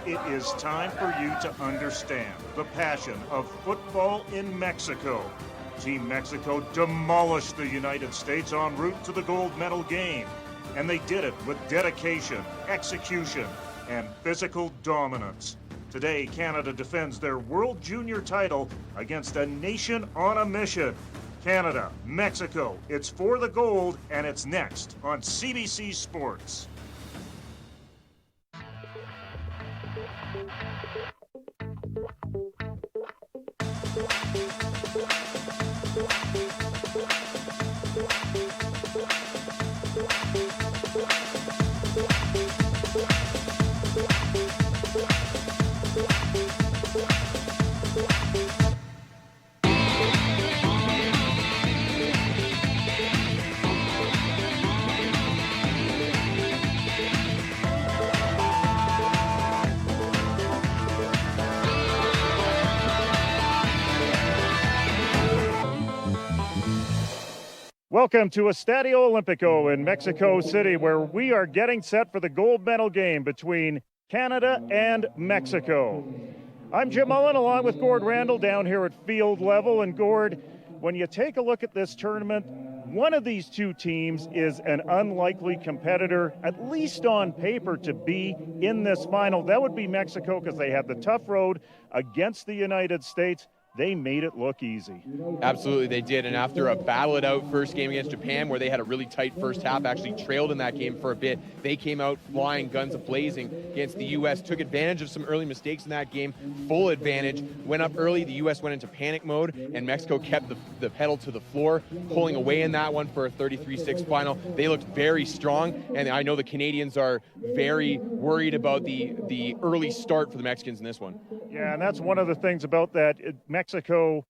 It is time for you to understand the passion of football in Mexico. Team Mexico demolished the United States en route to the gold medal game, and they did it with dedication, execution, and physical dominance. Today, Canada defends their World Junior title against a nation on a mission. Canada, Mexico, it's for the gold, and it's next on CBC Sports. Welcome to Estadio Olimpico in Mexico City, where we are getting set for the gold medal game between Canada and Mexico. I'm Jim Mullen, along with Gord Randall, down here at field level. And Gord, when you take a look at this tournament, one of these two teams is an unlikely competitor, at least on paper, to be in this final. That would be Mexico, because they had the tough road against the United States. They made it look easy. Absolutely, they did. And after a battle-it-out first game against Japan, where they had a really tight first half, actually trailed in that game for a bit, they came out flying, guns a-blazing against the U.S., took advantage of some early mistakes in that game, full advantage, went up early, the U.S. went into panic mode, and Mexico kept the pedal to the floor, pulling away in that one for a 33-6 final. They looked very strong, and I know the Canadians are very worried about the early start for the Mexicans in this one. Yeah, and that's one of the things about that Mexico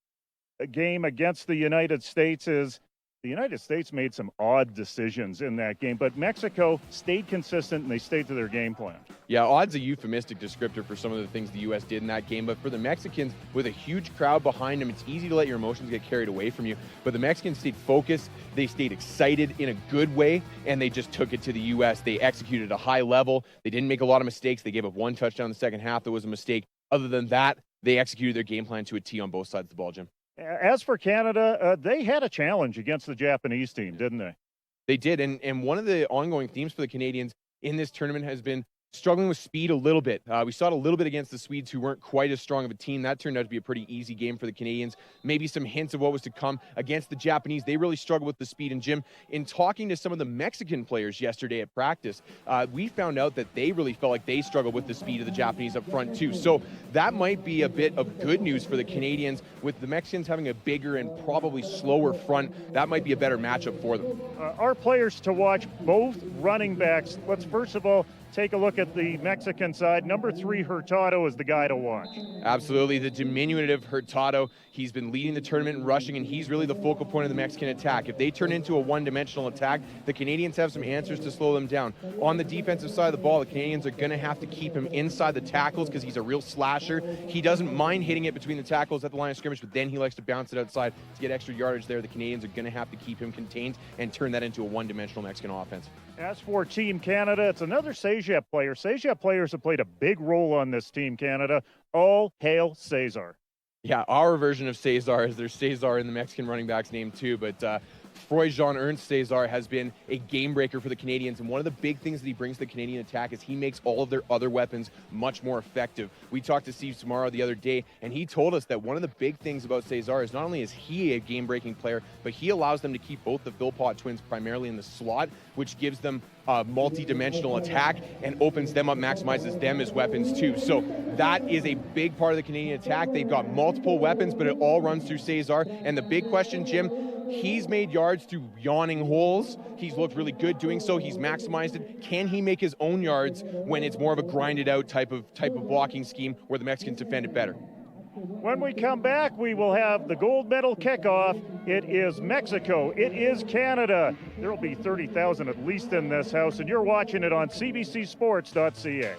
game against the United States is the United States made some odd decisions in that game, but Mexico stayed consistent and they stayed to their game plan. Yeah, odd's a euphemistic descriptor for some of the things the U.S. did in that game, but for the Mexicans, with a huge crowd behind them, it's easy to let your emotions get carried away from you. But the Mexicans stayed focused, they stayed excited in a good way, and they just took it to the U.S. They executed at a high level. They didn't make a lot of mistakes. They gave up one touchdown in the second half that was a mistake. Other than that, they executed their game plan to a T on both sides of the ball, Jim. As for Canada, they had a challenge against the Japanese team, didn't they? They did, and one of the ongoing themes for the Canadians in this tournament has been struggling with speed a little bit. We saw it a little bit against the Swedes, who weren't quite as strong of a team. That turned out to be a pretty easy game for the Canadians. Maybe some hints of what was to come against the Japanese. They really struggled with the speed. And Jim, in talking to some of the Mexican players yesterday at practice, we found out that they really felt like they struggled with the speed of the Japanese up front too. So that might be a bit of good news for the Canadians. With the Mexicans having a bigger and probably slower front, that might be a better matchup for them. Our players to watch, both running backs. Let's first of all take a look at the Mexican side. Number 3, Hurtado, is the guy to watch. Absolutely, the diminutive Hurtado. He's been leading the tournament in rushing, and he's really the focal point of the Mexican attack. If they turn into a one-dimensional attack, the Canadians have some answers to slow them down. On the defensive side of the ball, the Canadians are going to have to keep him inside the tackles because he's a real slasher. He doesn't mind hitting it between the tackles at the line of scrimmage, but then he likes to bounce it outside to get extra yardage there. The Canadians are going to have to keep him contained and turn that into a one-dimensional Mexican offense. As for Team Canada, it's another CEGEP player. CEGEP players have played a big role on this Team Canada. All hail Cesar. Yeah, our version of Cesar is there's Cesar in the Mexican running back's name too, but Froy Jean-Ernst Cesar has been a game breaker for the Canadians, and one of the big things that he brings to the Canadian attack is he makes all of their other weapons much more effective. We talked to Steve Samaro the other day, and he told us that one of the big things about Cesar is not only is he a game-breaking player, but he allows them to keep both the Philpott twins primarily in the slot, which gives them a multi-dimensional attack and opens them up, maximizes them as weapons too. So that is a big part of the Canadian attack. They've got multiple weapons, but it all runs through Cesar. And the big question, Jim, he's made yards through yawning holes. He's looked really good doing so. He's maximized it. Can he make his own yards when it's more of a grinded out type of blocking scheme where the Mexicans defend it better? When we come back, we will have the gold medal kickoff. It is Mexico. It is Canada. There will be 30,000 at least in this house, and you're watching it on cbcsports.ca.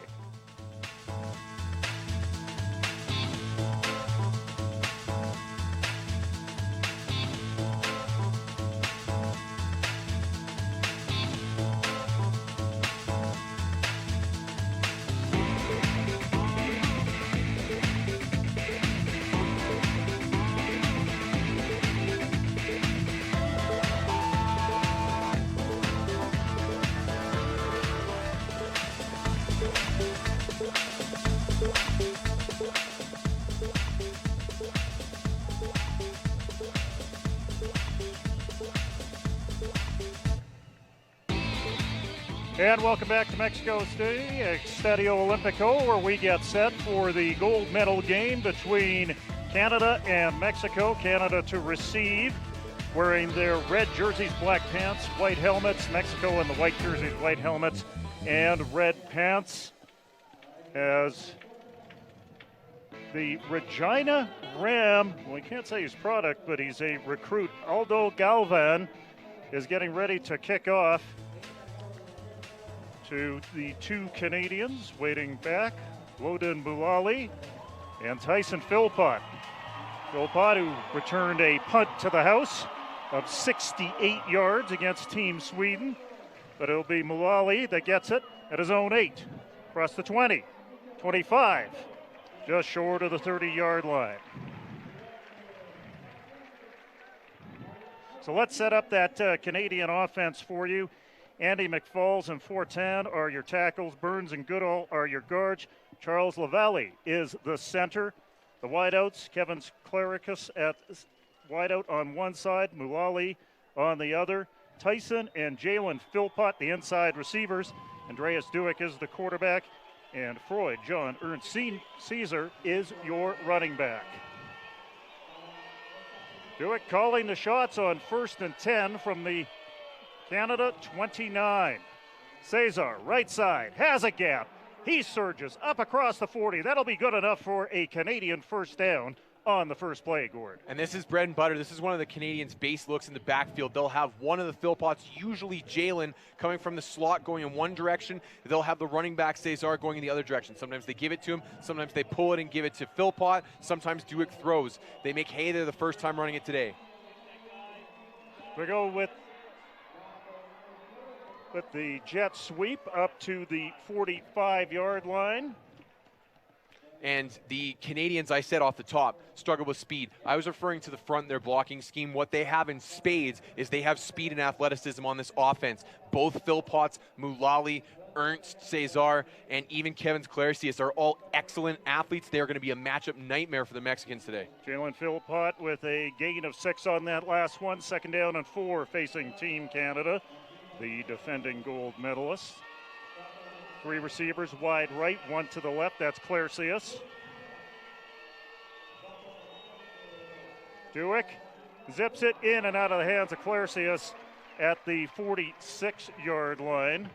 And welcome back to Mexico City, Estadio Olimpico, where we get set for the gold medal game between Canada and Mexico. Canada to receive, wearing their red jerseys, black pants, white helmets. Mexico in the white jerseys, white helmets, and red pants. As the Regina Ram, well, we can't say his product, but he's a recruit, Aldo Galvan, is getting ready to kick off. To the two Canadians waiting back, Loden Bulali and Tyson Philpott. Philpott, who returned a punt to the house of 68 yards against Team Sweden, but it'll be Mulali that gets it at his own 8, across the 20, 25, just short of the 30-yard line. So let's set up that Canadian offense for you. Andy McFalls and Fortin are your tackles. Burns and Goodall are your guards. Charles Lavalley is the center. The wideouts, Kevin Clericus at wideout on one side, Mulali on the other. Tyson and Jalen Philpott, the inside receivers. Andreas Duick is the quarterback. And Freud John Ernst Caesar is your running back. Duick calling the shots on 1st and 10 from the Canada 29. Cesar, right side, has a gap. He surges up across the 40. That'll be good enough for a Canadian first down on the first play, Gord. And this is bread and butter. This is one of the Canadians' base looks in the backfield. They'll have one of the Philpotts, usually Jalen, coming from the slot going in one direction. They'll have the running back, Cesar, going in the other direction. Sometimes they give it to him. Sometimes they pull it and give it to Philpott. Sometimes Duick throws. They make hay there the first time running it today. We go with the jet sweep up to the 45-yard line. And the Canadians, I said off the top, struggle with speed. I was referring to the front, their blocking scheme. What they have in spades is they have speed and athleticism on this offense. Both Philpotts, Mulali, Ernst, Cesar, and even Kevin Clericius are all excellent athletes. They're going to be a matchup nightmare for the Mexicans today. Jalen Philpott with a gain of 6 on that last one. 2nd down and 4 facing Team Canada, the defending gold medalists. 3 receivers wide right, 1 to the left. That's Clericius. Duick zips it in and out of the hands of Clericius at the 46-yard line.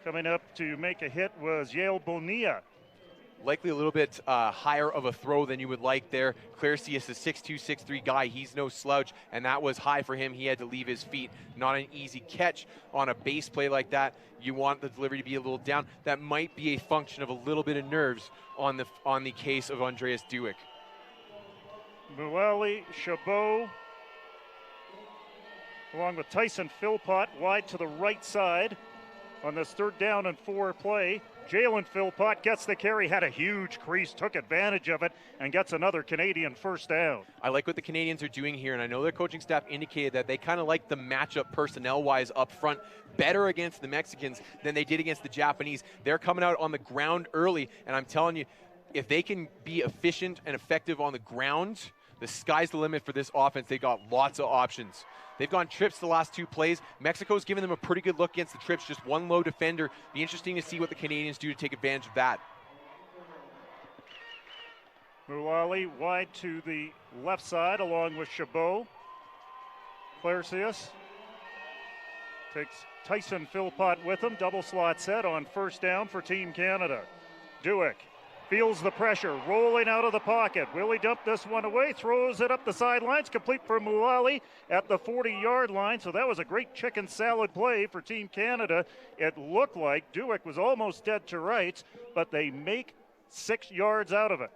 Coming up to make a hit was Yale Bonilla. Likely a little bit higher of a throw than you would like there. Clericius is a 6'2", 6'3" guy. He's no slouch, and that was high for him. He had to leave his feet. Not an easy catch on a base play like that. You want the delivery to be a little down. That might be a function of a little bit of nerves on the case of Andreas Duick. Mueli Chabot, along with Tyson Philpott, wide to the right side on this 3rd down and 4 play. Jalen Philpott gets the carry, had a huge crease, took advantage of it, and gets another Canadian first down. I like what the Canadians are doing here, and I know their coaching staff indicated that they kind of like the matchup personnel-wise up front better against the Mexicans than they did against the Japanese. They're coming out on the ground early, and I'm telling you, if they can be efficient and effective on the ground, the sky's the limit for this offense. They got lots of options. They've gone trips the last 2 plays. Mexico's given them a pretty good look against the trips, just one low defender. Be interesting to see what the Canadians do to take advantage of that. Mulali wide to the left side along with Chabot. Clericius takes Tyson Philpott with him. Double slot set on 1st down for Team Canada. Duick feels the pressure, rolling out of the pocket. Will he dump this one away? Throws it up the sidelines, complete for Mulali at the 40-yard line. So that was a great chicken salad play for Team Canada. It looked like Duick was almost dead to rights, but they make 6 yards out of it.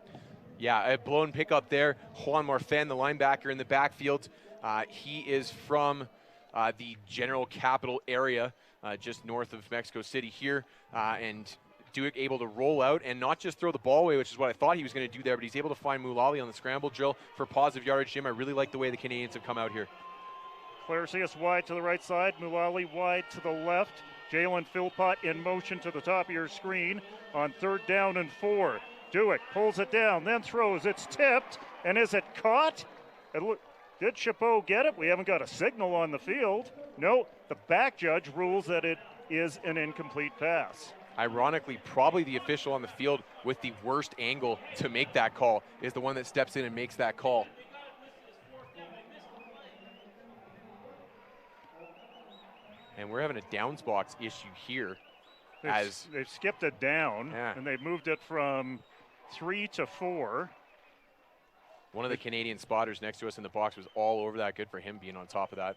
Yeah, a blown pickup there. Juan Marfan, the linebacker in the backfield. He is from the general capital area, just north of Mexico City here, and Duick able to roll out and not just throw the ball away, which is what I thought he was going to do there, but he's able to find Mulali on the scramble drill for positive yardage. Jim, I really like the way the Canadians have come out here. Clericius wide to the right side, Mulali wide to the left. Jalen Philpott in motion to the top of your screen on 3rd down and 4. Duick pulls it down, then throws. It's tipped, and is it caught? Did Chapeau get it? We haven't got a signal on the field. No, the back judge rules that it is an incomplete pass. Ironically, probably the official on the field with the worst angle to make that call is the one that steps in and makes that call. And we're having a downs box issue here. They've skipped it down, and they've moved it from 3 to 4. One of the Canadian spotters next to us in the box was all over that. Good for him being on top of that.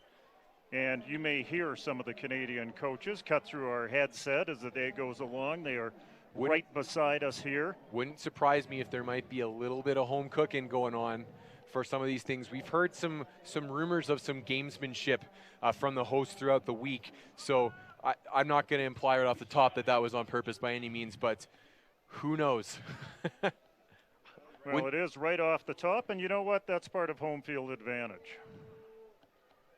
And you may hear some of the Canadian coaches cut through our headset as the day goes along. They are right beside us here. Wouldn't surprise me if there might be a little bit of home cooking going on for some of these things. We've heard some rumors of some gamesmanship from the host throughout the week. So I'm not going to imply right off the top that was on purpose by any means, but who knows? Well, it is right off the top, and you know what? That's part of home field advantage.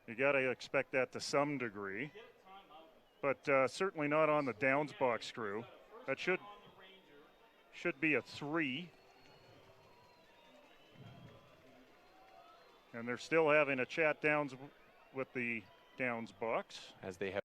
You got to expect that to some degree, but certainly not on the downs box screw. That should be a 3. And they're still having a chat downs with the downs box. As they have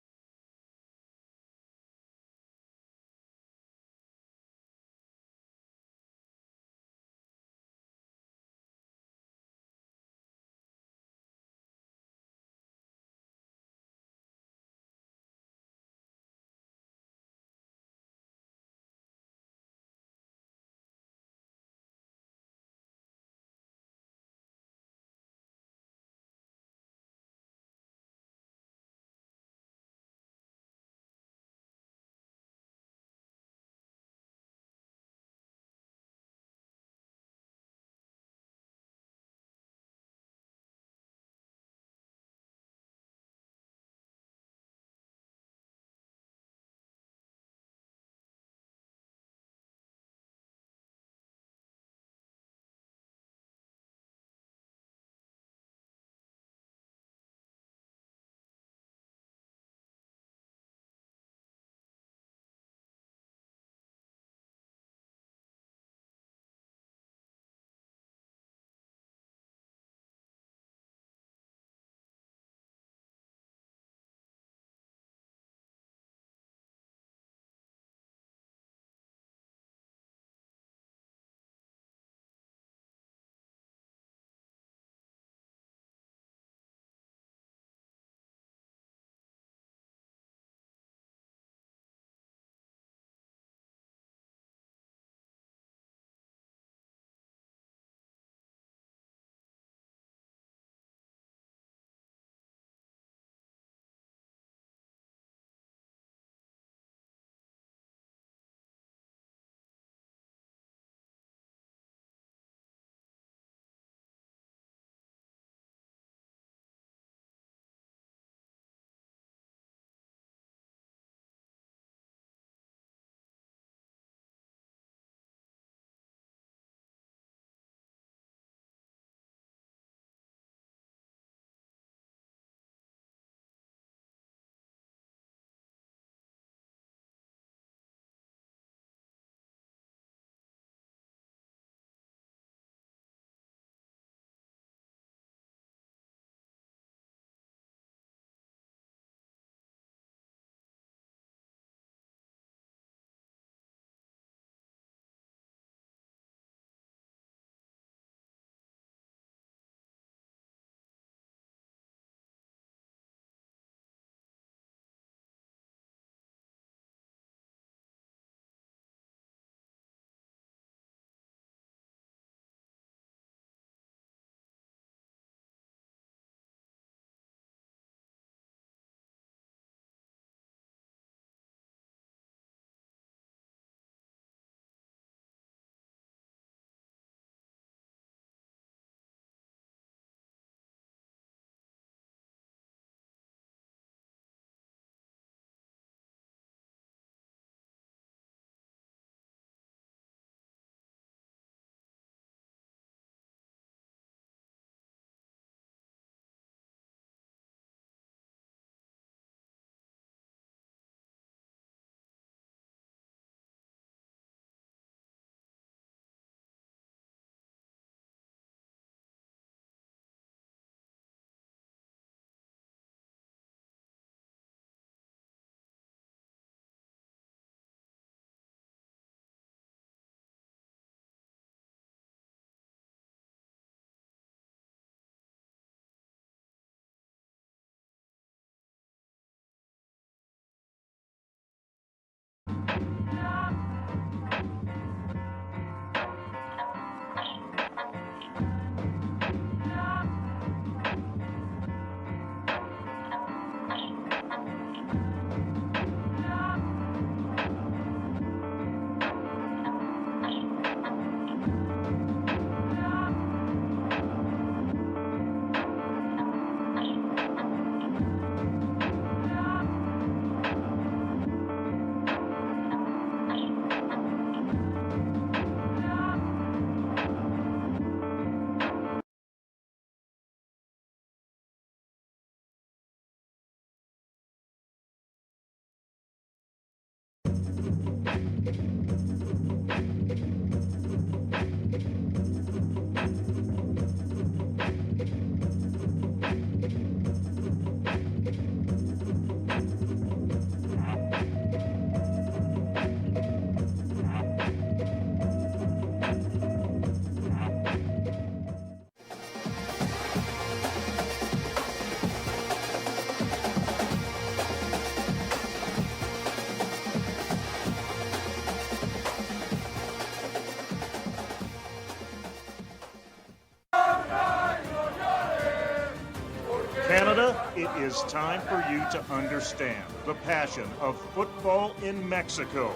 it is time for you to understand the passion of football in Mexico.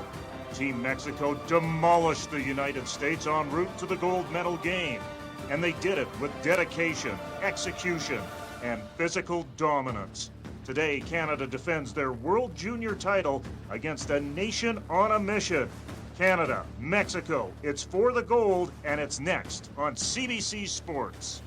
Team Mexico demolished the United States en route to the gold medal game, and they did it with dedication, execution, and physical dominance. Today, Canada defends their World Junior title against a nation on a mission. Canada, Mexico, it's for the gold, and it's next on CBC Sports.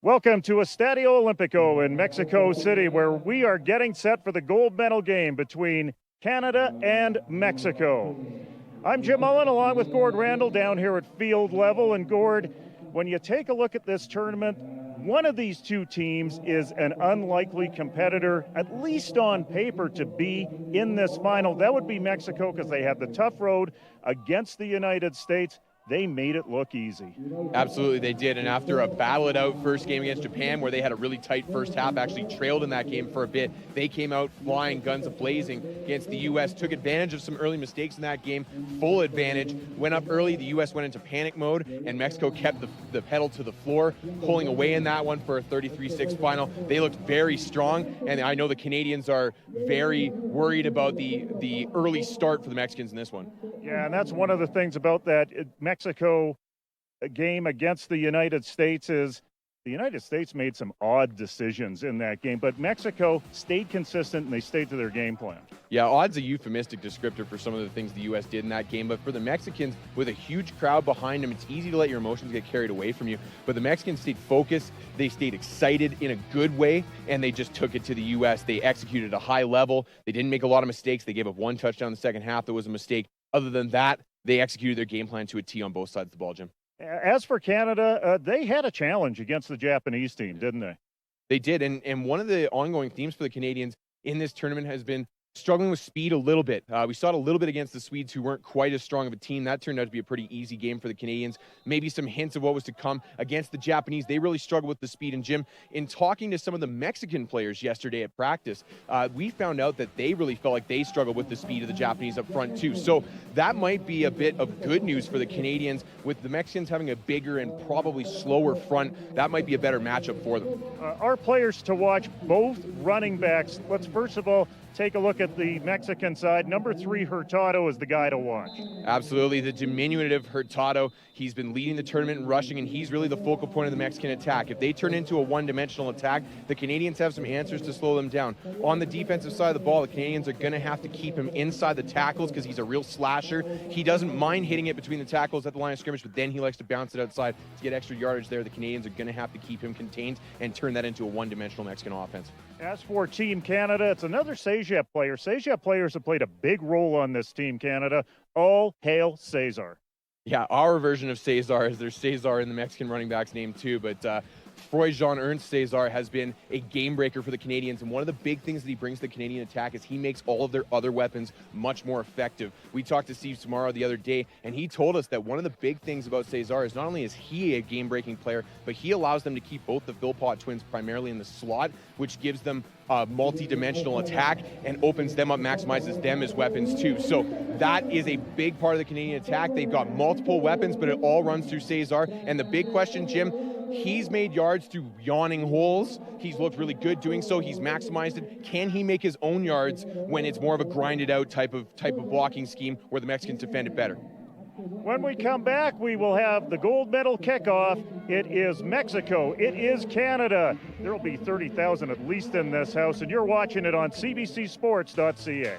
Welcome to Estadio Olimpico in Mexico City, where we are getting set for the gold medal game between Canada and Mexico. I'm Jim Mullen, along with Gord Randall, down here at field level. And Gord, when you take a look at this tournament, one of these two teams is an unlikely competitor, at least on paper, to be in this final. That would be Mexico, because they had the tough road against the United States. They made it look easy. Absolutely, they did. And after a battle-it-out first game against Japan, where they had a really tight first half, actually trailed in that game for a bit, they came out flying, guns a-blazing against the U.S., took advantage of some early mistakes in that game, full advantage, went up early, the U.S. went into panic mode, and Mexico kept the pedal to the floor, pulling away in that one for a 33-6 final. They looked very strong, and I know the Canadians are very worried about the early start for the Mexicans in this one. Yeah, and that's one of the things about that Mexico game against the United States is the United States made some odd decisions in that game, but Mexico stayed consistent and they stayed to their game plan. Yeah, odd's a euphemistic descriptor for some of the things the U.S. did in that game, but for the Mexicans, with a huge crowd behind them, it's easy to let your emotions get carried away from you. But the Mexicans stayed focused, they stayed excited in a good way, and they just took it to the U.S. They executed at a high level. They didn't make a lot of mistakes. They gave up one touchdown in the second half that was a mistake. Other than that, they executed their game plan to a T on both sides of the ball, Jim. As for Canada, they had a challenge against the Japanese team, didn't they? They did, and one of the ongoing themes for the Canadians in this tournament has been struggling with speed a little bit. We saw it a little bit against the Swedes, who weren't quite as strong of a team. That turned out to be a pretty easy game for the Canadians. Maybe some hints of what was to come against the Japanese. They really struggled with the speed. And Jim, in talking to some of the Mexican players yesterday at practice, we found out that they really felt like they struggled with the speed of the Japanese up front too. So that might be a bit of good news for the Canadians. With the Mexicans having a bigger and probably slower front, that might be a better matchup for them. Our players to watch, both running backs. Let's first of all take a look at the Mexican side. Number 3, Hurtado, is the guy to watch. Absolutely. The diminutive Hurtado. He's been leading the tournament in rushing, and he's really the focal point of the Mexican attack. If they turn into a one-dimensional attack, the Canadians have some answers to slow them down. On the defensive side of the ball, the Canadians are going to have to keep him inside the tackles because he's a real slasher. He doesn't mind hitting it between the tackles at the line of scrimmage, but then he likes to bounce it outside to get extra yardage there. The Canadians are going to have to keep him contained and turn that into a one-dimensional Mexican offense. As for Team Canada, it's another CEGEP player. CEGEP players have played a big role on this Team Canada. All hail Cesar. Yeah, our version of Cesar is there's Cesar in the Mexican running back's name too, but Jean-Ernst Cesar has been a game breaker for the Canadians, and one of the big things that he brings to the Canadian attack is he makes all of their other weapons much more effective. We talked to Steve Samaro the other day, and he told us that one of the big things about Cesar is not only is he a game-breaking player, but he allows them to keep both the Philpott twins primarily in the slot, which gives them a multi-dimensional attack and opens them up, maximizes them as weapons too. So that is a big part of the Canadian attack. They've got multiple weapons, but it all runs through Cesar. And the big question, Jim, he's made yards through yawning holes. He's looked really good doing so. He's maximized it. Can he make his own yards when it's more of a grinded out type of blocking scheme where the Mexicans defend it better? When we come back, we will have the gold medal kickoff. It is Mexico. It is Canada. There will be 30,000 at least in this house, and you're watching it on cbcsports.ca.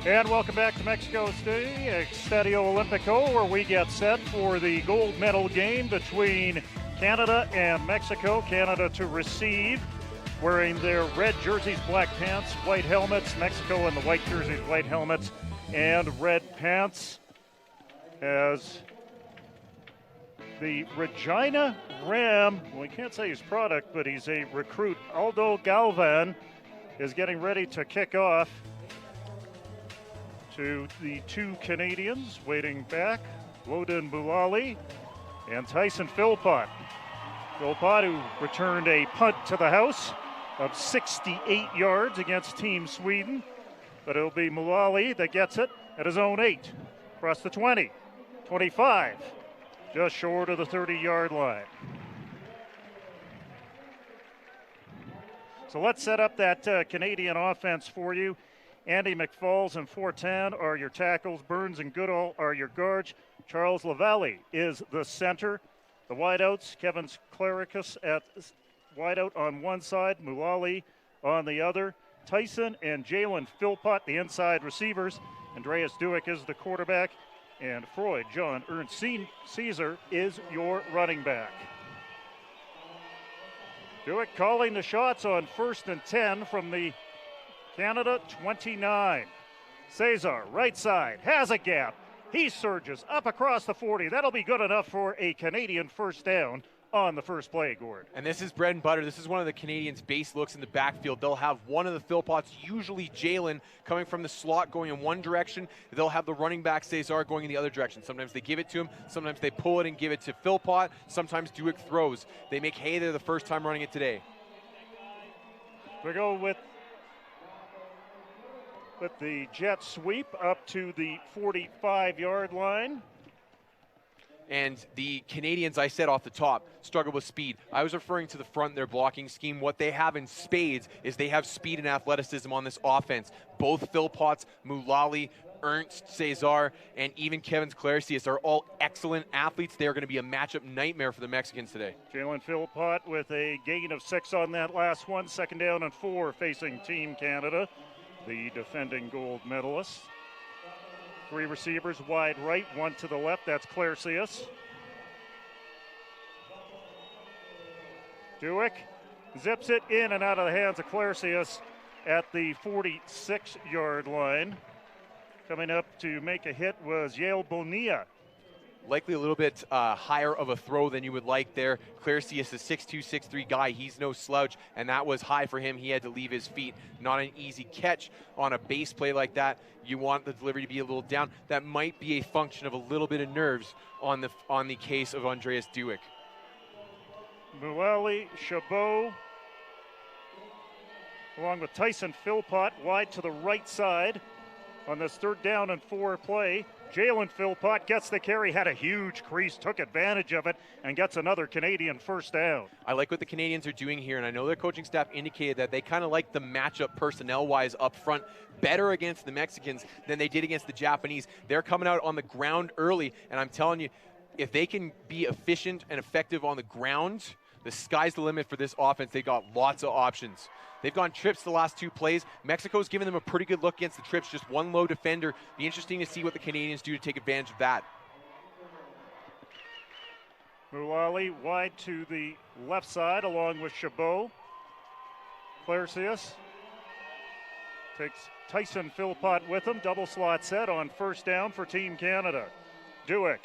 And welcome back to Mexico City, Estadio Olimpico, where we get set for the gold medal game between Canada and Mexico. Canada to receive, wearing their red jerseys, black pants, white helmets. Mexico in the white jerseys, white helmets, and red pants. As the Regina Ram, well, we can't say his product, but he's a recruit, Aldo Galvan, is getting ready to kick off. To the two Canadians waiting back, Woden Bulali and Tyson Philpott. Philpott, who returned a punt to the house of 68 yards against Team Sweden, but it'll be Mulali that gets it at his own 8, across the 20, 25, just short of the 30-yard line. So let's set up that Canadian offense for you. Andy McFalls and Fortin are your tackles. Burns and Goodall are your guards. Charles Lavalley is the center. The wideouts, Kevin Clericus at wideout on one side, Mulali on the other. Tyson and Jalen Philpott, the inside receivers. Andreas Duick is the quarterback. And Freud John Ernst Caesar is your running back. Duick calling the shots on 1st and 10 from the Canada 29. Cesar, right side, has a gap. He surges up across the 40. That'll be good enough for a Canadian first down on the first play, Gord. And this is bread and butter. This is one of the Canadians' base looks in the backfield. They'll have one of the Philpotts, usually Jalen, coming from the slot going in one direction. They'll have the running back, Cesar, going in the other direction. Sometimes they give it to him. Sometimes they pull it and give it to Philpott. Sometimes Duick throws. They make hay there the first time running it today. We go with the jet sweep up to the 45-yard line. And the Canadians, I said off the top, struggle with speed. I was referring to the front, their blocking scheme. What they have in spades is they have speed and athleticism on this offense. Both Philpotts, Mulali, Ernst, Cesar, and even Kevin Claricius are all excellent athletes. They are going to be a matchup nightmare for the Mexicans today. Jalen Philpott with a gain of 6 on that last one. 2nd down and 4 facing Team Canada, the defending gold medalists. 3 receivers wide right, 1 to the left. That's Claricius. Duick zips it in and out of the hands of Claricius at the 46-yard line. Coming up to make a hit was Yale Bonilla. Likely a little bit higher of a throw than you would like there. Claricius is a 6'2", 6'3" guy. He's no slouch, and that was high for him. He had to leave his feet. Not an easy catch on a base play like that. You want the delivery to be a little down. That might be a function of a little bit of nerves on the case of Andreas Duick. Muali, Chabot, along with Tyson Philpott, wide to the right side on this 3rd down and 4 play. Jalen Philpott gets the carry, had a huge crease, took advantage of it, and gets another Canadian first down. I like what the Canadians are doing here, and I know their coaching staff indicated that they kind of like the matchup personnel-wise up front better against the Mexicans than they did against the Japanese. They're coming out on the ground early, and I'm telling you, if they can be efficient and effective on the ground, the sky's the limit for this offense. They got lots of options. They've gone trips the last 2 plays. Mexico's given them a pretty good look against the trips, just one low defender. Be interesting to see what the Canadians do to take advantage of that. Mulali wide to the left side along with Chabot. Claricius takes Tyson Philpott with him. Double slot set on 1st down for Team Canada. Duick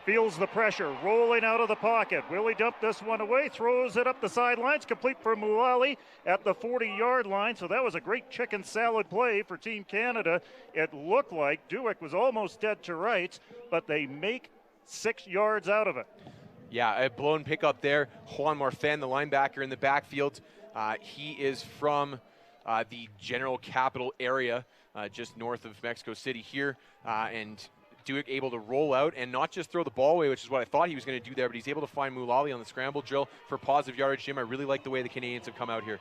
feels the pressure, rolling out of the pocket. Will he dump this one away? Throws it up the sidelines, complete for Mulali at the 40-yard line. So that was a great chicken salad play for Team Canada. It looked like Duick was almost dead to rights, but they make 6 yards out of it. Yeah, a blown pickup there. Juan Marfan, the linebacker in the backfield. He is from the general capital area, just north of Mexico City here, and Duick able to roll out and not just throw the ball away, which is what I thought he was going to do there, but he's able to find Mulali on the scramble drill for positive yardage. Jim, I really like the way the Canadians have come out here.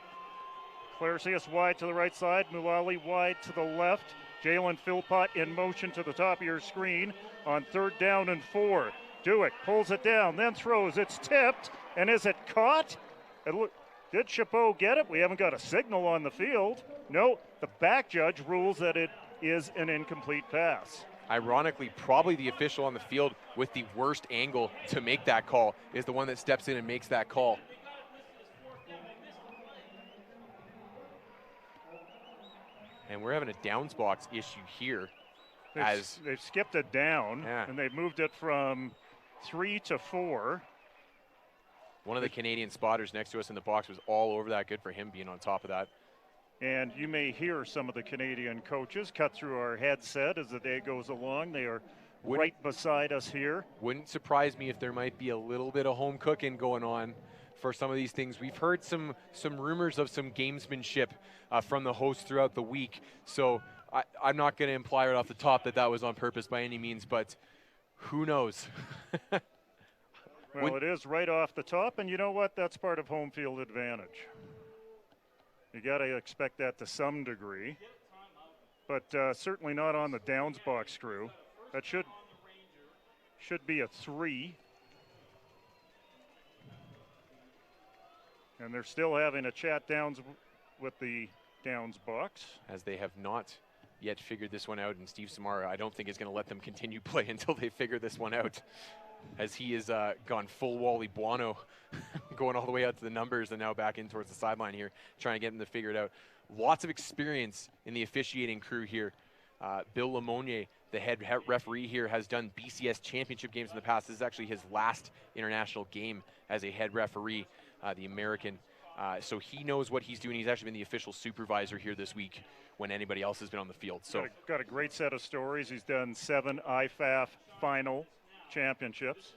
Claricius wide to the right side, Mulali wide to the left. Jalen Philpott in motion to the top of your screen on 3rd down and 4. Duick pulls it down, then throws. It's tipped, and is it caught? Did Chabot get it? We haven't got a signal on the field. No, the back judge rules that it is an incomplete pass. Ironically, probably the official on the field with the worst angle to make that call is the one that steps in and makes that call. And we're having a downs box issue here. They've skipped it down, and they've moved it from 3 to 4. One of the Canadian spotters next to us in the box was all over that. Good for him being on top of that. And you may hear some of the Canadian coaches cut through our headset as the day goes along. They are right beside us here. Wouldn't surprise me if there might be a little bit of home cooking going on for some of these things. We've heard some rumors of some gamesmanship from the host throughout the week. So I'm not going to imply right off the top that was on purpose by any means, but who knows? Well, it is right off the top, and you know what? That's part of home field advantage. You got to expect that to some degree, but certainly not on the downs box crew. That should be a 3. And they're still having a chat downs with the downs box. As they have not yet figured this one out, and Steve Samara, I don't think is going to let them continue play until they figure this one out, as he has gone full Wally Buono, going all the way out to the numbers and now back in towards the sideline here, trying to get them to figure it out. Lots of experience in the officiating crew here. Bill Lemonnier, the head referee here, has done BCS championship games in the past. This is actually his last international game as a head referee, the American. So he knows what he's doing. He's actually been the official supervisor here this week when anybody else has been on the field. So got a great set of stories. He's done 7 IFAF final championships.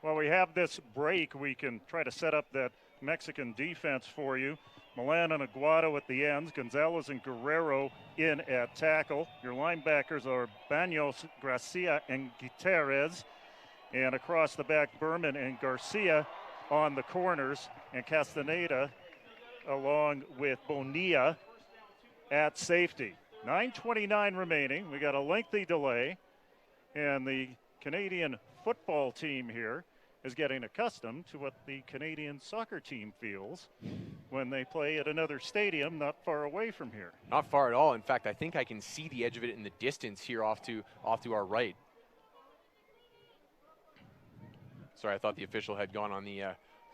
While we have this break, we can try to set up that Mexican defense for you. Milan and Aguado at the ends, Gonzalez and Guerrero in at tackle. Your linebackers are Baños, Gracia, and Gutierrez. And across the back, Berman and Garcia on the corners, and Castaneda along with Bonilla at safety. 9:29 remaining. We got a lengthy delay, and the Canadian football team here is getting accustomed to what the Canadian soccer team feels when they play at another stadium not far away from here. Not far at all. In fact, I think I can see the edge of it in the distance here off to our right. Sorry, I thought the official had gone on the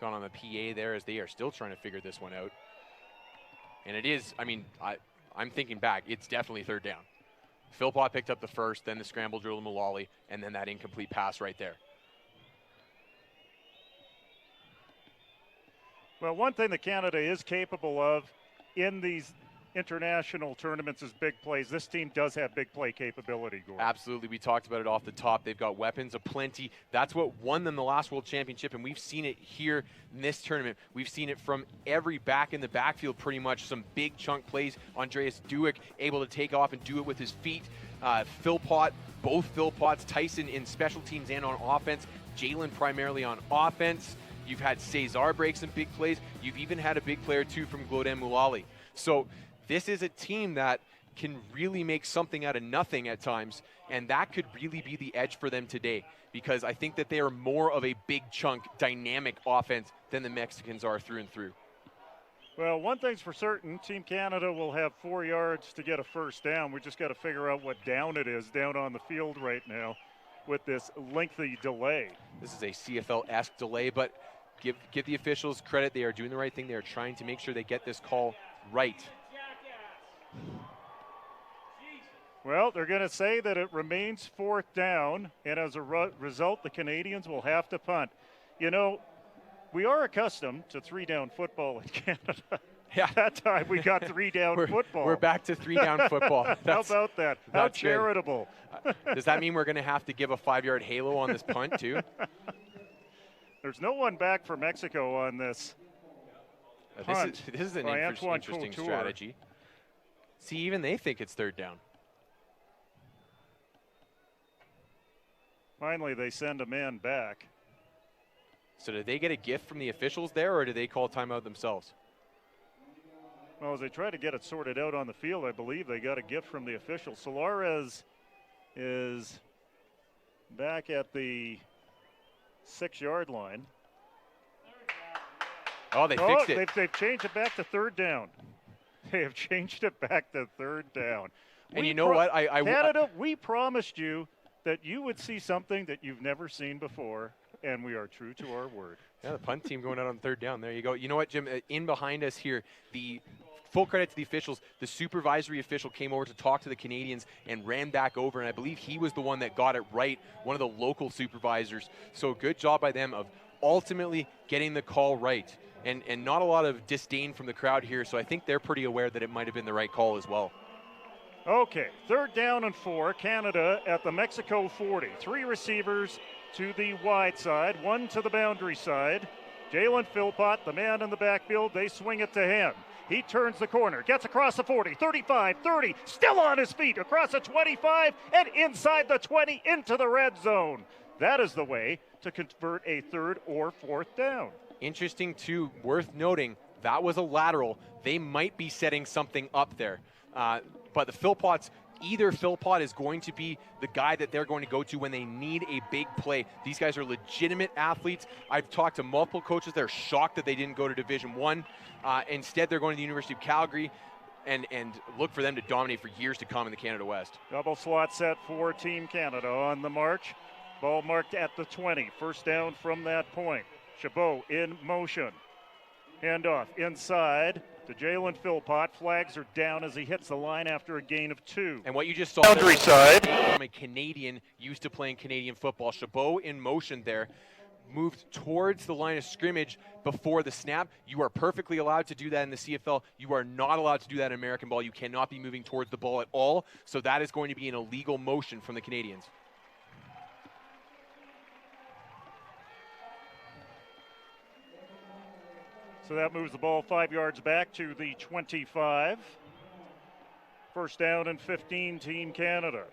PA there, as they are still trying to figure this one out. And it is, I'm thinking back, it's definitely third down. Philpott picked up the first, then the scramble drill to Mulally, and then that incomplete pass right there. Well, one thing that Canada is capable of in these international tournaments is big plays. This team does have big play capability, Gordon. Absolutely. We talked about it off the top. They've got weapons aplenty. That's what won them the last World Championship, and we've seen it here in this tournament. We've seen it from every back in the backfield pretty much. Some big chunk plays. Andreas Dueck able to take off and do it with his feet. Philpott, both Philpotts, Tyson in special teams and on offense. Jalen primarily on offense. You've had Cesar break some big plays. You've even had a big player, too, from Gloden Mulally. So this is a team that can really make something out of nothing at times, and that could really be the edge for them today, because I think that they are more of a big chunk, dynamic offense than the Mexicans are through and through. Well, one thing's for certain, Team Canada will have 4 yards to get a first down. We just got to figure out what down it is down on the field right now with this lengthy delay. This is a CFL-esque delay, but give the officials credit. They are doing the right thing. They are trying to make sure they get this call right. Well, they're going to say that it remains 4th down, and as a result, the Canadians will have to punt. You know, we are accustomed to 3-down football in Canada. Yeah. That time we got 3-down football. We're back to 3-down football. How about that? How charitable. Does that mean we're going to have to give a 5-yard halo on this punt, too? There's no one back for Mexico on this. This is an interesting strategy. See, even they think it's 3rd down. Finally, they send a man back. So did they get a gift from the officials there, or did they call timeout themselves? Well, as they try to get it sorted out on the field, I believe they got a gift from the officials. Solares is back at the 6-yard line. Oh, they fixed it. They've changed it back to 3rd down. They have changed it back to 3rd down. And you know what? Canada, we promised you that you would see something that you've never seen before, and we are true to our word. Yeah, the punt team going out on third down. There you go. You know what, Jim? In behind us here, the full credit to the officials. The supervisory official came over to talk to the Canadians and ran back over, and I believe he was the one that got it right, one of the local supervisors. So good job by them of ultimately getting the call right. And not a lot of disdain from the crowd here, so I think they're pretty aware that it might have been the right call as well. Okay, 3rd down and 4, Canada at the Mexico 40. 3 receivers to the wide side, 1 to the boundary side. Jalen Philpott, the man in the backfield, they swing it to him. He turns the corner, gets across the 40, 35, 30, still on his feet, across the 25, and inside the 20 into the red zone. That is the way to convert a 3rd or 4th down. Interesting, too, worth noting, that was a lateral. They might be setting something up there. But the Philpotts, either Philpott is going to be the guy that they're going to go to when they need a big play. These guys are legitimate athletes. I've talked to multiple coaches. They're shocked that they didn't go to Division I. Instead, they're going to the University of Calgary and look for them to dominate for years to come in the Canada West. Double slot set for Team Canada on the march. Ball marked at the 20. 1st down from that point. Chabot in motion. Handoff inside to Jalen Philpott. Flags are down as he hits the line after a gain of 2. And what you just saw boundary side from a Canadian used to playing Canadian football. Chabot in motion there, moved towards the line of scrimmage before the snap. You are perfectly allowed to do that in the CFL. You are not allowed to do that in American ball. You cannot be moving towards the ball at all. So that is going to be an illegal motion from the Canadians. So that moves the ball 5 yards back to the 25. 1st down and 15, Team Canada.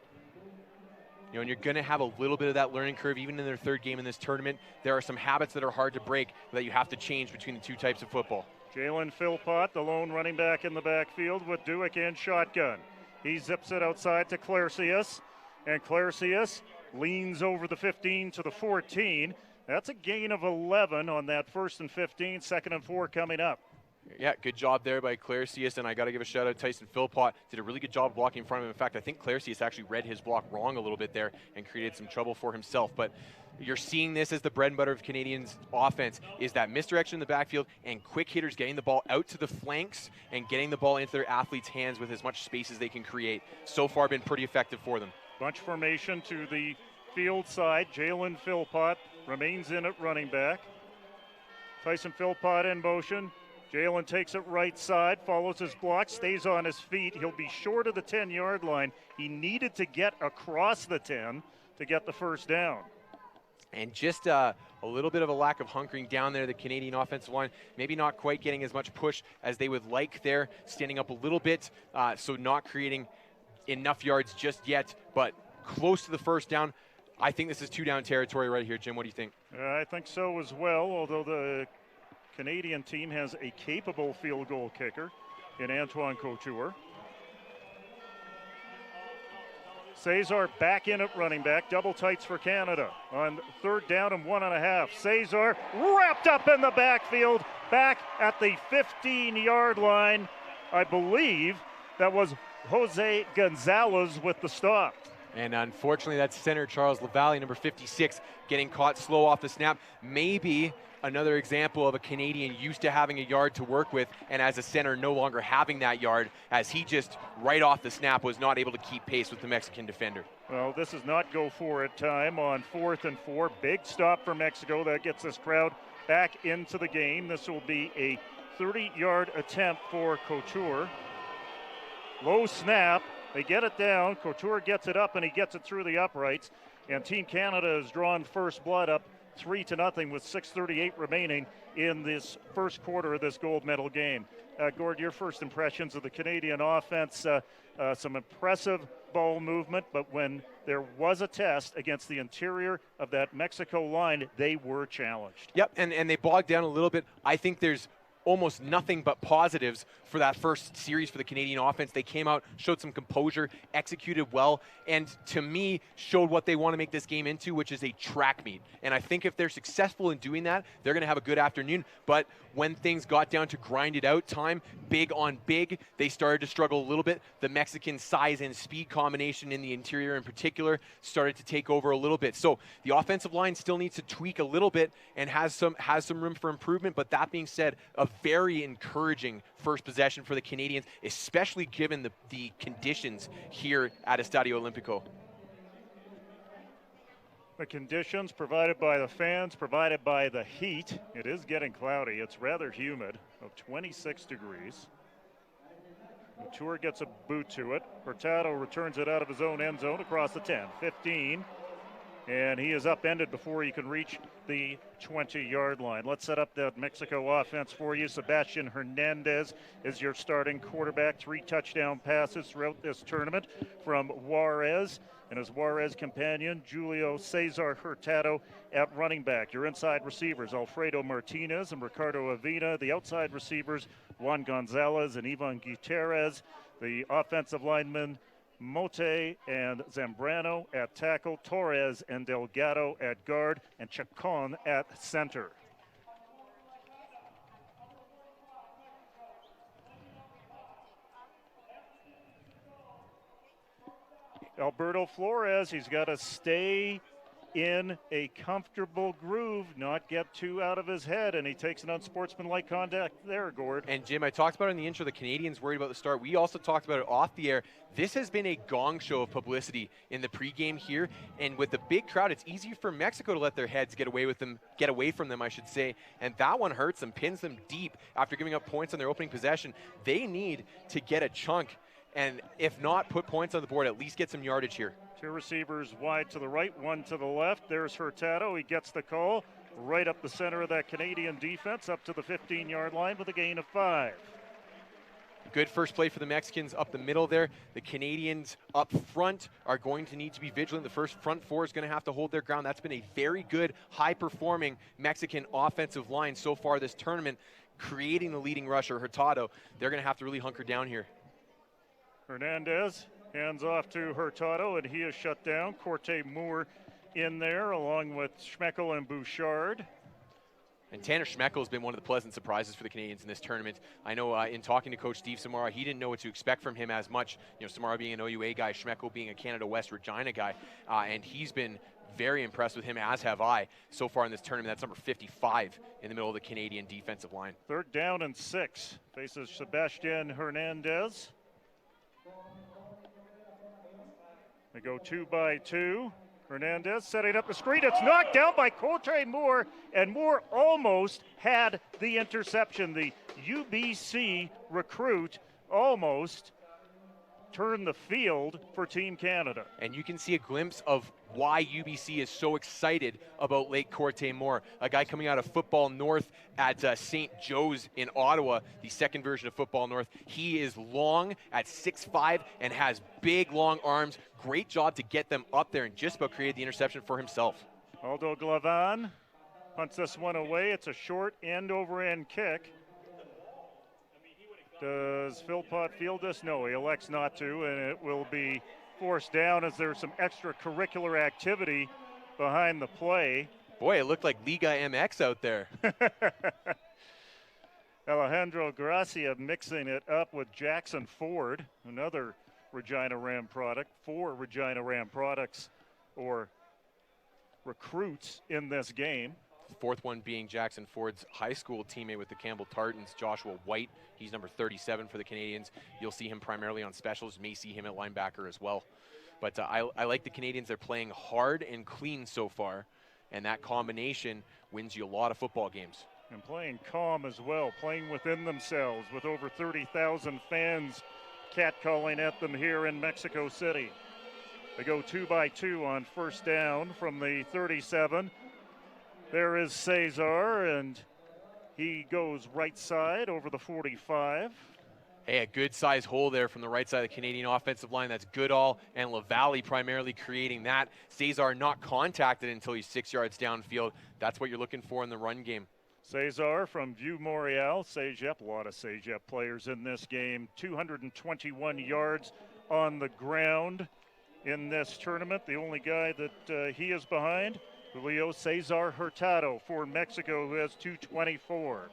You know, and you're going to have a little bit of that learning curve, even in their 3rd game in this tournament. There are some habits that are hard to break that you have to change between the 2 types of football. Jalen Philpott, the lone running back in the backfield with Duick in shotgun. He zips it outside to Clarcius, and Clarcius leans over the 15 to the 14. That's a gain of 11 on that 1st and 15, 2nd and 4 coming up. Yeah, good job there by Clarcius, and I got to give a shout out to Tyson Philpott. Did a really good job blocking in front of him. In fact, I think Clarcius actually read his block wrong a little bit there and created some trouble for himself. But you're seeing this as the bread and butter of Canadians' offense, is that misdirection in the backfield and quick hitters getting the ball out to the flanks and getting the ball into their athletes' hands with as much space as they can create. So far been pretty effective for them. Bunch formation to the field side. Jalen Philpott remains in at running back. Tyson Philpott in motion. Jalen takes it right side, follows his block, stays on his feet. He'll be short of the 10-yard line. He needed to get across the 10 to get the 1st down. And just a little bit of a lack of hunkering down there, the Canadian offensive line, maybe not quite getting as much push as they would like there, standing up a little bit, so not creating enough yards just yet, but close to the 1st down. I think this is 2-down territory right here. Jim, what do you think? I think so as well, although the Canadian team has a capable field goal kicker in Antoine Couture. Cesar back in at running back, double tights for Canada on 3rd down and 1.5. Cesar wrapped up in the backfield, back at the 15-yard line. I believe that was Jose Gonzalez with the stop. And unfortunately, that's center Charles Lavallee, number 56, getting caught slow off the snap. Maybe another example of a Canadian used to having a yard to work with, and as a center no longer having that yard, as he just right off the snap was not able to keep pace with the Mexican defender. Well, this is not go for it time on 4th and 4. Big stop for Mexico. That gets this crowd back into the game. This will be a 30-yard attempt for Couture. Low snap. They get it down. Couture gets it up, and he gets it through the uprights. And Team Canada has drawn first blood up 3-0 with 6:38 remaining in this 1st quarter of this gold medal game. Gord, your first impressions of the Canadian offense, some impressive ball movement, but when there was a test against the interior of that Mexico line, they were challenged. Yep, and they bogged down a little bit. I think there's almost nothing but positives for that first series for the Canadian offense. They came out, showed some composure, executed well, and to me, showed what they want to make this game into, which is a track meet. And I think if they're successful in doing that, they're going to have a good afternoon. But when things got down to grind it out time, big on big, they started to struggle a little bit. The Mexican size and speed combination in the interior in particular started to take over a little bit. So the offensive line still needs to tweak a little bit and has some room for improvement. But that being said, a very encouraging first possession for the Canadians, especially given the conditions here at Estadio Olímpico. The conditions provided by the fans, provided by the heat. It is getting cloudy. It's rather humid, of 26 degrees. Tour gets a boot to it. Hurtado returns it out of his own end zone across the 10, 15. And he is upended before he can reach the 20-yard line. Let's set up that Mexico offense for you. Sebastian Hernandez is your starting quarterback. 3 touchdown passes throughout this tournament from Juarez and his Juarez companion, Julio Cesar Hurtado, at running back. Your inside receivers, Alfredo Martinez and Ricardo Avina. The outside receivers, Juan Gonzalez and Ivan Gutierrez. The offensive linemen, Mote and Zambrano at tackle, Torres and Delgado at guard, and Chacon at center. Alberto Flores, he's got to stay in a comfortable groove, not get too out of his head, and he takes an unsportsmanlike conduct there, Gord. And Jim, I talked about it in the intro, the Canadians worried about the start. We also talked about it off the air. This has been a gong show of publicity in the pregame here, and with the big crowd, it's easy for Mexico to let their heads get away from them, I should say, and that one hurts them, pins them deep after giving up points on their opening possession. They need to get a chunk, and if not, put points on the board, at least get some yardage here. 2 receivers wide to the right, 1 to the left. There's Hurtado. He gets the call right up the center of that Canadian defense, up to the 15-yard line with a gain of 5. Good first play for the Mexicans up the middle there. The Canadians up front are going to need to be vigilant. The first front 4 is going to have to hold their ground. That's been a very good, high-performing Mexican offensive line so far this tournament, creating the leading rusher, Hurtado. They're going to have to really hunker down here. Hernandez hands off to Hurtado, and he is shut down. Corte Moore in there, along with Schmeckel and Bouchard. And Tanner Schmeckel has been one of the pleasant surprises for the Canadians in this tournament. I know in talking to Coach Steve Samara, he didn't know what to expect from him as much. You know, Samara being an OUA guy, Schmeckel being a Canada West Regina guy, and he's been very impressed with him, as have I, so far in this tournament. That's number 55 in the middle of the Canadian defensive line. 3rd down and 6. Faces Sebastian Hernandez. They go 2 by 2. Hernandez setting up the screen. It's knocked down by Cote Moore, and Moore almost had the interception. The UBC recruit almost turned the field for Team Canada. And you can see a glimpse of why UBC is so excited about Lake Corte Moore, a guy coming out of Football North at St. Joe's in Ottawa, the second version of Football North. He is long at 6'5" and has big, long arms. Great job to get them up there and just about created the interception for himself. Aldo Glavan punts this one away. It's a short end-over-end kick. Does Philpott field this? No, he elects not to, and it will be forced down as there's some extracurricular activity behind the play. Boy, it looked like Liga MX out there. Alejandro Gracia mixing it up with Jackson Ford, another Regina Ram product. 4 Regina Ram products or recruits in this game. The 4th one being Jackson Ford's high school teammate with the Campbell Tartans, Joshua White. He's number 37 for the Canadians. You'll see him primarily on specials. May see him at linebacker as well. But I like the Canadians. They're playing hard and clean so far, and that combination wins you a lot of football games. And playing calm as well, playing within themselves with over 30,000 fans catcalling at them here in Mexico City. They go 2 by 2 on 1st down from the 37. There is Cesar, and he goes right side over the 45. Hey, a good size hole there from the right side of the Canadian offensive line. That's Goodall and LaValle primarily creating that. Cesar not contacted until he's 6 yards downfield. That's what you're looking for in the run game. Cesar from Vieux Montreal, Cégep, a lot of Cégep players in this game. 221 yards on the ground in this tournament. The only guy that he is behind, Julio Cesar Hurtado for Mexico, who has 224.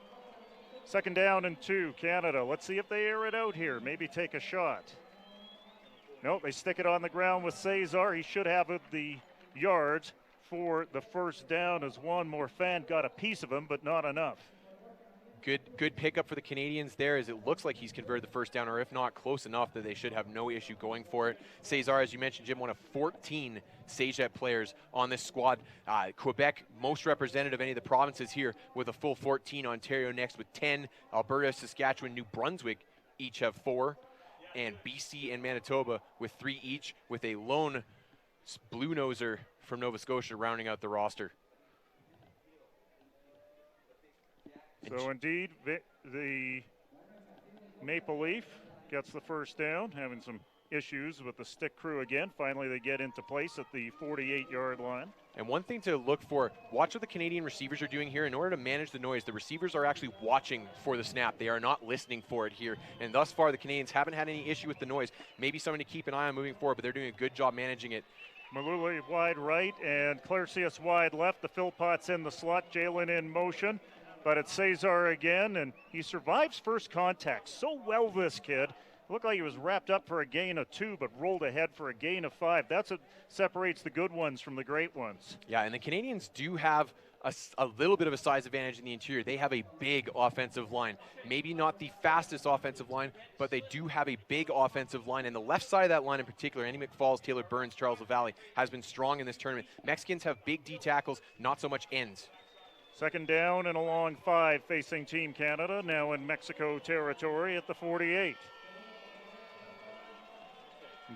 Second down and 2, Canada. Let's see if they air it out here. Maybe take a shot. Nope, they stick it on the ground with Cesar. He should have the yards for the first down as Juan Morfan got a piece of him, but not enough. Good pickup for the Canadians there, as it looks like he's converted the first down, or if not, close enough that they should have no issue going for it. Cesar, as you mentioned, Jim, one of 14 Cégep players on this squad. Quebec, most representative of any of the provinces here with a full 14. Ontario next with 10. Alberta, Saskatchewan, New Brunswick each have 4. And BC and Manitoba with 3 each, with a lone blue noser from Nova Scotia rounding out the roster. So indeed, the Maple Leaf gets the first down, having some issues with the stick crew again. Finally, they get into place at the 48-yard line. And one thing to look for, watch what the Canadian receivers are doing here. In order to manage the noise, the receivers are actually watching for the snap. They are not listening for it here. And thus far, the Canadians haven't had any issue with the noise. Maybe something to keep an eye on moving forward, but they're doing a good job managing it. Maluli wide right and Clarcius wide left. The Philpott's in the slot, Jalen in motion. But it's Cesar again, and he survives first contact so well, this kid. Looked like he was wrapped up for a gain of 2, but rolled ahead for a gain of 5. That's what separates the good ones from the great ones. Yeah, and the Canadians do have a little bit of a size advantage in the interior. They have a big offensive line. Maybe not the fastest offensive line, but they do have a big offensive line. And the left side of that line in particular, Andy McFalls, Taylor Burns, Charles LaValle, has been strong in this tournament. Mexicans have big D tackles, not so much ends. Second down and a long 5 facing Team Canada, now in Mexico territory at the 48.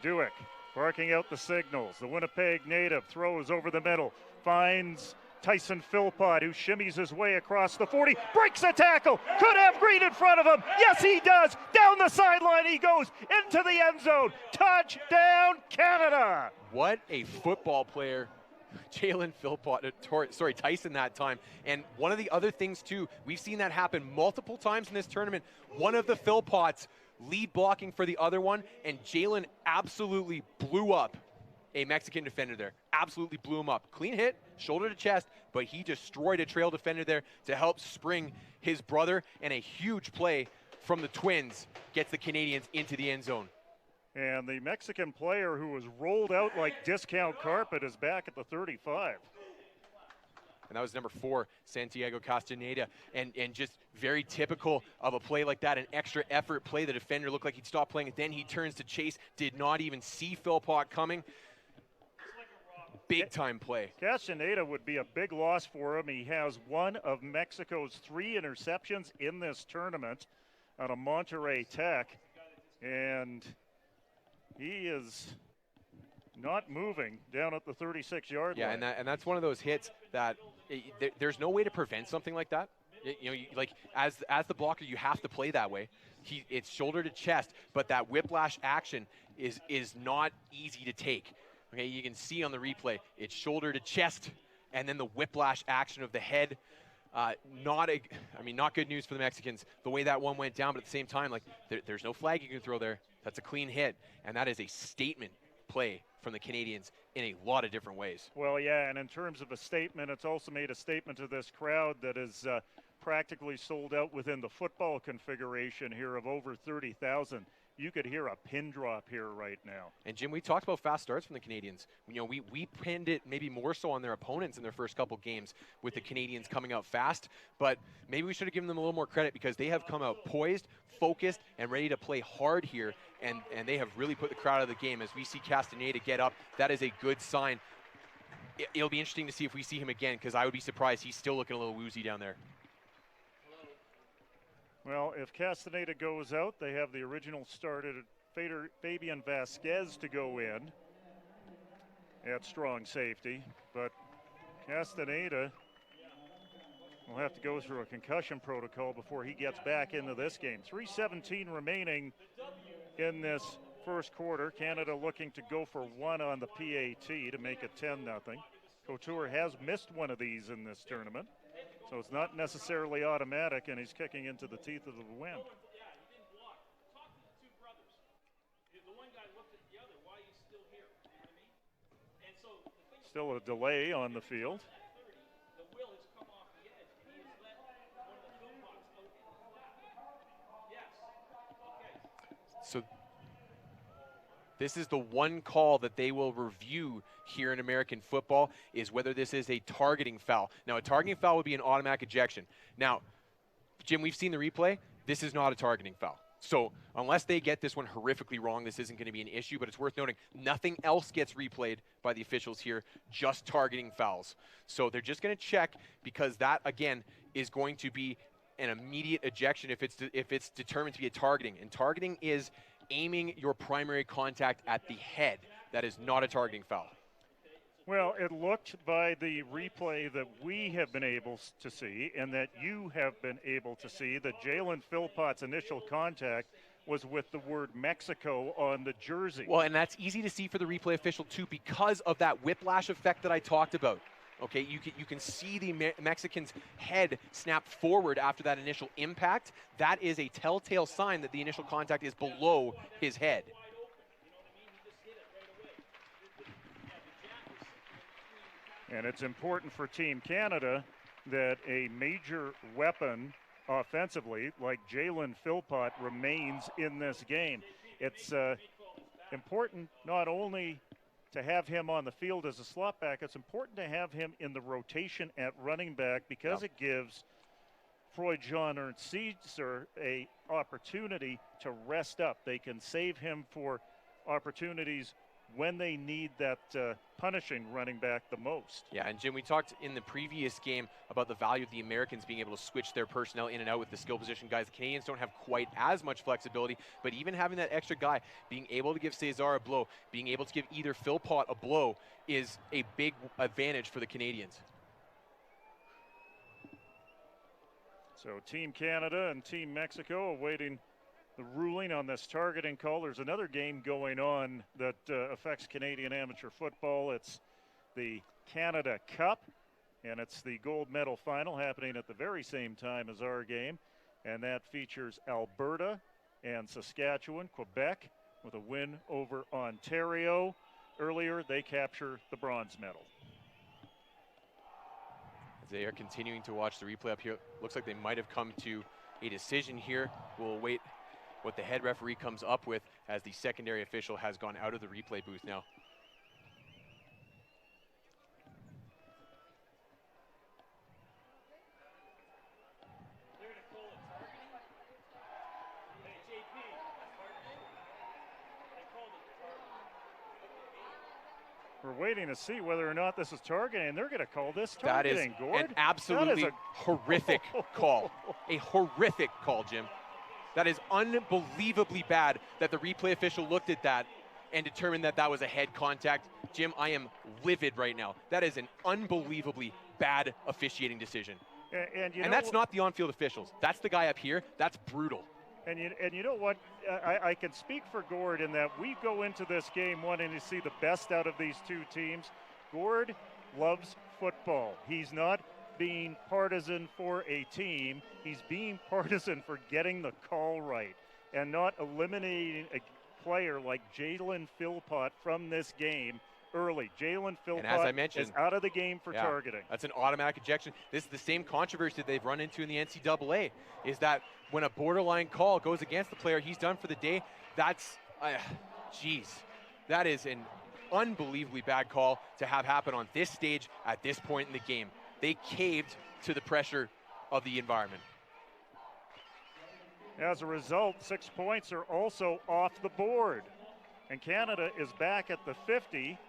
Duick barking out the signals. The Winnipeg native throws over the middle, finds Tyson Philpott, who shimmies his way across the 40, breaks a tackle, could have Green in front of him. Yes, he does. Down the sideline he goes, into the end zone. Touchdown, Canada. What a football player Jalen Philpott, Tyson that time. And one of the other things too, we've seen that happen multiple times in this tournament. One of the Philpotts lead blocking for the other one, and Jalen absolutely blew up a Mexican defender there. Absolutely blew him up. Clean hit, shoulder to chest, but he destroyed a trail defender there to help spring his brother, and a huge play from the Twins gets the Canadians into the end zone. And the Mexican player who was rolled out like discount carpet is back at the 35. And that was number 4, Santiago Castaneda. And just very typical of a play like that, an extra effort play. The defender looked like he'd stop playing, and then he turns to chase, did not even see Philpott coming. Big time play. Castaneda would be a big loss for him. He has one of Mexico's 3 interceptions in this tournament out of Monterrey Tech. And he is not moving down at the 36-yard line. Yeah, and that's one of those hits that there's no way to prevent something like that. As the blocker, you have to play that way. It's shoulder to chest, but that whiplash action is not easy to take. Okay, you can see on the replay, it's shoulder to chest, and then the whiplash action of the head. Not good news for the Mexicans, the way that one went down, but at the same time, there's no flag you can throw there. That's a clean hit, and that is a statement play from the Canadians in a lot of different ways. Well, yeah, and in terms of a statement, it's also made a statement to this crowd that is practically sold out within the football configuration here of over 30,000. You could hear a pin drop here right now. And Jim, we talked about fast starts from the Canadians. We pinned it maybe more so on their opponents in their first couple games with the Canadians coming out fast, but maybe we should have given them a little more credit because they have come out poised, focused, and ready to play hard here, and they have really put the crowd out of the game. As we see Castaneda get up, that is a good sign. It'll be interesting to see if we see him again, because I would be surprised he's still looking a little woozy down there. Well, if Castaneda goes out, they have the original started Fabian Vasquez to go in at strong safety, but Castaneda will have to go through a concussion protocol before he gets back into this game. 3:17 remaining in this first quarter. Canada looking to go for 1 on the PAT to make it 10-0. Couture has missed one of these in this tournament. So it's not necessarily automatic, and he's kicking into the teeth of the wind. Still a delay on the field. So this is the one call that they will review here in American football, is whether this is a targeting foul. Now, a targeting foul would be an automatic ejection. Now, Jim, we've seen the replay. This is not a targeting foul. So unless they get this one horrifically wrong, this isn't going to be an issue, but it's worth noting nothing else gets replayed by the officials here, just targeting fouls. So they're just going to check, because that, again, is going to be an immediate ejection if it's determined to be a targeting. And targeting is aiming your primary contact at the head. That is not a targeting foul. Well, it looked by the replay that we have been able to see and that you have been able to see that Jalen Philpott's initial contact was with the word Mexico on the jersey. Well, and that's easy to see for the replay official too, because of that whiplash effect that I talked about. Okay, you can see the Mexican's head snap forward after that initial impact. That is a telltale sign that the initial contact is below his head. And it's important for Team Canada that a major weapon offensively, like Jalen Philpott, remains in this game. It's important not only to have him on the field as a slot back, it's important to have him in the rotation at running back, because it gives Freud Jean Ernst Caesar a opportunity to rest up. They can save him for opportunities when they need that punishing running back the most. Yeah, and Jim, we talked in the previous game about the value of the Americans being able to switch their personnel in and out with the skill position guys. The Canadians don't have quite as much flexibility, but even having that extra guy, being able to give Cesar a blow, being able to give either Philpott a blow is a big advantage for the Canadians. So Team Canada and Team Mexico awaiting the ruling on this targeting call. There's another game going on that affects Canadian amateur football. It's the Canada Cup, and it's the gold medal final happening at the very same time as our game. And that features Alberta and Saskatchewan. Quebec with a win over Ontario. Earlier, they capture the bronze medal. As they are continuing to watch the replay up here, looks like they might have come to a decision here. We'll wait what the head referee comes up with, as the secondary official has gone out of the replay booth now. We're waiting to see whether or not this is targeting, and they're going to call this targeting, Gord. That is an absolutely horrific call. A horrific call, Jim. That is unbelievably bad that the replay official looked at that and determined that that was a head contact. Jim, I am livid right now. That is an unbelievably bad officiating decision. And that's not the on-field officials. That's the guy up here. That's brutal. And you know what? I can speak for Gord in that we go into this game wanting to see the best out of these two teams. Gord loves football. He's not being partisan for a team. He's being partisan for getting the call right and not eliminating a player like Jalen Philpott from this game early. Jalen Philpott is out of the game for targeting. That's an automatic ejection. This is the same controversy they've run into in the NCAA, is that when a borderline call goes against the player, he's done for the day. That's, geez, that is an unbelievably bad call to have happen on this stage at this point in the game. They caved to the pressure of the environment. As a result, 6 points are also off the board. And Canada is back at the 50,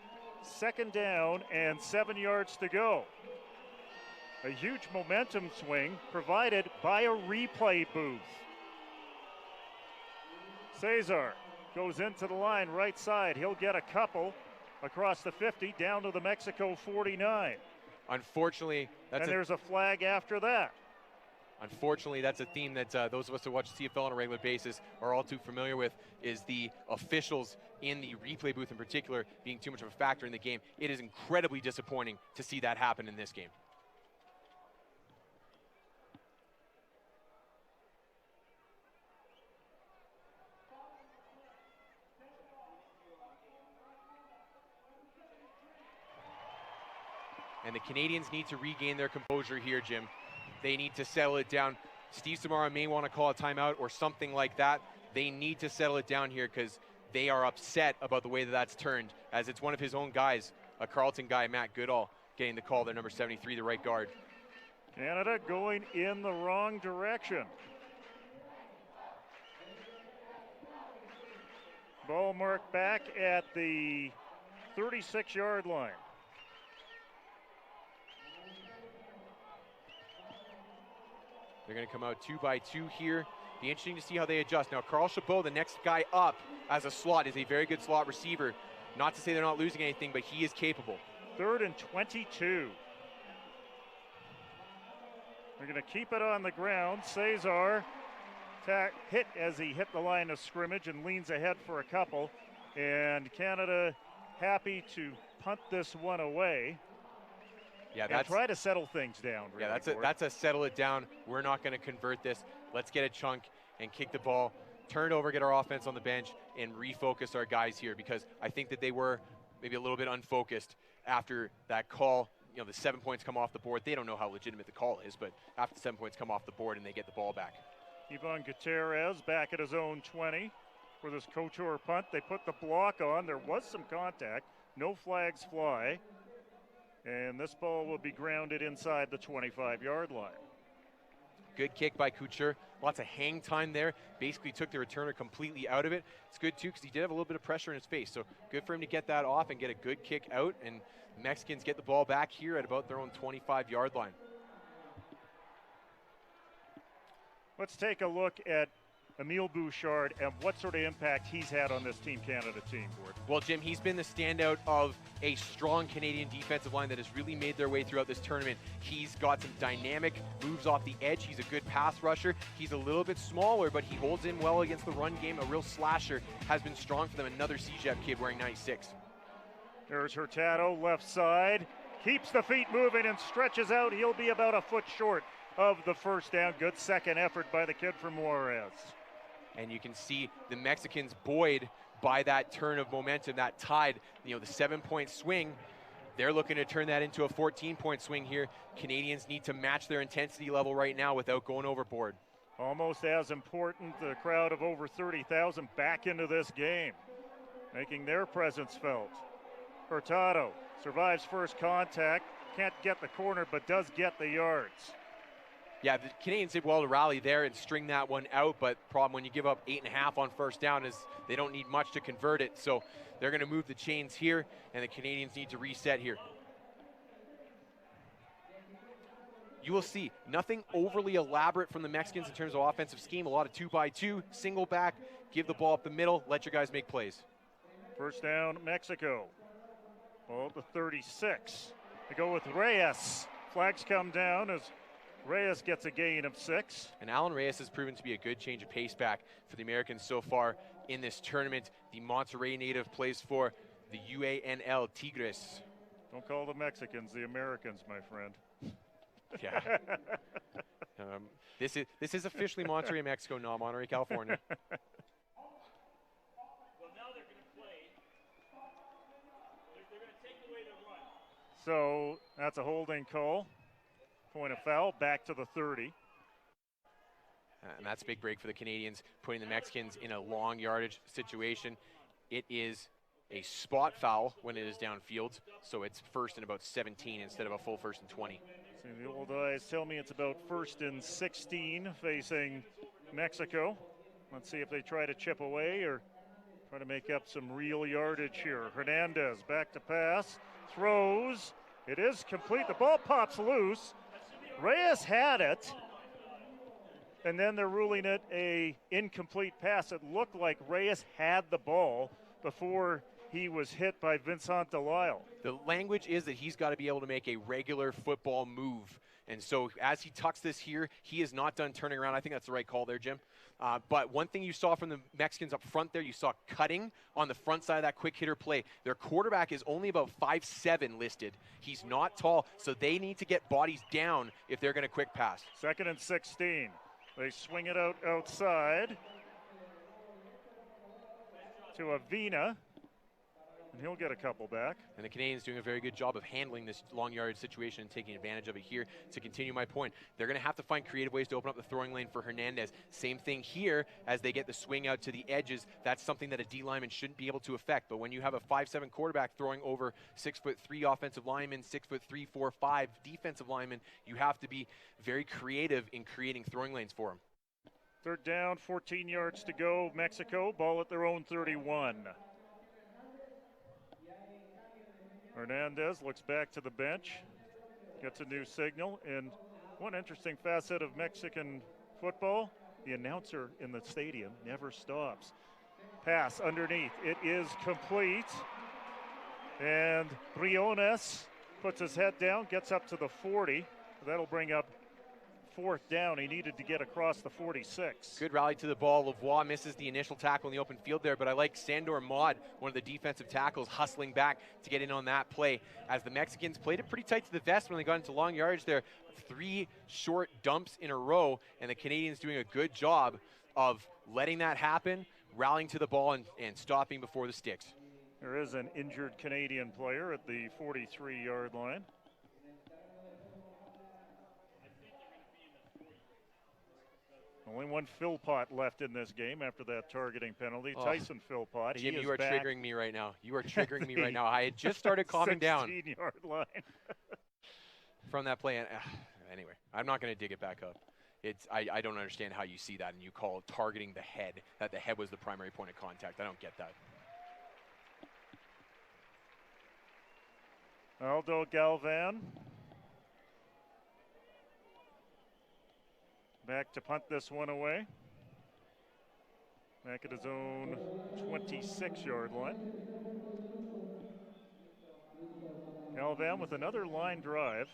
second down and 7 yards to go. A huge momentum swing provided by a replay booth. Cesar goes into the line right side. He'll get a couple across the 50 down to the Mexico 49. Unfortunately, there's a flag after that. Unfortunately, that's a theme that those of us who watch CFL on a regular basis are all too familiar with, is the officials in the replay booth in particular being too much of a factor in the game. It is incredibly disappointing to see that happen in this game. And the Canadians need to regain their composure here, Jim. They need to settle it down. Steve Samara may want to call a timeout or something like that. They need to settle it down here because they are upset about the way that that's turned, as it's one of his own guys, a Carleton guy, Matt Goodall, getting the call there, number 73, the right guard. Canada going in the wrong direction. Ball marked back at the 36-yard line. They're going to come out 2 by 2 here. Be interesting to see how they adjust. Now, Carl Chabot, the next guy up as a slot, is a very good slot receiver. Not to say they're not losing anything, but he is capable. 3rd and 22. They're going to keep it on the ground. Cesar hit as he hit the line of scrimmage and leans ahead for a couple. And Canada happy to punt this one away. Yeah, and try to settle things down. Really, yeah, that's a settle it down. We're not going to convert this. Let's get a chunk and kick the ball, turn it over, get our offense on the bench, and refocus our guys here, because I think that they were maybe a little bit unfocused after that call. You know, the 7 points come off the board. They don't know how legitimate the call is, but after the 7 points come off the board and they get the ball back. Ivan Gutierrez back at his own 20 for this Couture punt. They put the block on. There was some contact. No flags fly. And this ball will be grounded inside the 25-yard line. Good kick by Couture. Lots of hang time there. Basically took the returner completely out of it. It's good, too, because he did have a little bit of pressure in his face. So good for him to get that off and get a good kick out. And the Mexicans get the ball back here at about their own 25-yard line. Let's take a look at Emile Bouchard and what sort of impact he's had on this Team Canada team, Gord. Well, Jim, he's been the standout of a strong Canadian defensive line that has really made their way throughout this tournament. He's got some dynamic moves off the edge. He's a good pass rusher. He's a little bit smaller, but he holds in well against the run game. A real slasher, has been strong for them. Another CJEP kid wearing 96. There's Hurtado, left side. Keeps the feet moving and stretches out. He'll be about a foot short of the first down. Good second effort by the kid from Juarez. And you can see the Mexicans buoyed by that turn of momentum, that tide, the 7-point swing. They're looking to turn that into a 14-point swing here. Canadians need to match their intensity level right now without going overboard. Almost as important, the crowd of over 30,000 back into this game, making their presence felt. Hurtado survives first contact, can't get the corner, but does get the yards. Yeah, the Canadians did well to rally there and string that one out, but the problem when you give up 8.5 on first down is they don't need much to convert it. So they're going to move the chains here, and the Canadians need to reset here. You will see nothing overly elaborate from the Mexicans in terms of offensive scheme. A lot of 2-by-2, single back, give the ball up the middle, let your guys make plays. First down, Mexico. Ball at the 36. They go with Reyes. Flags come down as Reyes gets a gain of 6. And Alan Reyes has proven to be a good change of pace back for the Americans so far in this tournament. The Monterrey native plays for the UANL Tigres. Don't call the Mexicans the Americans, my friend. Yeah. This is officially Monterrey, Mexico, not Monterey, California. Well, now they're going to play. They're going to take away the run. So that's a holding call. Point of foul, back to the 30. And that's a big break for the Canadians, putting the Mexicans in a long yardage situation. It is a spot foul when it is downfield, so it's first and about 17 instead of a full first and 20. So the old eyes tell me it's about first and 16 facing Mexico. Let's see if they try to chip away or try to make up some real yardage here. Hernandez back to pass, throws. It is complete. The ball pops loose. Reyes had it, and then they're ruling it a incomplete pass. It looked like Reyes had the ball before he was hit by Vincent Delisle. The language is that he's got to be able to make a regular football move. And so as he tucks this here, he is not done turning around. I think that's the right call there, Jim. But one thing you saw from the Mexicans up front there, you saw cutting on the front side of that quick hitter play. Their quarterback is only about 5'7" listed. He's not tall, so they need to get bodies down if they're going to quick pass. 2nd and 16. They swing it outside to Avina. And he'll get a couple back. And the Canadians doing a very good job of handling this long yard situation and taking advantage of it here. To continue my point, they're going to have to find creative ways to open up the throwing lane for Hernandez. Same thing here as they get the swing out to the edges. That's something that a D lineman shouldn't be able to affect. But when you have a 5'7" quarterback throwing over 6'3" offensive lineman, 6'3", 4, 5 defensive lineman, you have to be very creative in creating throwing lanes for him. Third down, 14 yards to go. Mexico, ball at their own 31. Hernandez looks back to the bench, gets a new signal. And one interesting facet of Mexican football, the announcer in the stadium never stops. Pass underneath, it is complete. And Briones puts his head down, gets up to the 40. That'll bring up fourth down. He needed to get across the 46. Good rally to the ball. Lavoie misses the initial tackle in the open field there, but I like Sandor Maud, one of the defensive tackles, hustling back to get in on that play as the Mexicans played it pretty tight to the vest when they got into long yards there. 3 short dumps in a row, and the Canadians doing a good job of letting that happen, rallying to the ball and stopping before the sticks. There is an injured Canadian player at the 43-yard line. Only one Philpott left in this game after that targeting penalty. Oh. Tyson Philpott. Jim, you are triggering me right now. You are triggering me right now. I had just started calming down. 16-yard line. From that play. Anyway, I'm not going to dig it back up. I don't understand how you see that and you call targeting the head, that the head was the primary point of contact. I don't get that. Aldo Galvan. Back to punt this one away. Back at his own 26-yard line. Galvan with another line drive.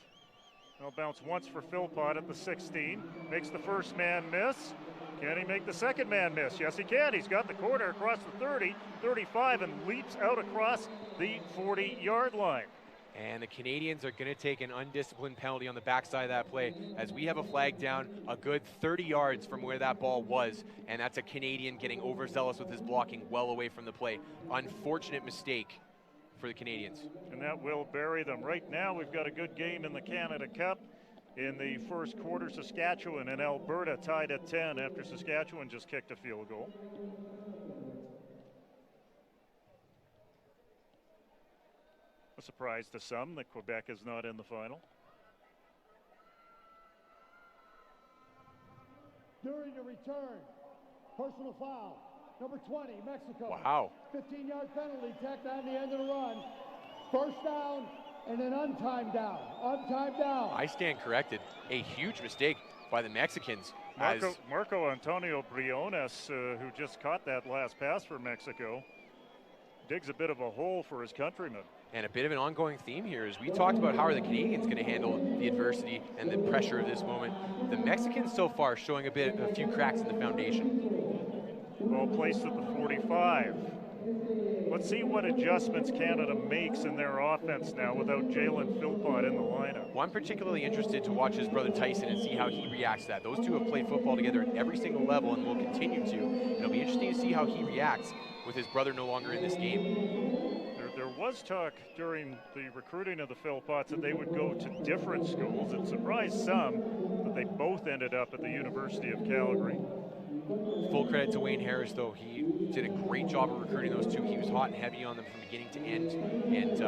He'll bounce once for Philpott at the 16. Makes the first man miss. Can he make the second man miss? Yes, he can. He's got the corner across the 30, 35, and leaps out across the 40-yard line. And the Canadians are going to take an undisciplined penalty on the backside of that play as we have a flag down a good 30 yards from where that ball was. And that's a Canadian getting overzealous with his blocking well away from the play. Unfortunate mistake for the Canadians. And that will bury them. Right now we've got a good game in the Canada Cup. In the first quarter, Saskatchewan and Alberta tied at 10 after Saskatchewan just kicked a field goal. A surprise to some that Quebec is not in the final. During the return, personal foul, number 20, Mexico. Wow. 15-yard penalty tacked on the end of the run. First down and an untimed down. Untimed down. I stand corrected. A huge mistake by the Mexicans. Marco Antonio Briones, who just caught that last pass for Mexico, digs a bit of a hole for his countrymen. And a bit of an ongoing theme here is we talked about how are the Canadians going to handle the adversity and the pressure of this moment. The Mexicans so far showing a few cracks in the foundation. Ball placed at the 45. Let's see what adjustments Canada makes in their offense now without Jalen Philpott in the lineup. Well, I'm particularly interested to watch his brother Tyson and see how he reacts to that. Those two have played football together at every single level and will continue to. It'll be interesting to see how he reacts with his brother no longer in this game. There was talk during the recruiting of the Philpotts that they would go to different schools. It surprised some that they both ended up at the University of Calgary. Full credit to Wayne Harris, though. He did a great job of recruiting those two. He was hot and heavy on them from beginning to end. And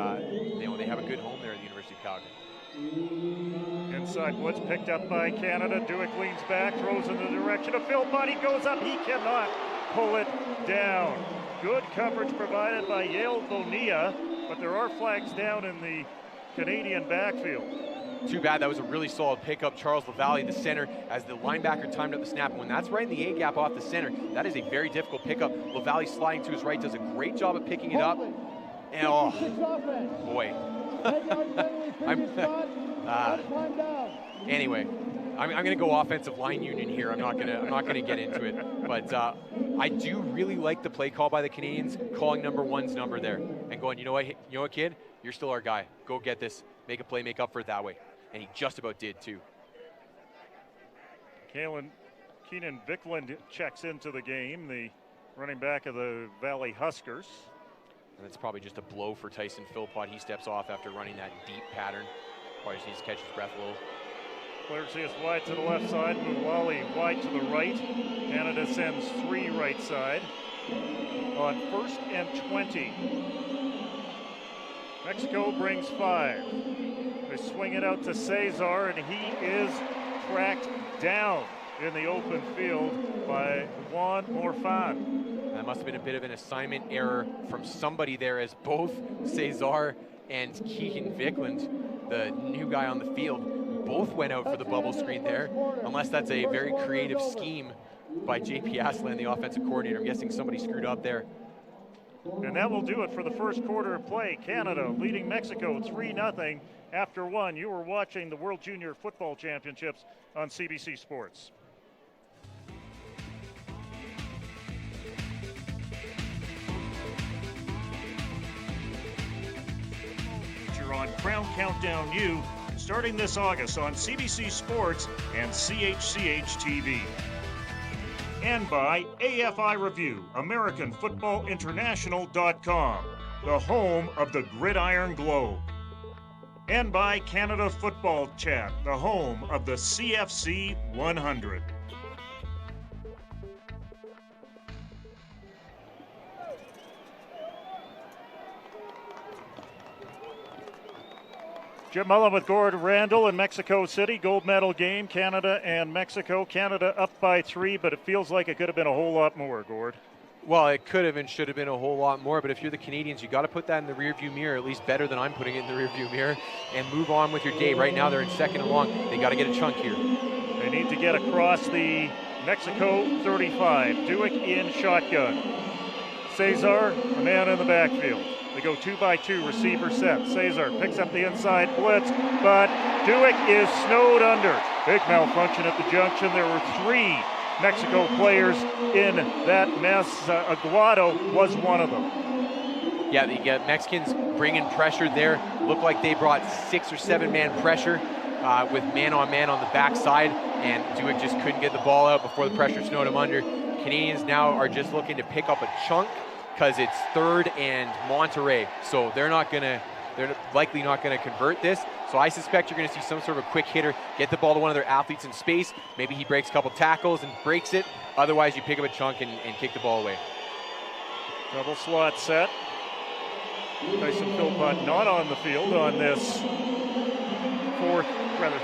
they have a good home there at the University of Calgary. Inside Woods picked up by Canada. Dewick leans back, throws in the direction of Philpott. He goes up. He cannot pull it down. Good coverage provided by Yale Bonilla, but there are flags down in the Canadian backfield. Too bad. That was a really solid pickup. Charles Lavalle, the center, as the linebacker timed up the snap. And when that's right in the A-gap off the center, that is a very difficult pickup. Lavalle sliding to his right, does a great job of picking it up. And oh, boy. Anyway, I'm going to go offensive line union here. I'm not going to get into it. But I do really like the play call by the Canadians, calling number one's number there and going, you know what, kid, you're still our guy. Go get this, make a play, make up for it that way. And he just about did too. Keenan Vickland checks into the game, the running back of the Valley Huskers. And it's probably just a blow for Tyson Philpott. He steps off after running that deep pattern. Probably just needs to catch his breath a little. Clears is wide to the left side, Mulally wide to the right. Canada sends 3 right side. On 1st and 20. Mexico brings 5. They swing it out to Cesar, and he is tracked down in the open field by Juan Morfan. That must have been a bit of an assignment error from somebody there, as both Cesar and Keegan Vikland, the new guy on the field, both went out for the bubble screen there, unless that's a very creative scheme by JP Aslan, the offensive coordinator. I'm guessing somebody screwed up there. And that will do it for the first quarter of play. Canada leading Mexico 3-0 after 1. You were watching the World Junior Football Championships on CBC Sports. You're on Crown Countdown U, starting this August on CBC Sports and CHCH TV. And by AFI Review, AmericanFootballInternational.com, the home of the Gridiron Globe. And by Canada Football Chat, the home of the CFC 100. Jim Mullen with Gord Randall in Mexico City. Gold medal game, Canada and Mexico. Canada up by 3, but it feels like it could have been a whole lot more, Gord. Well, it could have and should have been a whole lot more, but if you're the Canadians, you got to put that in the rearview mirror, at least better than I'm putting it in the rearview mirror, and move on with your day. Right now, they're in 2nd and long. They got to get a chunk here. They need to get across the Mexico 35. Duick in shotgun. Cesar, a man in the backfield. They go 2-by-2, receiver set. Cesar picks up the inside blitz, but Duick is snowed under. Big malfunction at the junction. There were 3 Mexico players in that mess. Aguado was one of them. Yeah, the Mexicans bringing pressure there. Looked like they brought 6 or 7 man pressure with man-on-man on the backside, and Duick just couldn't get the ball out before the pressure snowed him under. Canadians now are just looking to pick up a chunk because it's 3rd and Monterrey, so they're likely not gonna convert this. So I suspect you're gonna see some sort of a quick hitter, get the ball to one of their athletes in space. Maybe he breaks a couple tackles and breaks it. Otherwise, you pick up a chunk and kick the ball away. Double slot set. Tyson Philpott not on the field on this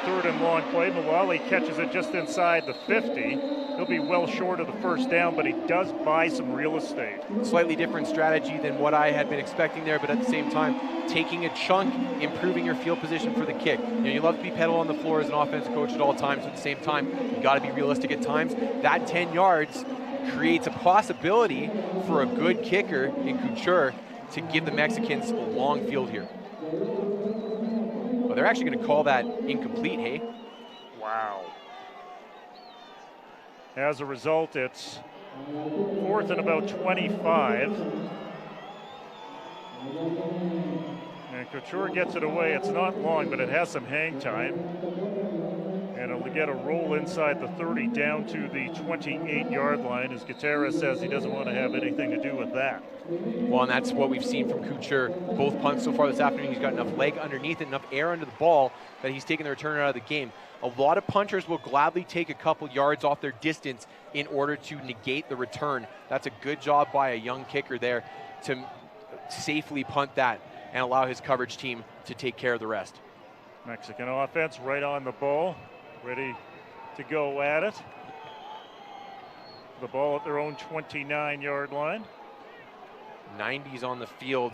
3rd and long play. Mulally catches it just inside the 50. He'll be well short of the first down, but he does buy some real estate. Slightly different strategy than what I had been expecting there, but at the same time, taking a chunk, improving your field position for the kick. You love to be pedal on the floor as an offensive coach at all times, but at the same time, you got to be realistic at times. That 10 yards creates a possibility for a good kicker in Couture to give the Mexicans a long field here. Well, they're actually going to call that incomplete, hey? Wow. As a result, it's 4th and about 25. And Couture gets it away. It's not long, but it has some hang time. And it'll get a roll inside the 30 down to the 28-yard line, as Gutierrez says he doesn't want to have anything to do with that. Well, and that's what we've seen from Couture. Both punts so far this afternoon, he's got enough leg underneath it, enough air under the ball that he's taking the return out of the game. A lot of punters will gladly take a couple yards off their distance in order to negate the return. That's a good job by a young kicker there to safely punt that and allow his coverage team to take care of the rest. Mexican offense right on the ball, ready to go at it. The ball at their own 29-yard line. 90s on the field.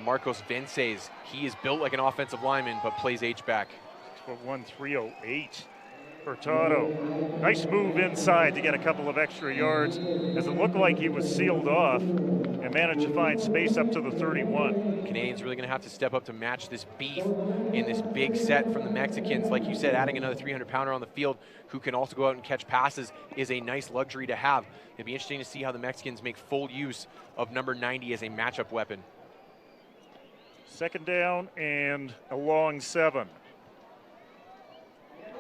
Marcos Vences, he is built like an offensive lineman, but plays H-back. 308. Hurtado, nice move inside to get a couple of extra yards, as it looked like he was sealed off and managed to find space up to the 31. Canadians really going to have to step up to match this beef in this big set from the Mexicans. Like you said, adding another 300-pounder on the field who can also go out and catch passes is a nice luxury to have. It'd be interesting to see how the Mexicans make full use of number 90 as a matchup weapon. 2nd down and a long 7.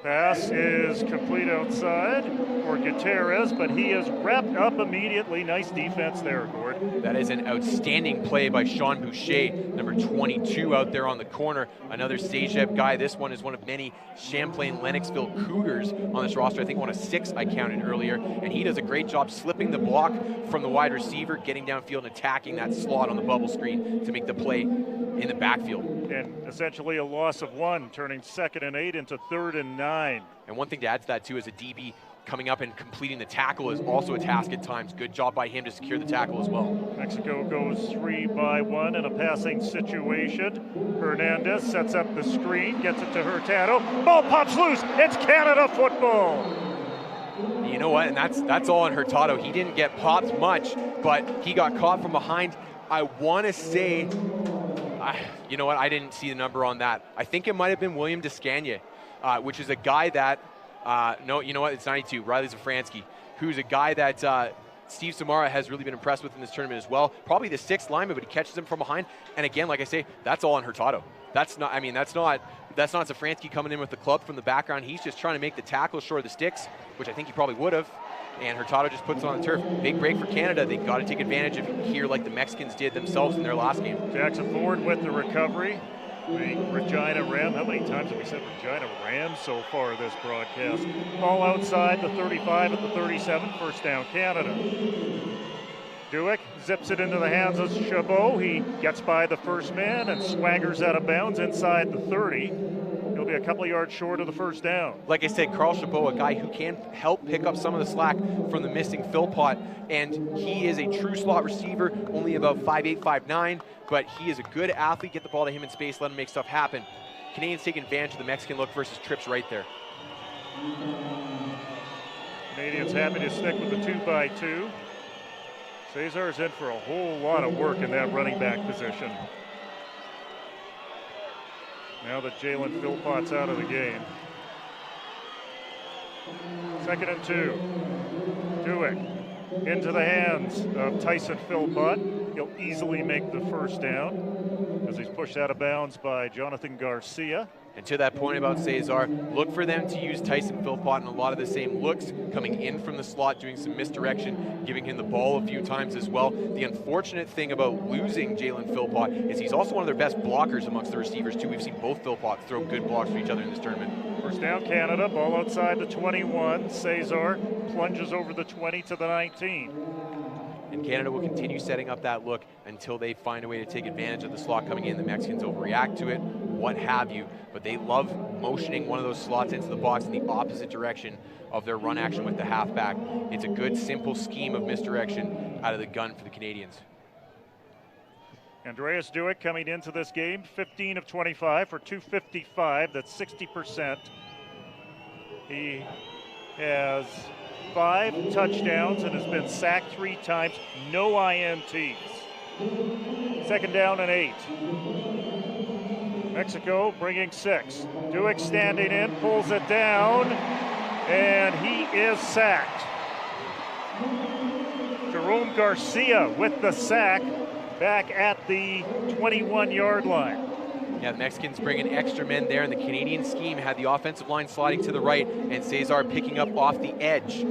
Pass is complete outside for Gutierrez, but he is wrapped up immediately. Nice defense there, Gord. That is an outstanding play by Sean Boucher, number 22 out there on the corner. Another Sejeb guy. This one is one of many Champlain-Lennoxville Cougars on this roster. I think one of 6 I counted earlier. And he does a great job slipping the block from the wide receiver, getting downfield and attacking that slot on the bubble screen to make the play in the backfield. And essentially a loss of 1, turning 2nd and 8 into 3rd and 9. And one thing to add to that too is a DB coming up and completing the tackle is also a task at times. Good job by him to secure the tackle as well. Mexico goes 3-by-1 in a passing situation. Hernandez sets up the screen, gets it to Hurtado. Ball pops loose. It's Canada football. You know what? And that's all on Hurtado. He didn't get popped much, but he got caught from behind. I want to say, you know what? I didn't see the number on that. I think it might have been William Descagne, which is a guy that, no, you know what? It's 92, Riley Zafransky, who's a guy that Steve Samara has really been impressed with in this tournament as well. Probably the 6th lineman, but he catches him from behind. And again, like I say, that's all on Hurtado. That's not Zafransky coming in with the club from the background. He's just trying to make the tackle short of the sticks, which I think he probably would have. And Hurtado just puts it on the turf. Big break for Canada. They got to take advantage of it here like the Mexicans did themselves in their last game. Jackson Ford with the recovery. The Regina Ram. How many times have we said Regina Rams so far this broadcast? Ball outside the 35 at the 37. First down, Canada. Duick zips it into the hands of Chabot. He gets by the first man and swaggers out of bounds inside the 30. He'll be a couple of yards short of the first down. Like I said, Carl Chabot, a guy who can help pick up some of the slack from the missing Philpott, and he is a true slot receiver, only about 5'8", 5'9", but he is a good athlete. Get the ball to him in space, let him make stuff happen. Canadians taking advantage of the Mexican look versus trips right there. Canadians happy to stick with the 2-by-2. Cesar's in for a whole lot of work in that running back position. Now that Jalen Philpott's out of the game. 2nd and 2. Duick into the hands of Tyson Philpott. He'll easily make the first down as he's pushed out of bounds by Jonathan Garcia. And to that point about Cesar, look for them to use Tyson Philpott in a lot of the same looks, coming in from the slot, doing some misdirection, giving him the ball a few times as well. The unfortunate thing about losing Jalen Philpott is he's also one of their best blockers amongst the receivers too. We've seen both Philpotts throw good blocks for each other in this tournament. First down, Canada. Ball outside the 21. Cesar plunges over the 20 to the 19. And Canada will continue setting up that look until they find a way to take advantage of the slot coming in. The Mexicans will react to it, what have you. But they love motioning one of those slots into the box in the opposite direction of their run action with the halfback. It's a good, simple scheme of misdirection out of the gun for the Canadians. Andreas Duick coming into this game, 15 of 25 for 255. That's 60%. He has 5 touchdowns and has been sacked 3 times, no INTs. 2nd down and 8. Mexico bringing 6. Duick standing in, pulls it down, and he is sacked. Jerome Garcia with the sack back at the 21-yard line. Yeah, the Mexicans bringing extra men there, and the Canadian scheme had the offensive line sliding to the right and Cesar picking up off the edge.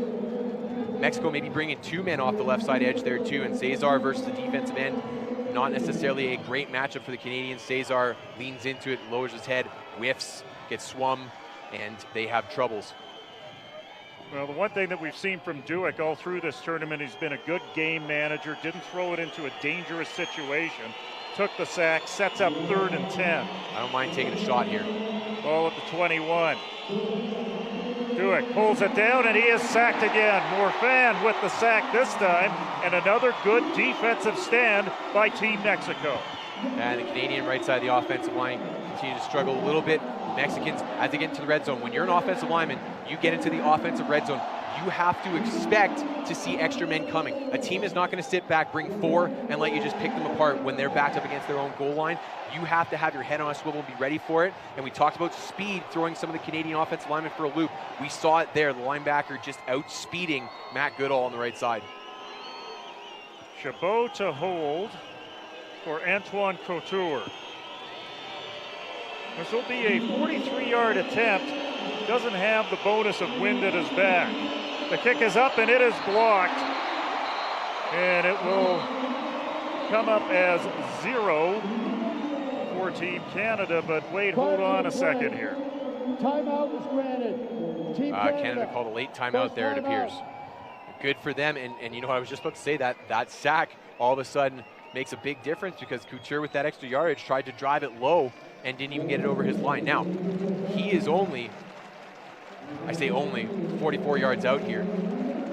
Mexico maybe bringing 2 men off the left side edge there too, and Cesar versus the defensive end, not necessarily a great matchup for the Canadians. Cesar leans into it, lowers his head, whiffs, gets swum, and they have troubles. Well, the one thing that we've seen from Duick all through this tournament, he's been a good game manager, didn't throw it into a dangerous situation, took the sack, sets up 3rd and 10. I don't mind taking a shot here. Ball at the 21. Duick pulls it down, and he is sacked again. Morfan with the sack this time, and another good defensive stand by Team Mexico. And the Canadian right side of the offensive line continue to struggle a little bit. Mexicans, as they get into the red zone, when you're an offensive lineman, you get into the offensive red zone, you have to expect to see extra men coming. A team is not going to sit back, bring 4, and let you just pick them apart when they're backed up against their own goal line. You have to have your head on a swivel and be ready for it. And we talked about speed, throwing some of the Canadian offensive linemen for a loop. We saw it there, the linebacker just outspeeding Matt Goodall on the right side. Chabot to hold for Antoine Couture. This will be a 43-yard attempt doesn't have the bonus of wind at his back. The kick is up and it is blocked. And it will come up as 0 for Team Canada, but wait, hold on a second here. Timeout was granted. Team Canada called a late timeout there, it appears. Good for them, and you know what, I was just about to say that sack all of a sudden makes a big difference because Couture with that extra yardage tried to drive it low and didn't even get it over his line. Now, he is only, I say only, 44 yards out here.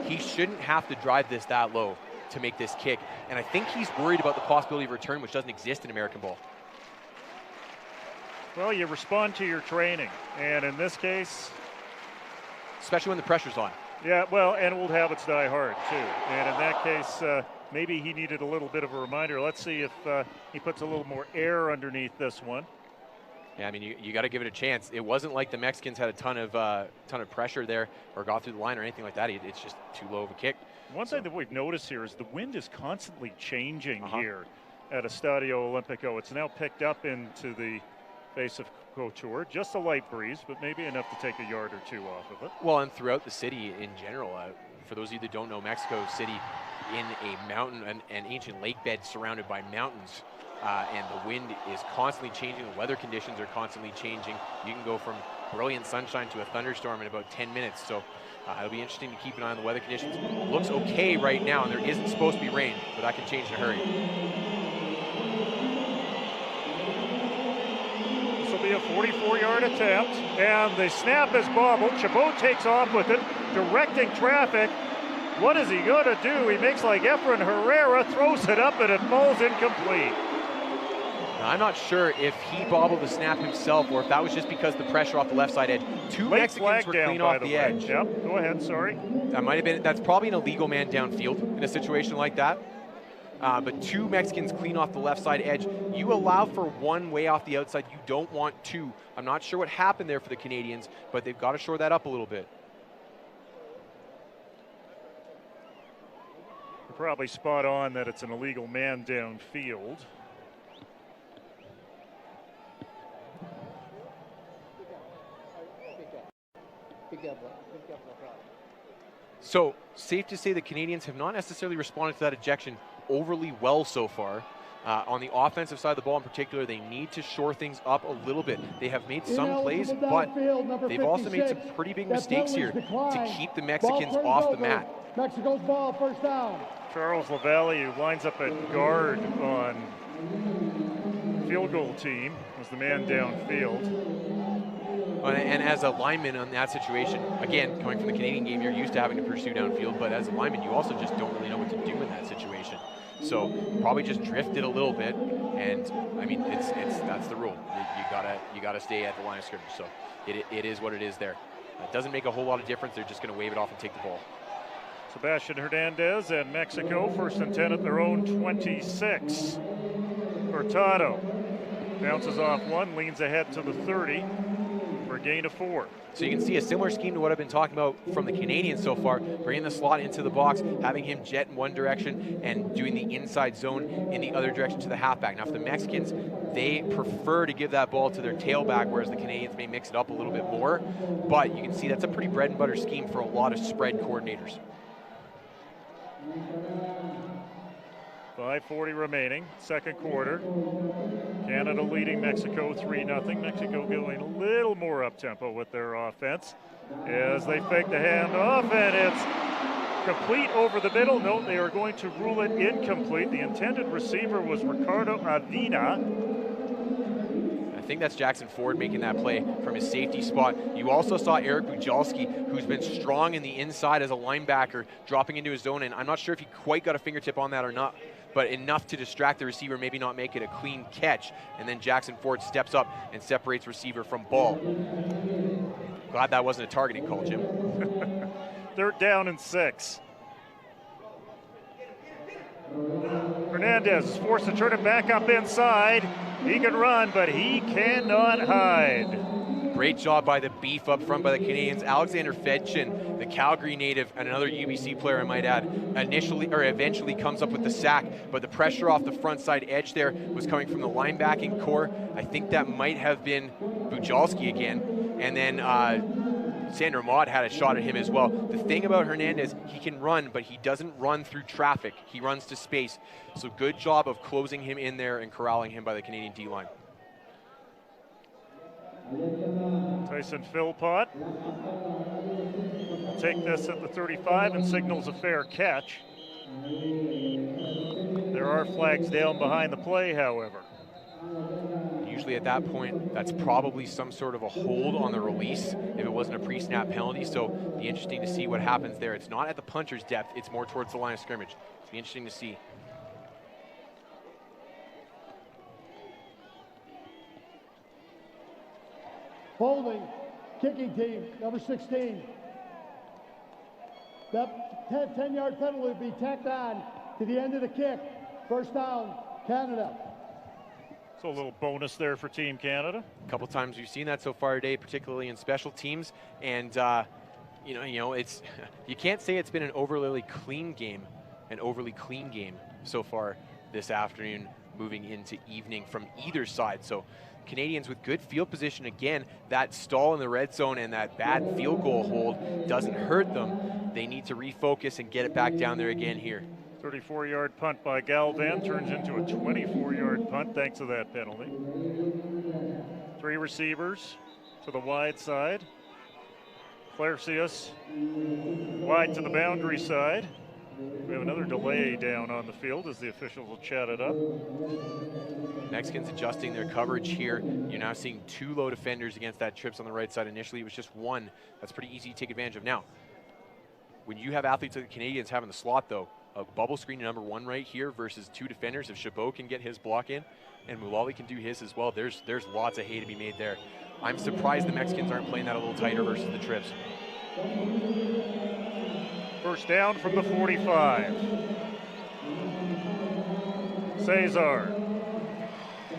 He shouldn't have to drive this that low to make this kick, and I think he's worried about the possibility of return, which doesn't exist in American ball. Well, you respond to your training, and in this case, especially when the pressure's on. Yeah, well, and old habits die hard too. And in that case, maybe he needed a little bit of a reminder. Let's see if he puts a little more air underneath this one. Yeah, I mean, you got to give it a chance. It wasn't like the Mexicans had a ton of pressure there or got through the line or anything like that. It's just too low of a kick. One thing that we've noticed here is the wind is constantly changing here at Estadio Olimpico. It's now picked up into the face of Couture, just a light breeze, but maybe enough to take a yard or two off of it. Well, and throughout the city in general, for those of you that don't know, Mexico City in a mountain, an ancient lake bed surrounded by mountains, and the wind is constantly changing, the weather conditions are constantly changing. You can go from brilliant sunshine to a thunderstorm in about 10 minutes, so it'll be interesting to keep an eye on the weather conditions. It looks okay right now, and there isn't supposed to be rain, but that can change in a hurry. Be a 44-yard attempt, and the snap is bobbled. Chabot takes off with it, directing traffic. What is he going to do? He makes like Efren Herrera, throws it up, and it falls incomplete. Now, I'm not sure if he bobbled the snap himself or if that was just because the pressure off the left side edge. Two Late Mexicans were clean off the edge. Yep, go ahead, sorry. That might have been, that's probably an illegal man downfield in a situation like that. But two Mexicans clean off the left side edge. You allow for one way off the outside. You don't want two. I'm not sure what happened there for the Canadians, but they've got to shore that up a little bit. You're probably spot on that it's an illegal man downfield. So, safe to say the Canadians have not necessarily responded to that ejection overly well so far. On the offensive side of the ball in particular, they need to shore things up a little bit. They have made some plays, but they've also made some pretty big mistakes here to keep the Mexicans off the mat. Mexico's ball, first down. Charles Lavalley, who lines up at guard on field goal team, was the man downfield. And as a lineman on that situation, again, coming from the Canadian game, you're used to having to pursue downfield, but as a lineman, you also just don't really know what to do in that situation. So probably just drifted a little bit, and I mean, that's the rule. You gotta stay at the line of scrimmage. So it is what it is there. It doesn't make a whole lot of difference. They're just going to wave it off and take the ball. Sebastian Hernandez and Mexico, first and 10 at their own 26. Hurtado bounces off one, leans ahead to the 30 for a gain of 4. So you can see a similar scheme to what I've been talking about from the Canadians so far, bringing the slot into the box, having him jet in one direction and doing the inside zone in the other direction to the halfback. Now for the Mexicans, they prefer to give that ball to their tailback, whereas the Canadians may mix it up a little bit more. But you can see that's a pretty bread and butter scheme for a lot of spread coordinators. 5:40 remaining, second quarter. Canada leading Mexico 3-0. Mexico going a little more up-tempo with their offense as they fake the handoff, and it's complete over the middle. No, they are going to rule it incomplete. The intended receiver was Ricardo Avina. I think that's Jackson Ford making that play from his safety spot. You also saw Eric Bujalski, who's been strong in the inside as a linebacker, dropping into his zone, and I'm not sure if he quite got a fingertip on that or not, but enough to distract the receiver, maybe not make it a clean catch, and then Jackson Ford steps up and separates receiver from ball. Glad that wasn't a targeting call, Jim. Third down and 6. Hernandez is forced to turn it back up inside. He can run, but he cannot hide. Great job by the beef up front by the Canadians. Alexander Fedchin, the Calgary native and another UBC player I might add, eventually comes up with the sack, but the pressure off the front side edge there was coming from the linebacking core. I think that might have been Bujalski again. And then Sandro Mott had a shot at him as well. The thing about Hernandez, he can run, but he doesn't run through traffic. He runs to space. So good job of closing him in there and corralling him by the Canadian D-line. Tyson Philpott will take this at the 35 and signals a fair catch. There are flags down behind the play, however. Usually at that point, that's probably some sort of a hold on the release if it wasn't a pre-snap penalty. So be interesting to see what happens there. It's not at the puncher's depth, it's more towards the line of scrimmage. It'll be interesting to see. Holding, kicking team, number 16. That 10-yard penalty will be tacked on to the end of the kick. First down, Canada. So a little bonus there for Team Canada. A couple times we've seen that so far today, particularly in special teams. And you know, it's you can't say it's been an overly clean game so far this afternoon, moving into evening from either side. So Canadians with good field position again. That stall in the red zone and that bad field goal hold doesn't hurt them. They need to refocus and get it back down there again here. 34-yard punt by Galvan turns into a 24-yard punt thanks to that penalty. 3 receivers to the wide side. Clarcius wide to the boundary side. We have another delay down on the field as the officials will chat it up. Mexicans adjusting their coverage here. You're now seeing 2 low defenders against that trips on the right side. Initially, it was just 1. That's pretty easy to take advantage of. Now, when you have athletes like the Canadians having the slot, though, a bubble screen number 1 right here versus 2 defenders. If Chabot can get his block in and Mulally can do his as well, there's lots of hay to be made there. I'm surprised the Mexicans aren't playing that a little tighter versus the trips. First down from the 45. Cesar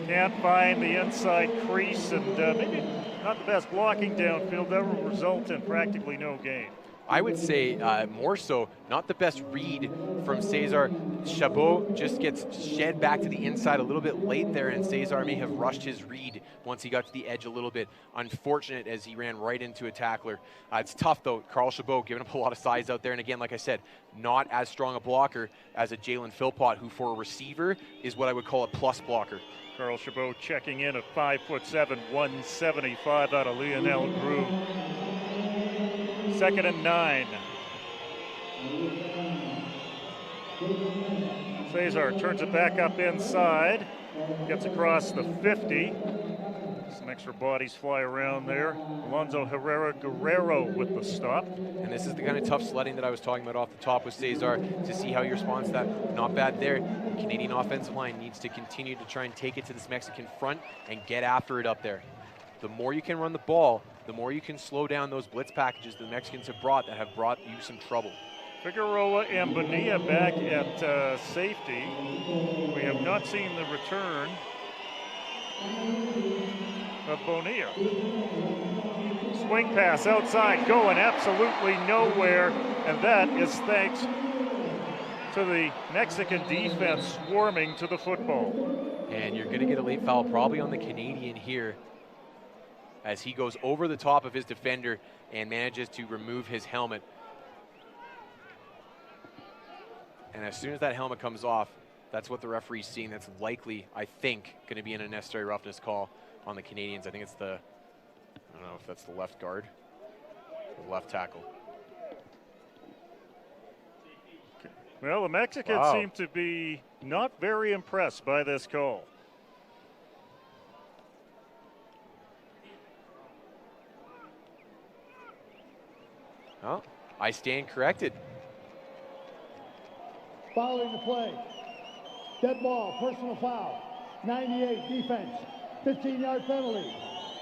can't find the inside crease, and maybe not the best blocking downfield. That will result in practically no gain. I would say more so, not the best read from Cesar. Chabot just gets shed back to the inside a little bit late there, and Cesar may have rushed his read once he got to the edge a little bit. Unfortunate as he ran right into a tackler. It's tough though. Carl Chabot giving up a lot of size out there, and again, like I said, not as strong a blocker as a Jalen Philpott, who for a receiver is what I would call a plus blocker. Carl Chabot checking in at 5'7", 175 out of Lionel Groux. 2nd and 9. Cesar turns it back up inside, gets across the 50. Some extra bodies fly around there. Alonso Guerrero with the stop. And this is the kind of tough sledding that I was talking about off the top with Cesar, to see how he responds to that. Not bad there. The Canadian offensive line needs to continue to try and take it to this Mexican front and get after it up there. The more you can run the ball, the more you can slow down those blitz packages the Mexicans have brought you some trouble. Figueroa and Bonilla back at safety. We have not seen the return of Bonilla. Swing pass outside, going absolutely nowhere, and that is thanks to the Mexican defense swarming to the football. And you're going to get a late foul probably on the Canadian here, as he goes over the top of his defender and manages to remove his helmet. And as soon as that helmet comes off, that's what the referee's seeing. That's likely, I think, going to be an unnecessary roughness call on the Canadians. I think it's the, I don't know if that's the left guard or the left tackle. Well, the Mexicans seem to be not very impressed by this call. Well, I stand corrected. Following the play. Dead ball, personal foul. 98, defense. 15-yard penalty.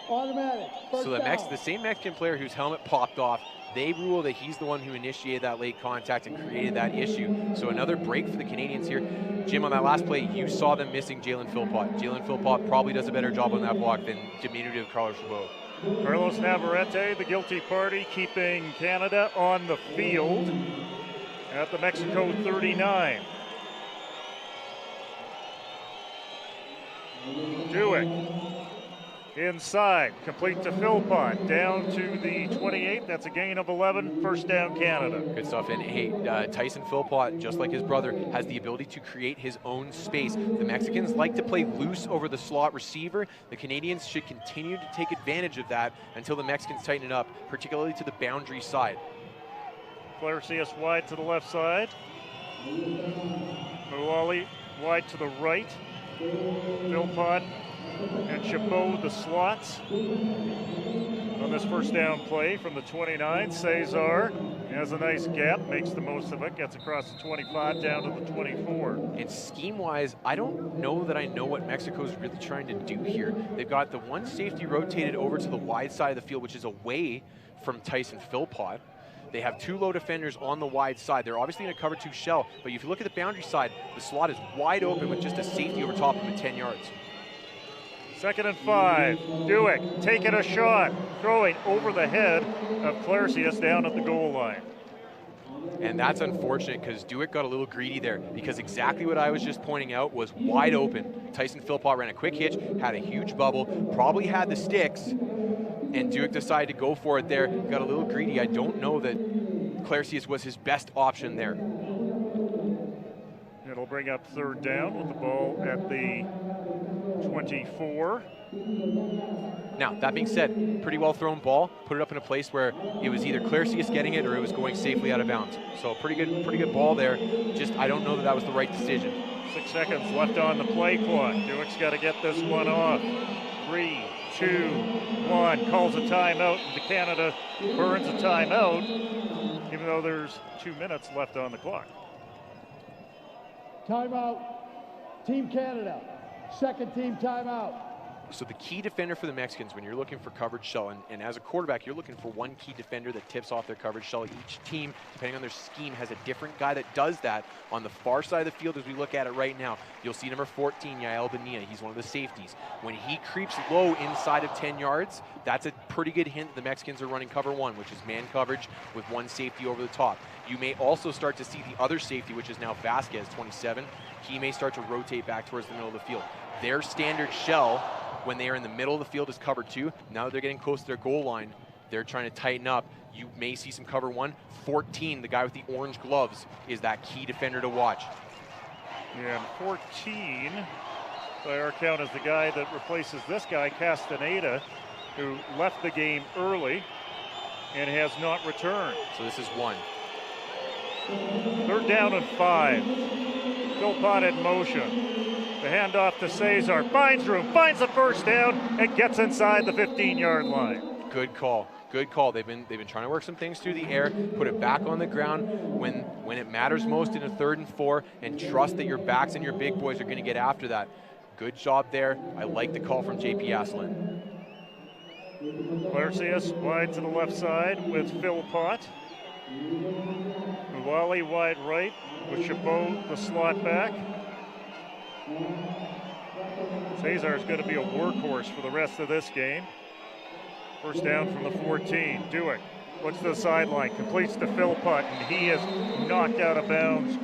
Automatic. First So down. the same Mexican player whose helmet popped off, they rule that he's the one who initiated that late contact and created that issue. So another break for the Canadians here. Jim, on that last play, you saw them missing Jalen Philpott. Jalen Philpott probably does a better job on that block than diminutive Carlos Chabot. Carlos Navarrete, the guilty party, keeping Canada on the field at the Mexico 39. Dewick Inside, complete to Philpott, down to the 28. That's a gain of 11, first down Canada. Good stuff. And hey, Tyson Philpott, just like his brother, has the ability to create his own space. The Mexicans like to play loose over the slot receiver. The Canadians should continue to take advantage of that until the Mexicans tighten it up, particularly to the boundary side. Claricius wide to the left side. Muali wide to the right. Philpott and Chabot the slots. On this first down play from the 29, Cesar has a nice gap, makes the most of it, gets across the 25 down to the 24. And scheme-wise, I don't know that I know what Mexico's really trying to do here. They've got the one safety rotated over to the wide side of the field, which is away from Tyson Philpott. They have two low defenders on the wide side. They're obviously in a cover 2 shell, but if you look at the boundary side, the slot is wide open with just a safety over top of him at 10 yards. 2nd and 5. Dueck taking a shot, throwing over the head of Claricius down at the goal line. And that's unfortunate because Dueck got a little greedy there because exactly what I was just pointing out was wide open. Tyson Philpott ran a quick hitch, had a huge bubble, probably had the sticks, and Dueck decided to go for it there. Got a little greedy. I don't know that Claricius was his best option there. It'll bring up 3rd down with the ball at the 24. Now, that being said, pretty well thrown ball. Put it up in a place where it was either Claricius getting it or it was going safely out of bounds. So pretty good ball there. Just, I don't know that that was the right decision. 6 seconds left on the play clock. Dueck's got to get this one off. 3, 2, 1. Calls a timeout. And Canada burns a timeout, even though there's 2 minutes left on the clock. Timeout. Team Canada. Second team timeout. So the key defender for the Mexicans, when you're looking for coverage shell, and as a quarterback, you're looking for one key defender that tips off their coverage shell. Each team, depending on their scheme, has a different guy that does that. On the far side of the field, as we look at it right now, you'll see number 14, Yael Bonilla. He's one of the safeties. When he creeps low inside of 10 yards, that's a pretty good hint that the Mexicans are running cover 1, which is man coverage with one safety over the top. You may also start to see the other safety, which is now Vasquez, 27. He may start to rotate back towards the middle of the field. Their standard shell, when they are in the middle of the field, is cover 2. Now that they're getting close to their goal line, they're trying to tighten up. You may see some cover 1. 14, the guy with the orange gloves, is that key defender to watch. Yeah, and 14, by our count, is the guy that replaces this guy, Castaneda, who left the game early and has not returned. So this is 1. 3rd down and 5. Philpott in motion. The handoff to Cesar, finds room, finds the first down, and gets inside the 15-yard line. Good call. Good call. They've been trying to work some things through the air, put it back on the ground when it matters most in a 3rd and 4, and trust that your backs and your big boys are going to get after that. Good job there. I like the call from JP Asselin. Claricius wide to the left side with Philpott. Muali wide right with Chabot the slot back. Cesar is going to be a workhorse for the rest of this game. First down from the 14. Dueck looks to the sideline, completes to Philpott, and he is knocked out of bounds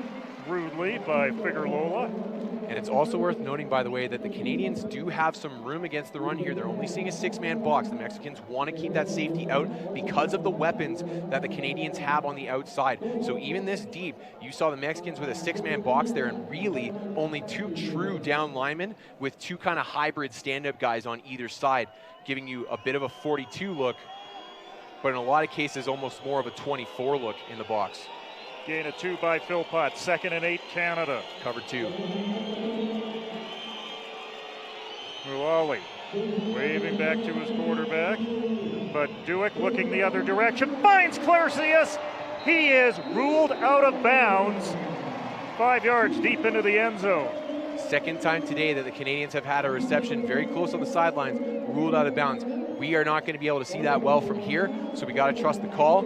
rudely by Figueroa. And it's also worth noting, by the way, that the Canadians do have some room against the run here. They're only seeing a 6-man box. The Mexicans want to keep that safety out because of the weapons that the Canadians have on the outside. So even this deep, you saw the Mexicans with a 6-man box there, and really only 2 true down linemen with 2 kind of hybrid stand-up guys on either side, giving you a bit of a 42 look, but in a lot of cases almost more of a 24 look in the box. Gain of 2 by Philpott. 2nd and 8, Canada. Cover 2. Muali waving back to his quarterback, but Dueck looking the other direction, finds Claricius. He is ruled out of bounds 5 yards deep into the end zone. Second time today that the Canadians have had a reception very close on the sidelines, ruled out of bounds. We are not going to be able to see that well from here, so we got to trust the call.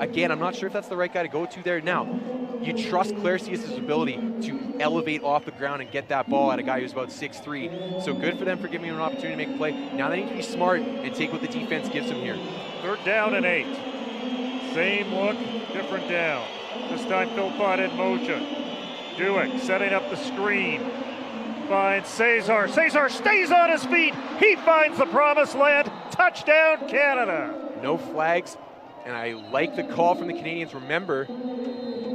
Again, I'm not sure if that's the right guy to go to there. Now, you trust Claricius' ability to elevate off the ground and get that ball at a guy who's about 6'3". So good for them for giving him an opportunity to make a play. Now they need to be smart and take what the defense gives them here. 3rd down and 8. Same look, different down. This time Philpott in motion. Dueck setting up the screen. finds Cesar. Cesar stays on his feet. He finds the promised land. Touchdown, Canada. No flags, and I like the call from the Canadians. Remember,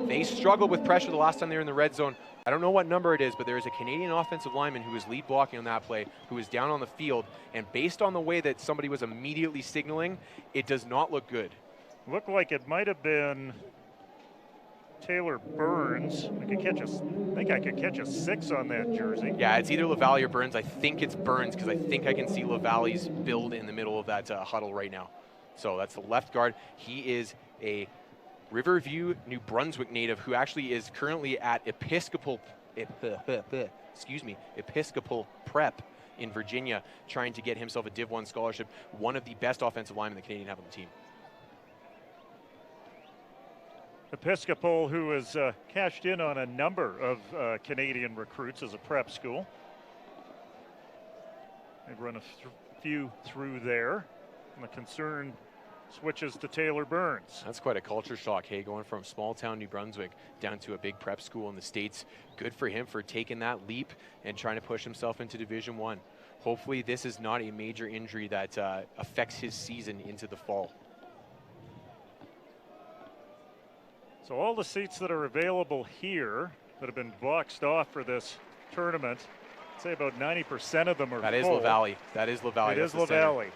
they struggled with pressure the last time they were in the red zone. I don't know what number it is, but there is a Canadian offensive lineman who was lead blocking on that play, who was down on the field, and based on the way that somebody was immediately signaling, it does not look good. Looked like it might have been Taylor Burns. I think I could catch a 6 on that jersey. Yeah, it's either LaValle or Burns. I think it's Burns because I think I can see LaValle's build in the middle of that huddle right now. So that's the left guard. He is a Riverview, New Brunswick native who actually is currently at Episcopal Prep in Virginia, trying to get himself a Div 1 scholarship. One of the best offensive linemen the Canadian have on the team. Episcopal, who has cashed in on a number of Canadian recruits as a prep school. They've run a few through there. And the concern switches to Taylor Burns. That's quite a culture shock, hey, going from small town New Brunswick down to a big prep school in the States. Good for him for taking that leap and trying to push himself into Division 1. Hopefully this is not a major injury that affects his season into the fall. So all the seats that are available here that have been boxed off for this tournament, I'd say about 90% of them are That is full. LaValle. That is LaValle. It is That's the center. LaValle.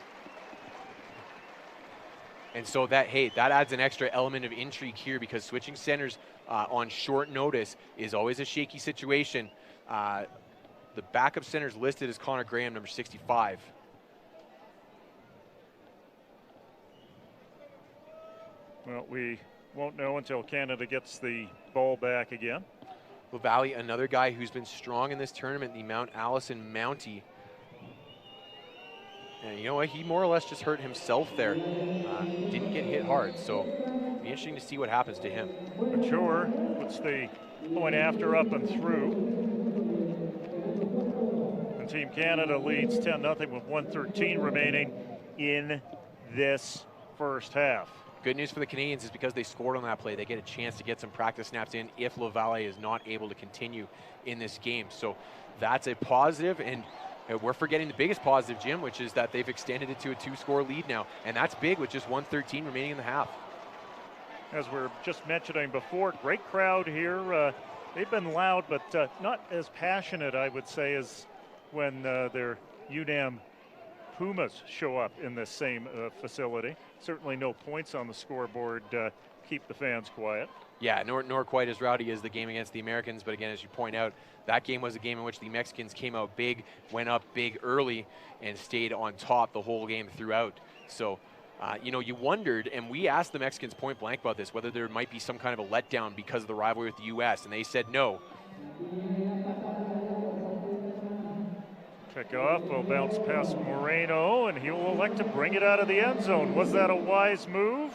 And so that adds an extra element of intrigue here, because switching centers on short notice is always a shaky situation. The backup center is listed as Connor Graham, number 65. Well, we won't know until Canada gets the ball back again. LaValle, another guy who's been strong in this tournament, the Mount Allison Mountie. And you know what? He more or less just hurt himself there. Didn't get hit hard, so it'll be interesting to see what happens to him. Mature puts the point after up and through. And Team Canada leads 10-0 with 1:13 remaining in this first half. Good news for the Canadians is because they scored on that play, they get a chance to get some practice snaps in if LaValle is not able to continue in this game. So that's a positive, and we're forgetting the biggest positive, Jim, which is that they've extended it to a 2-score lead now. And that's big with just 1:13 remaining in the half. As we're just mentioning before, great crowd here. They've been loud, but not as passionate, I would say, as when their UNAM Pumas show up in this same facility. Certainly no points on the scoreboard keep the fans quiet. Yeah, nor quite as rowdy as the game against the Americans, but again, as you point out, that game was a game in which the Mexicans came out big, went up big early, and stayed on top the whole game throughout. So, you wondered, and we asked the Mexicans point blank about this, whether there might be some kind of a letdown because of the rivalry with the U.S., and they said no. Kickoff will bounce past Moreno, and he will elect to bring it out of the end zone. Was that a wise move?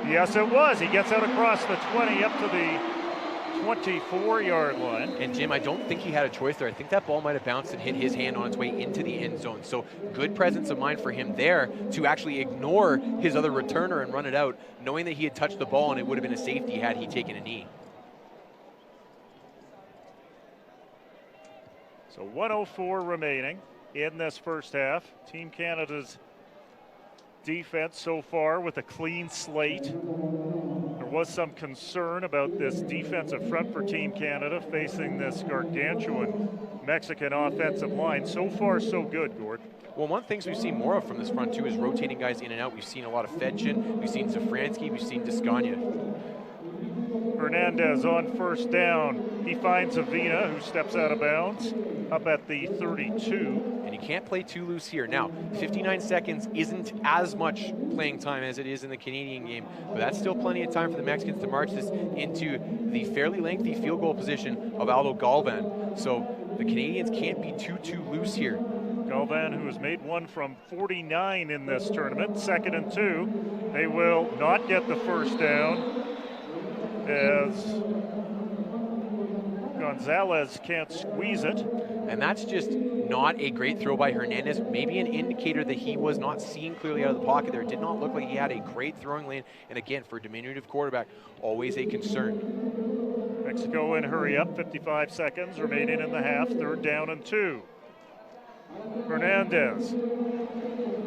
Yes, it was. He gets out across the 20 up to the 24-yard line. And Jim, I don't think he had a choice there. I think that ball might have bounced and hit his hand on its way into the end zone. So good presence of mind for him there to actually ignore his other returner and run it out, knowing that he had touched the ball and it would have been a safety had he taken a knee. So 1:04 remaining in this first half. Team Canada's defense so far with a clean slate. There was some concern about this defensive front for Team Canada facing this gargantuan Mexican offensive line. So far, so good, Gord. Well, one of the things we've seen more of from this front, too, is rotating guys in and out. We've seen a lot of Fedchin, we've seen Zafransky, we've seen Descagna. Hernandez on first down. He finds Avina, who steps out of bounds, up at the 32. And you can't play too loose here. Now, 59 seconds isn't as much playing time as it is in the Canadian game, but that's still plenty of time for the Mexicans to march this into the fairly lengthy field goal position of Aldo Galvan. So the Canadians can't be too loose here. Galvan, who has made one from 49 in this tournament, 2nd and 2. They will not get the first down, as Gonzalez can't squeeze it. And that's just not a great throw by Hernandez. Maybe an indicator that he was not seeing clearly out of the pocket there. It did not look like he had a great throwing lane. And again, for a diminutive quarterback, always a concern. Mexico in hurry up, 55 seconds remaining in the half, 3rd down and 2. Hernandez.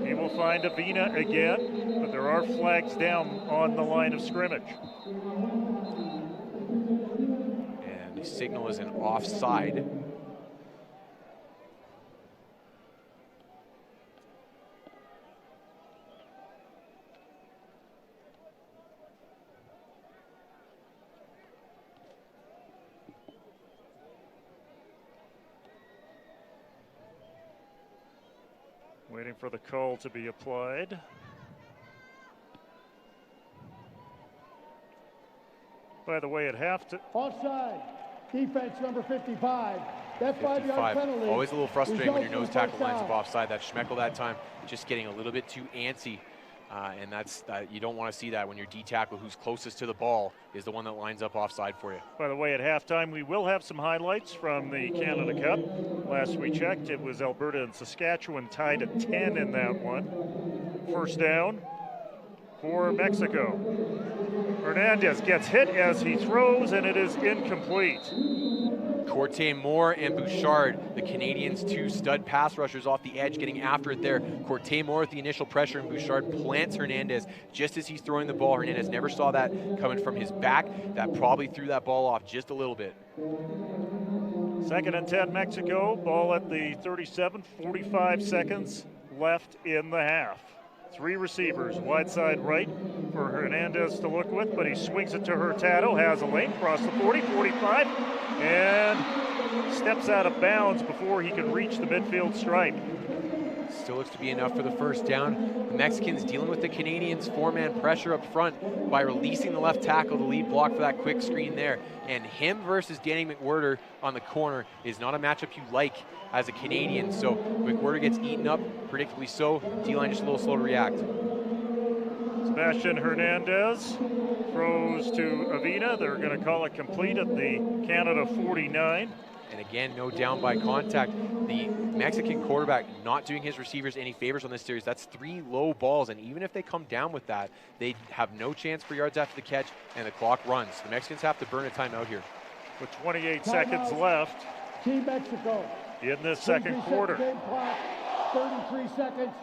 He will find Avina again, but there are flags down on the line of scrimmage. And the signal is an offside. Waiting for the call to be applied. By the way, at halftime. Offside. Defense number 55. That 5-yard penalty. Always a little frustrating when your nose tackle lines down. up offside. That Schmeckel that time just getting a little bit too antsy. And you don't want to see that when your D tackle who's closest to the ball is the one that lines up offside for you. By the way, at halftime, we will have some highlights from the Canada Cup. Last we checked, it was Alberta and Saskatchewan tied at 10 in that one. 1st down for Mexico. Hernandez gets hit as he throws, and it is incomplete. Corte Moore and Bouchard, the Canadians' 2 stud pass rushers off the edge, getting after it there. Corte Moore with the initial pressure, and Bouchard plants Hernandez just as he's throwing the ball. Hernandez never saw that coming from his back. That probably threw that ball off just a little bit. 2nd and 10 Mexico, ball at the 37, 45 seconds left in the half. 3 receivers, wide side right for Hernandez to look with, but he swings it to Hurtado, has a lane, across the 40, 45, and steps out of bounds before he can reach the midfield stripe. Still looks to be enough for the 1st down. The Mexicans dealing with the Canadians' 4-man pressure up front by releasing the left tackle to lead block for that quick screen there. And him versus Danny McWhirter on the corner is not a matchup you like as a Canadian. So McWhirter gets eaten up, predictably so. D-line just a little slow to react. Sebastian Hernandez throws to Avina. They're going to call it complete at the Canada 49. And again, no down by contact. The Mexican quarterback not doing his receivers any favors on this series. That's 3 low balls, and even if they come down with that, they have no chance for yards after the catch, and the clock runs. The Mexicans have to burn a timeout here. With 28 seconds left Team Mexico. in this 2nd quarter. Game clock. 33 seconds.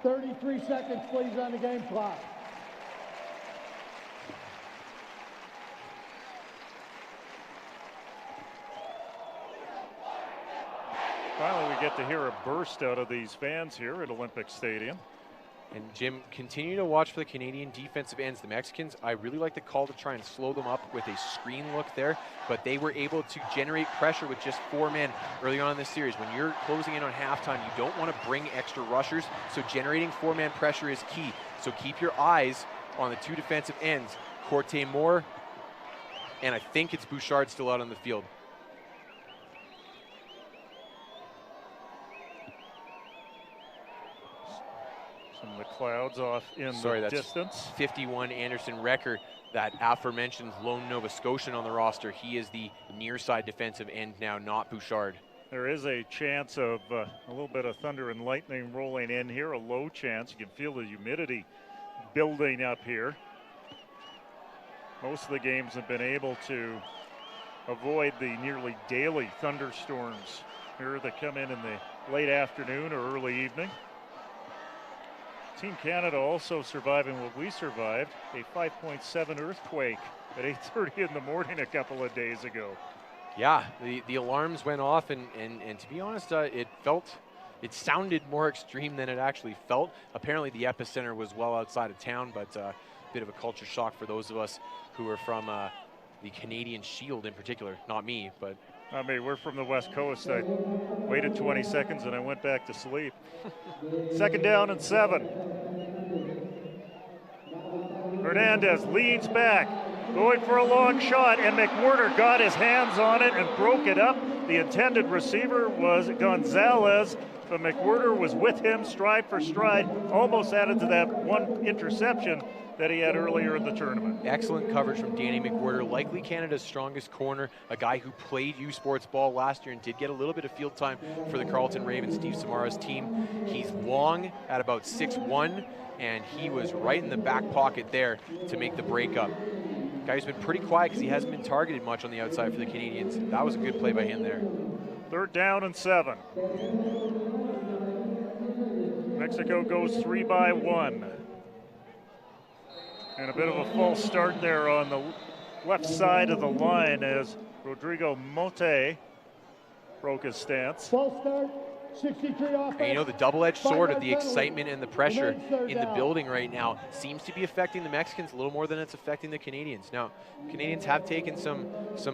33 seconds, please, on the game clock. Finally, we get to hear a burst out of these fans here at Olympic Stadium. And Jim, continue to watch for the Canadian defensive ends. The Mexicans, I really like the call to try and slow them up with a screen look there, but they were able to generate pressure with just 4 men early on in this series. When you're closing in on halftime, you don't want to bring extra rushers, so generating 4-man pressure is key. So keep your eyes on the 2 defensive ends, Corte Moore, and I think it's Bouchard still out on the field. Some of the clouds off in the distance. 51 Anderson Recker, that aforementioned lone Nova Scotian on the roster. He is the near side defensive end now, not Bouchard. There is a chance of a little bit of thunder and lightning rolling in here, a low chance. You can feel the humidity building up here. Most of the games have been able to avoid the nearly daily thunderstorms here that come in the late afternoon or early evening. Team Canada also surviving what we survived, a 5.7 earthquake at 8:30 in the morning a couple of days ago. Yeah, the alarms went off, and to be honest, it sounded more extreme than it actually felt. Apparently the epicenter was well outside of town, but a bit of a culture shock for those of us who are from the Canadian Shield in particular. Not me, but... I mean, we're from the West Coast. I waited 20 seconds and I went back to sleep. 2nd down and 7. Hernandez leads back, going for a long shot, and McWhirter got his hands on it and broke it up. The intended receiver was Gonzalez, but McWhirter was with him stride for stride, almost added to that 1 interception that he had earlier in the tournament. Excellent coverage from Danny McWhirter, likely Canada's strongest corner, a guy who played U Sports ball last year and did get a little bit of field time for the Carleton Ravens, Steve Samara's team. He's long at about 6'1", and he was right in the back pocket there to make the breakup. guy who's been pretty quiet because he hasn't been targeted much on the outside for the Canadians. That was a good play by him there. 3rd down and 7. Mexico goes 3-by-1. And a bit of a false start there on the left side of the line as Rodrigo Mote broke his stance. False start, 63 off. And you know, the double-edged sword of the excitement and the pressure in the building right now seems to be affecting the Mexicans a little more than it's affecting the Canadians. Now, Canadians have taken some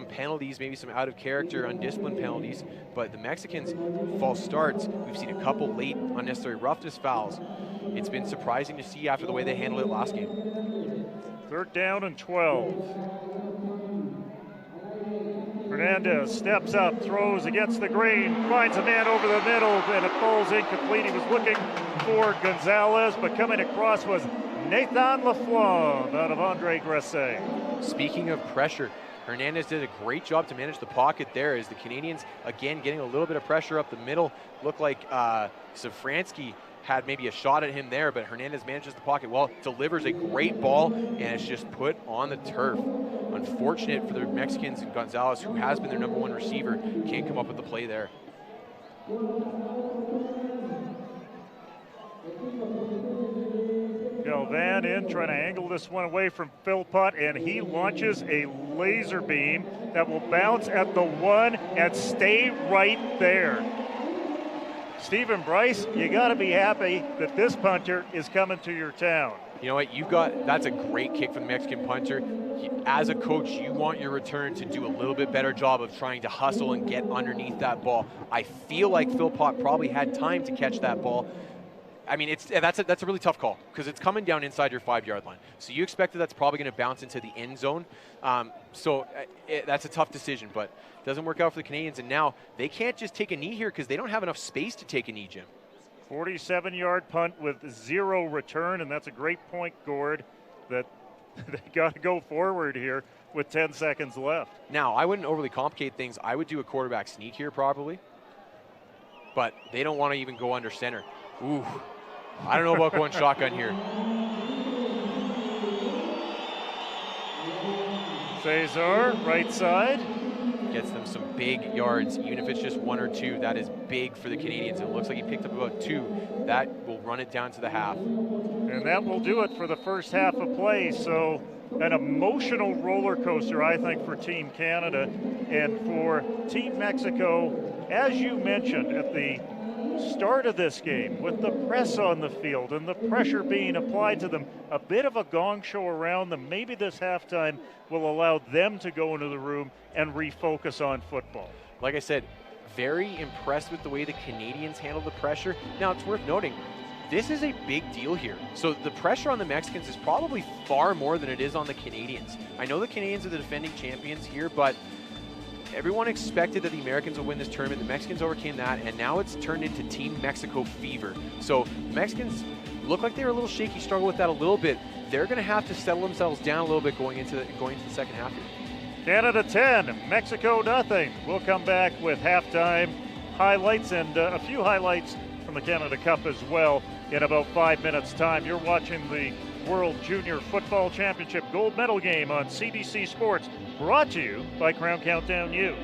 penalties, maybe some out-of-character, undisciplined penalties, but the Mexicans, false starts, we've seen a couple late unnecessary roughness fouls. It's been surprising to see after the way they handled it last game. 3rd down and 12. Hernandez steps up, throws against the green, finds a man over the middle, and it falls incomplete. He was looking for Gonzalez, but coming across was Nathan Laflamme out of Andre Gresset. Speaking of pressure, Hernandez did a great job to manage the pocket there as the Canadians, again, getting a little bit of pressure up the middle. Looked like Safransky had maybe a shot at him there, but Hernandez manages the pocket well, delivers a great ball, and it's just put on the turf. Unfortunate for the Mexicans, and Gonzalez, who has been their #1 receiver, can't come up with the play there. Galvan in, trying to angle this one away from Philpott, and he launches a laser beam that will bounce at the 1 and stay right there. Stephen Bryce, you got to be happy that this punter is coming to your town. You know what, that's a great kick from the Mexican punter. As a coach, you want your return to do a little bit better job of trying to hustle and get underneath that ball. I feel like Philpott probably had time to catch that ball. I mean, that's a really tough call because it's coming down inside your 5-yard line. So you expect that's probably going to bounce into the end zone. That's a tough decision, but it doesn't work out for the Canadians. And now they can't just take a knee here because they don't have enough space to take a knee, Jim. 47-yard punt with 0 return, and that's a great point, Gord, that they got to go forward here with 10 seconds left. Now, I wouldn't overly complicate things. I would do a quarterback sneak here probably, but they don't want to even go under center. Ooh, I don't know about going shotgun here. Cesar, right side. Gets them some big yards, even if it's just 1 or 2. That is big for the Canadians. It looks like he picked up about 2. That will run it down to the half. And that will do it for the first half of play. So an emotional roller coaster, I think, for Team Canada and for Team Mexico. As you mentioned at the start of this game, with the press on the field and the pressure being applied to them, a bit of a gong show around them. Maybe this halftime will allow them to go into the room and refocus on football. Like I said, very impressed with the way the Canadians handle the pressure. Now, it's worth noting, this is a big deal here. So the pressure on the Mexicans is probably far more than it is on the Canadians. I know the Canadians are the defending champions here, but everyone expected that the Americans would win this tournament. The Mexicans overcame that, and now it's turned into Team Mexico fever. So the Mexicans look like they were a little shaky, struggle with that a little bit. They're going to have to settle themselves down a little bit going into the second half here. Canada 10, Mexico nothing. We'll come back with halftime highlights and a few highlights from the Canada Cup as well in about 5 minutes' time. You're watching the World Junior Football Championship gold medal game on CBC Sports, brought to you by Crown Countdown U.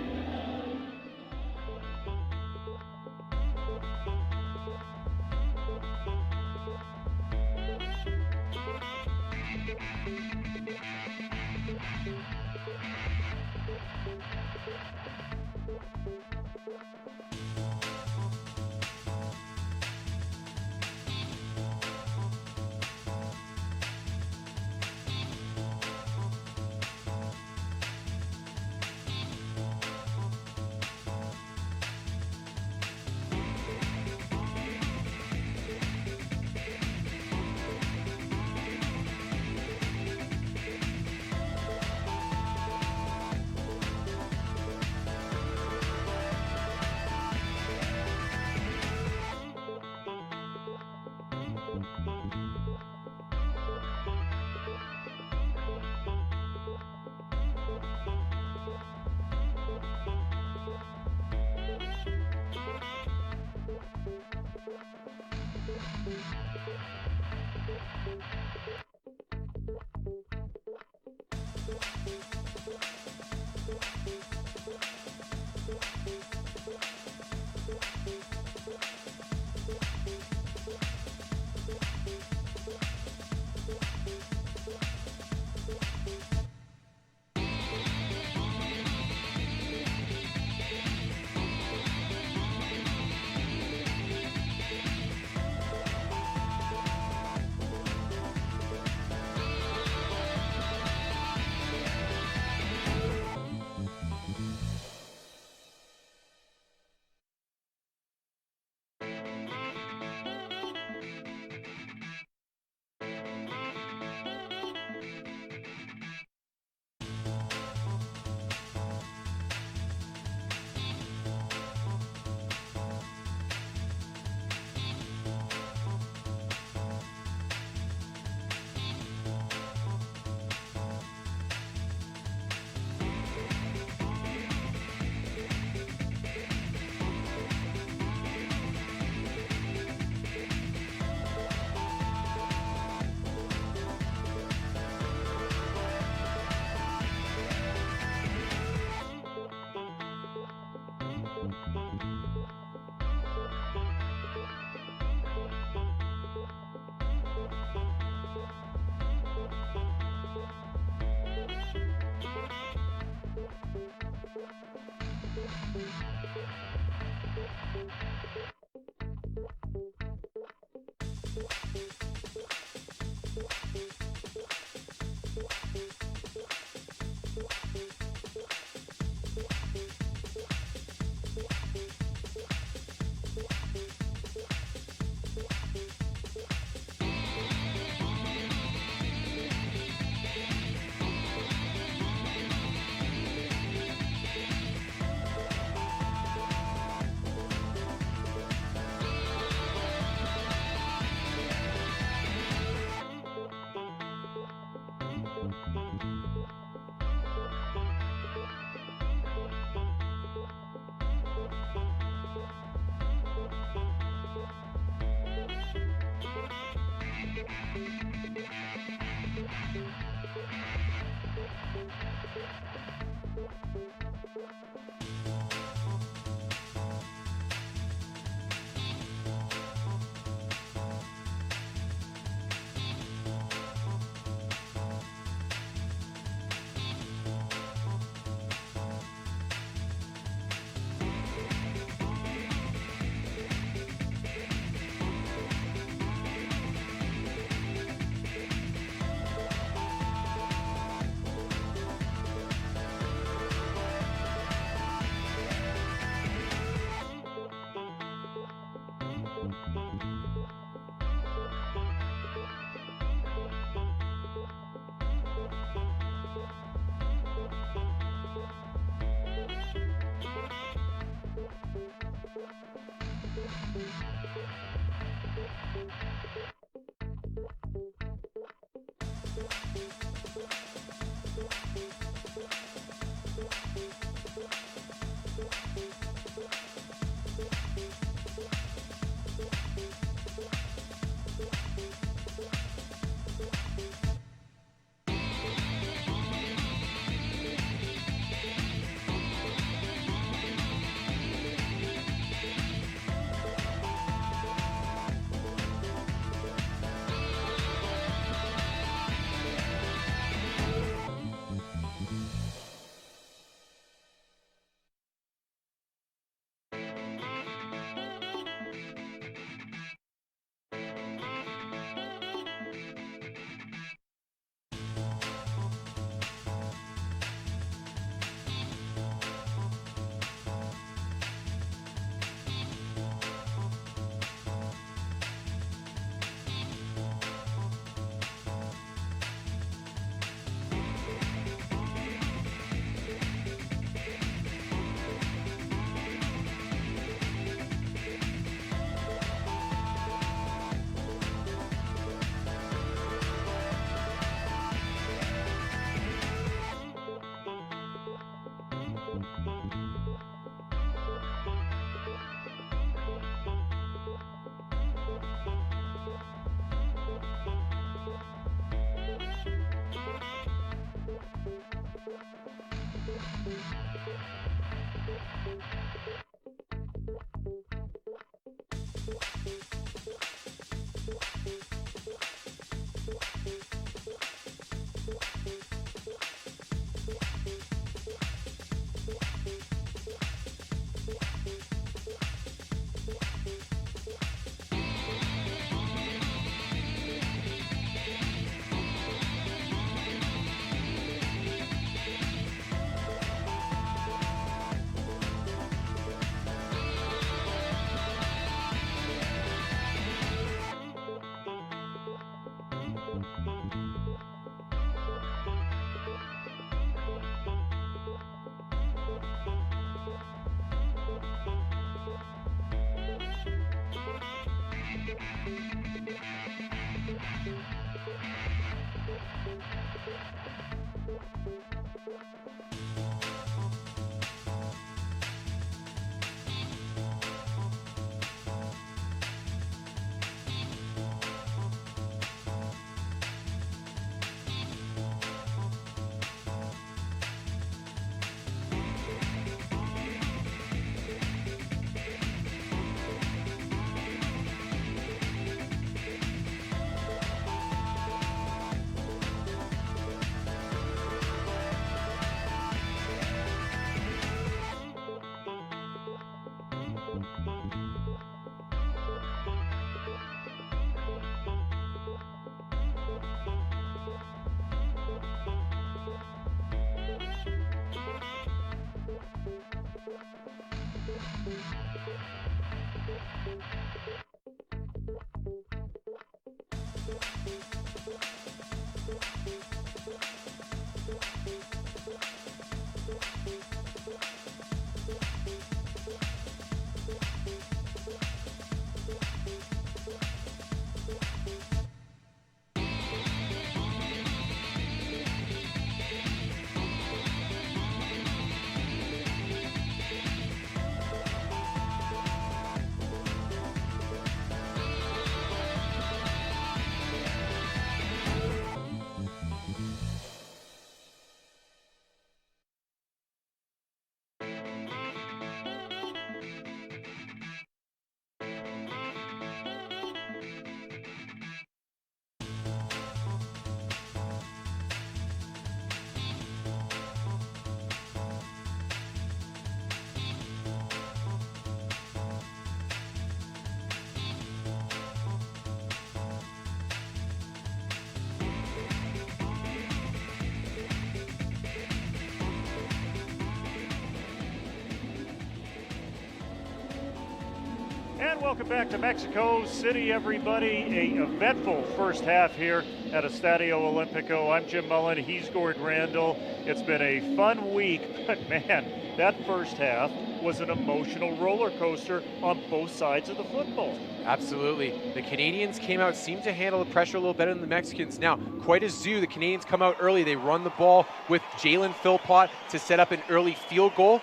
Welcome back to Mexico City, everybody. A eventful first half here at Estadio Olimpico. I'm Jim Mullen. He's Gord Randall. It's been a fun week, but man, that first half was an emotional roller coaster on both sides of the football. Absolutely. The Canadians came out, seemed to handle the pressure a little better than the Mexicans. Now, quite a zoo. The Canadians come out early. They run the ball with Jalen Philpott to set up an early field goal.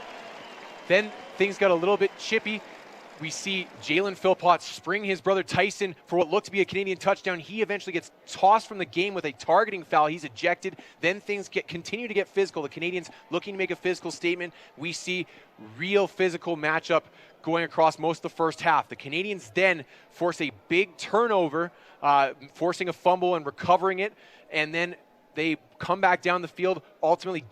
Then things got a little bit chippy. We see Jalen Philpott spring his brother Tyson for what looked to be a Canadian touchdown. He eventually gets tossed from the game with a targeting foul. He's ejected. Then things continue to get physical. The Canadians looking to make a physical statement. We see real physical matchup going across most of the first half. The Canadians then force a big turnover, forcing a fumble and recovering it. And then they come back down the field, ultimately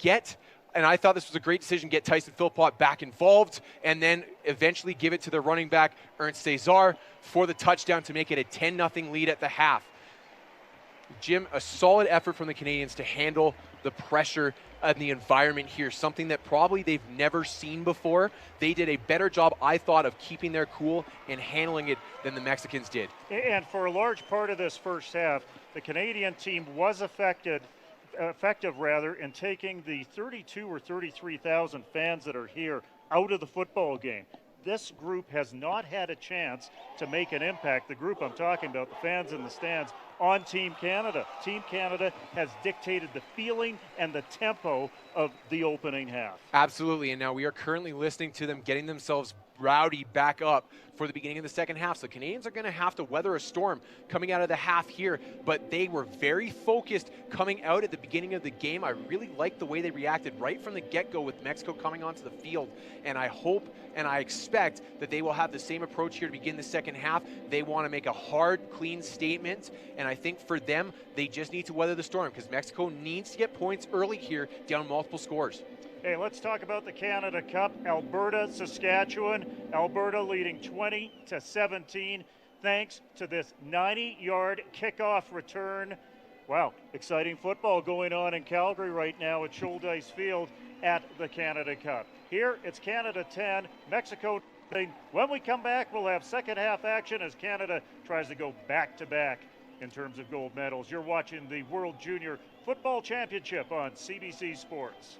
and I thought this was a great decision, get Tyson Philpott back involved, and then eventually give it to their running back, Ernst Cesar, for the touchdown to make it a 10-0 lead at the half. Jim, a solid effort from the Canadians to handle the pressure and the environment here, something that probably they've never seen before. They did a better job, I thought, of keeping their cool and handling it than the Mexicans did. And for a large part of this first half, the Canadian team was effective in taking the 32 or 33,000 fans that are here out of the football game. This group has not had a chance to make an impact. The group I'm talking about, the fans in the stands, on Team Canada. Team Canada has dictated the feeling and the tempo of the opening half. Absolutely, and now we are currently listening to them getting themselves rowdy back up for the beginning of the second half. So Canadians are going to have to weather a storm coming out of the half here, but they were very focused coming out at the beginning of the game. I really liked the way they reacted right from the get-go with Mexico coming onto the field, and I hope and I expect that they will have the same approach here to begin the second half. They want to make a hard, clean statement, and I think for them, they just need to weather the storm because Mexico needs to get points early here, down multiple scores. Hey, let's talk about the Canada Cup. Alberta, Saskatchewan. Alberta leading 20-17 thanks to this 90-yard kickoff return. Wow, exciting football going on in Calgary right now at Shouldice Field at the Canada Cup. Here, it's Canada 10, Mexico 10. When we come back, we'll have second half action as Canada tries to go back-to-back in terms of gold medals. You're watching the World Junior Football Championship on CBC Sports.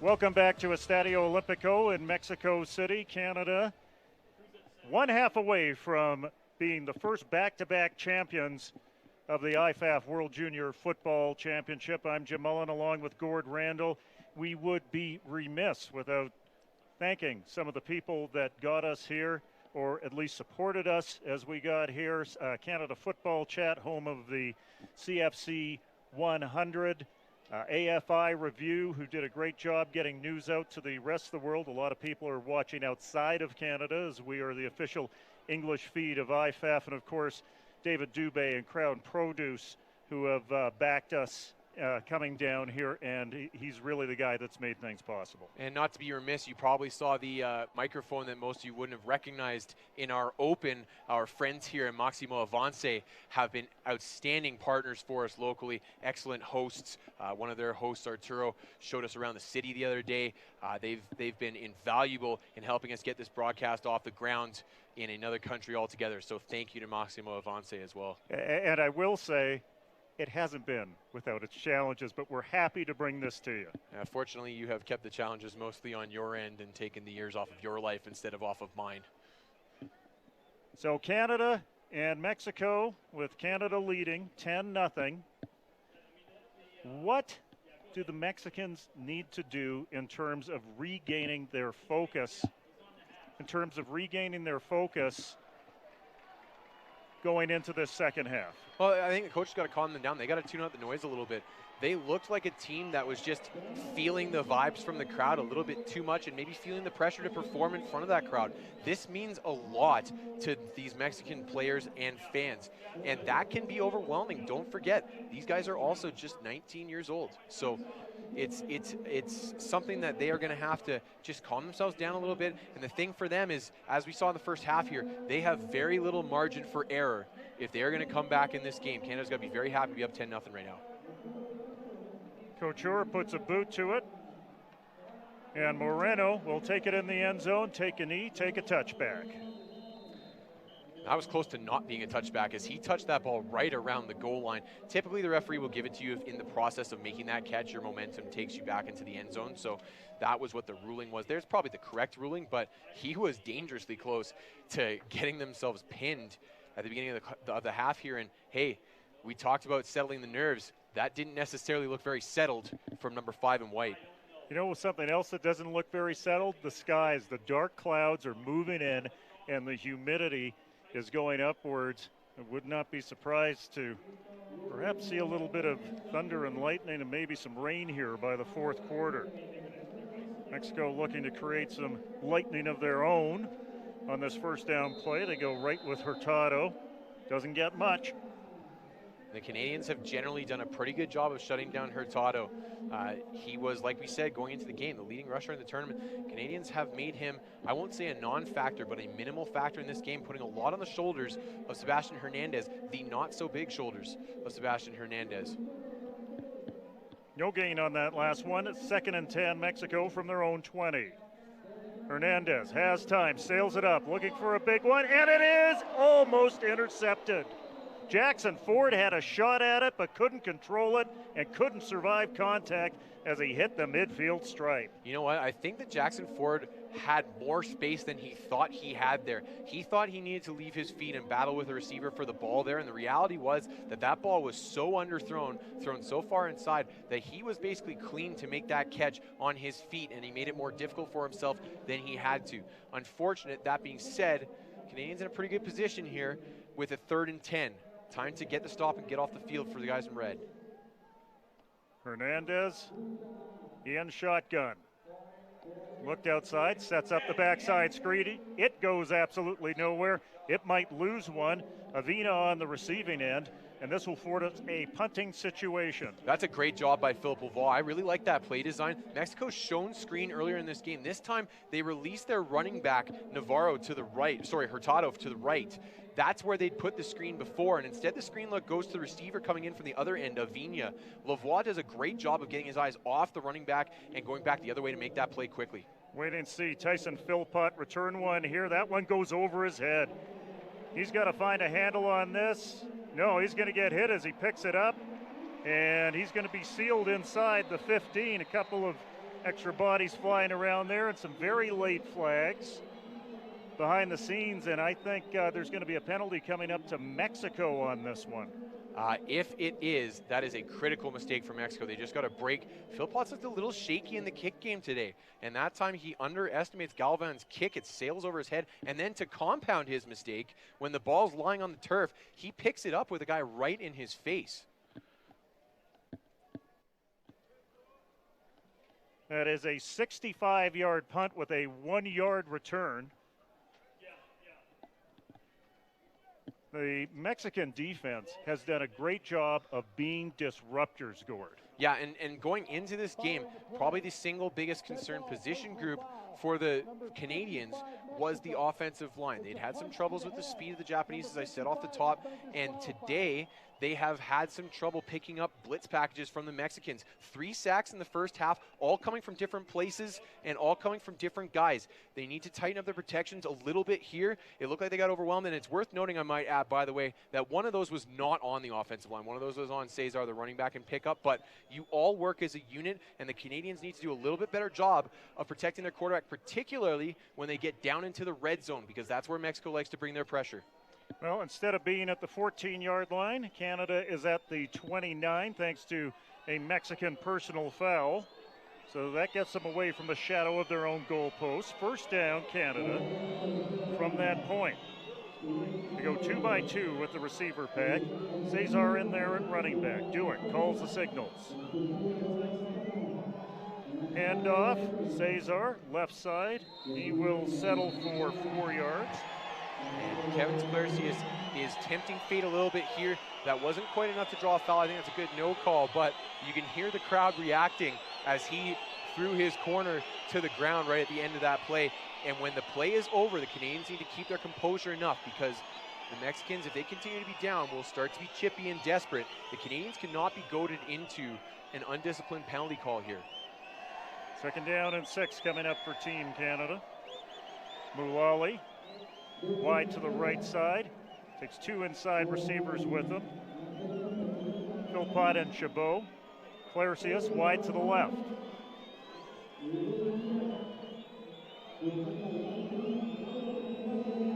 Welcome back to Estadio Olimpico in Mexico City, Canada. One half away from being the first back-to-back champions of the IFAF World Junior Football Championship. I'm Jim Mullen along with Gord Randall. We would be remiss without thanking some of the people that got us here, or at least supported us as we got here. Canada Football Chat, home of the CFC 100. AFI Review, who did a great job getting news out to the rest of the world. A lot of people are watching outside of Canada, as we are the official English feed of IFAF. And, of course, David Dubé and Crown Produce, who have backed us coming down here, and he's really the guy that's made things possible. And not to be remiss, you probably saw the microphone that most of you wouldn't have recognized in our open. Our friends here at Maximo Avance have been outstanding partners for us locally, excellent hosts. One of their hosts, Arturo, showed us around the city the other day. They've been invaluable in helping us get this broadcast off the ground in another country altogether. So thank you to Maximo Avance as well. And I will say, it hasn't been without its challenges, but we're happy to bring this to you. Fortunately, you have kept the challenges mostly on your end and taken the years off of your life instead of off of mine. So Canada and Mexico, with Canada leading 10-0. What do the Mexicans need to do in terms of regaining their focus? Going into this second half? Well, I think the coach has got to calm them down. They got to tune out the noise a little bit. They looked like a team that was just feeling the vibes from the crowd a little bit too much and maybe feeling the pressure to perform in front of that crowd. This means a lot to these Mexican players and fans, and that can be overwhelming. Don't forget, these guys are also just 19 years old. So it's something that they are going to have to just calm themselves down a little bit. And the thing for them is, as we saw in the first half here, they have very little margin for error if they are going to come back in this game. Canada's got to be very happy to be up 10-0 right now. Couture puts a boot to it, and Moreno will take it in the end zone, take a knee, take a touchback. That was close to not being a touchback as he touched that ball right around the goal line. Typically, the referee will give it to you if in the process of making that catch, your momentum takes you back into the end zone. So that was what the ruling was. There's probably the correct ruling, but he was dangerously close to getting themselves pinned at the beginning of the half here. And hey, we talked about settling the nerves. That didn't necessarily look very settled from number 5 in white. You know, something else that doesn't look very settled? The skies. The dark clouds are moving in, and the humidity is going upwards. I would not be surprised to perhaps see a little bit of thunder and lightning and maybe some rain here by the fourth quarter. Mexico looking to create some lightning of their own on this first down play. They go right with Hurtado. Doesn't get much. The Canadians have generally done a pretty good job of shutting down Hurtado. He was, like we said, going into the game, the leading rusher in the tournament. Canadians have made him, I won't say a non-factor, but a minimal factor in this game, putting a lot on the shoulders of Sebastian Hernandez, the not-so-big shoulders of Sebastian Hernandez. No gain on that last one. It's 2nd and 10, Mexico from their own 20. Hernandez has time, sails it up, looking for a big one, and it is almost intercepted. Jackson Ford had a shot at it, but couldn't control it and couldn't survive contact as he hit the midfield stripe. You know what? I think that Jackson Ford had more space than he thought he had there. He thought he needed to leave his feet and battle with the receiver for the ball there, and the reality was that that ball was so underthrown, thrown so far inside, that he was basically clean to make that catch on his feet, and he made it more difficult for himself than he had to. Unfortunate, that being said, Canadians in a pretty good position here with a 3rd and 10. Time to get the stop and get off the field for the guys in red. Hernandez in shotgun. Looked outside, sets up the backside screen. It goes absolutely nowhere. It might lose one. Avina on the receiving end, and this will afford us a punting situation. That's a great job by Philip Laval. I really like that play design. Mexico's shown screen earlier in this game. This time, they released their running back, Navarro, to the right. Sorry, Hurtado to the right. That's where they'd put the screen before, and instead the screen look goes to the receiver coming in from the other end, Avina. Lavoie does a great job of getting his eyes off the running back and going back the other way to make that play quickly. Wait and see. Tyson Philpott return one here. That one goes over his head. He's got to find a handle on this. No, he's going to get hit as he picks it up, and he's going to be sealed inside the 15. A couple of extra bodies flying around there and some very late flags behind the scenes, and I think there's going to be a penalty coming up to Mexico on this one. If it is, that is a critical mistake for Mexico. They just got a break. Philpott's looked a little shaky in the kick game today, and that time he underestimates Galvan's kick. It sails over his head, and then to compound his mistake, when the ball's lying on the turf, he picks it up with a guy right in his face. That is a 65-yard punt with a 1-yard return. The Mexican defense has done a great job of being disruptors, Gord. Yeah, and going into this game, probably the single biggest concern position group for the Canadians was the offensive line. They'd had some troubles with the speed of the Japanese, as I said off the top, and today they have had some trouble picking up blitz packages from the Mexicans. 3 sacks in the first half, all coming from different places and all coming from different guys. They need to tighten up their protections a little bit here. It looked like they got overwhelmed, and it's worth noting, I might add, by the way, that one of those was not on the offensive line. One of those was on Cesar, the running back, and pickup, but you all work as a unit, and the Canadians need to do a little bit better job of protecting their quarterback, particularly when they get down into the red zone, because that's where Mexico likes to bring their pressure. Well, instead of being at the 14-yard line, Canada is at the 29 thanks to a Mexican personal foul. So that gets them away from the shadow of their own goal post. First down, Canada, from that point. They go 2 by 2 with the receiver pack. Cesar in there at running back. Dewick calls the signals. Hand off, Cesar, left side. He will settle for 4 yards. And Kevin Sklarcy is tempting fate a little bit here. That wasn't quite enough to draw a foul. I think that's a good no call, but you can hear the crowd reacting as he threw his corner to the ground right at the end of that play. And when the play is over, the Canadians need to keep their composure enough, because the Mexicans, if they continue to be down, will start to be chippy and desperate. The Canadians cannot be goaded into an undisciplined penalty call here. 2nd down and 6 coming up for Team Canada. Mulally wide to the right side. Takes 2 inside receivers with him. Philpott and Chabot. Clarcius wide to the left.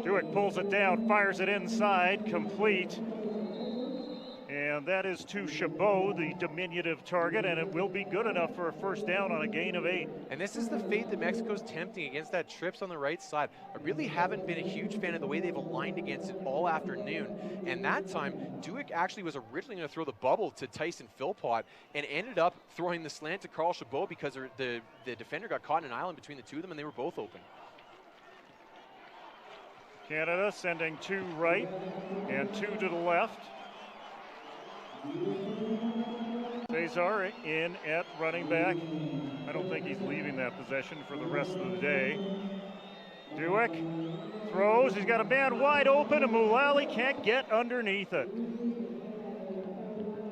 Dewick pulls it down, fires it inside, complete. And And that is to Chabot, the diminutive target, and it will be good enough for a first down on a gain of 8. And this is the fate that Mexico's tempting against that trips on the right side. I really haven't been a huge fan of the way they've aligned against it all afternoon. And that time, Duick actually was originally going to throw the bubble to Tyson Philpott and ended up throwing the slant to Carl Chabot because the defender got caught in an island between the two of them and they were both open. Canada sending 2 right and 2 to the left. Cesar in at running back. I don't think he's leaving that possession for the rest of the day. Duick throws. He's got a man wide open, and Mulally can't get underneath it.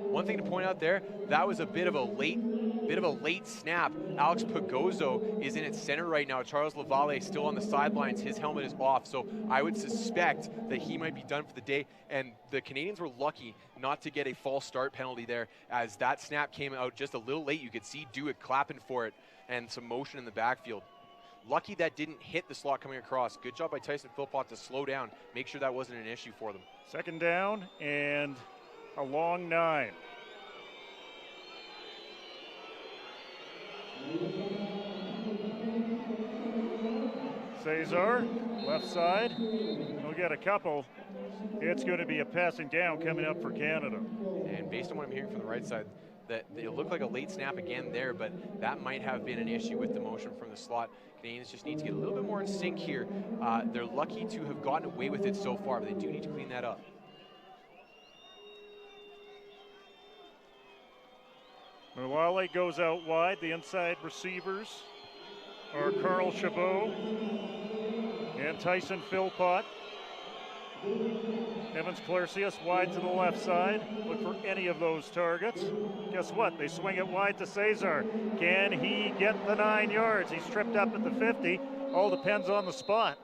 One thing to point out there, that was a bit of a late snap. Alex Pagozzo is in its center right now. Charles Lavalle still on the sidelines. His helmet is off, so I would suspect that he might be done for the day. And the Canadians were lucky not to get a false start penalty there, as that snap came out just a little late. You could see Duick clapping for it and some motion in the backfield. Lucky that didn't hit the slot coming across. Good job by Tyson Philpott to slow down, make sure that wasn't an issue for them. Second down and a long 9. Cesar, left side. He'll get a couple. It's going to be a passing down coming up for Canada. And based on what I'm hearing from the right side, that it looked like a late snap again there, but that might have been an issue with the motion from the slot. Canadians just need to get a little bit more in sync here. They're lucky to have gotten away with it so far, but they do need to clean that up. Mulally goes out wide. The inside receivers are Carl Chabot and Tyson Philpott. Evans Clarcius wide to the left side. Look for any of those targets. Guess what? They swing it wide to Cesar. Can he get the 9 yards? He's tripped up at the 50. All depends on the spot.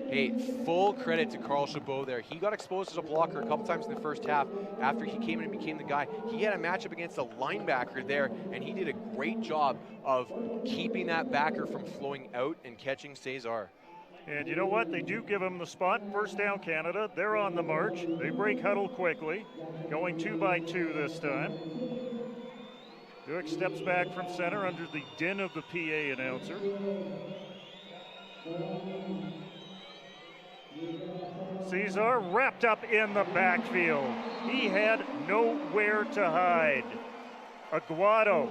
Hey, full credit to Carl Chabot there. He got exposed as a blocker a couple times in the first half after he came in and became the guy. He had a matchup against a linebacker there, and he did a great job of keeping that backer from flowing out and catching Cesar. And you know what? They do give him the spot. First down, Canada. They're on the march. They break huddle quickly, going 2 by 2 this time. Duick steps back from center under the din of the PA announcer. Cesar wrapped up in the backfield. He had nowhere to hide. Aguado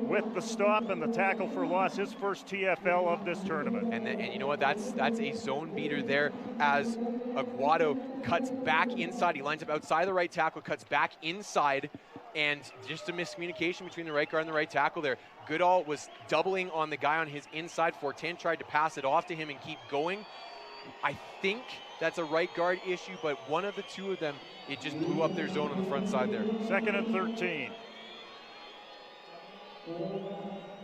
with the stop and the tackle for loss, his first TFL of this tournament. And you know what, that's a zone beater there as Aguado cuts back inside. He lines up outside the right tackle, cuts back inside, and just a miscommunication between the right guard and the right tackle there. Goodall was doubling on the guy on his inside. Fortin tried to pass it off to him and keep going. I think that's a right guard issue, but one of the two of them, it just blew up their zone on the front side there. 2nd and 13.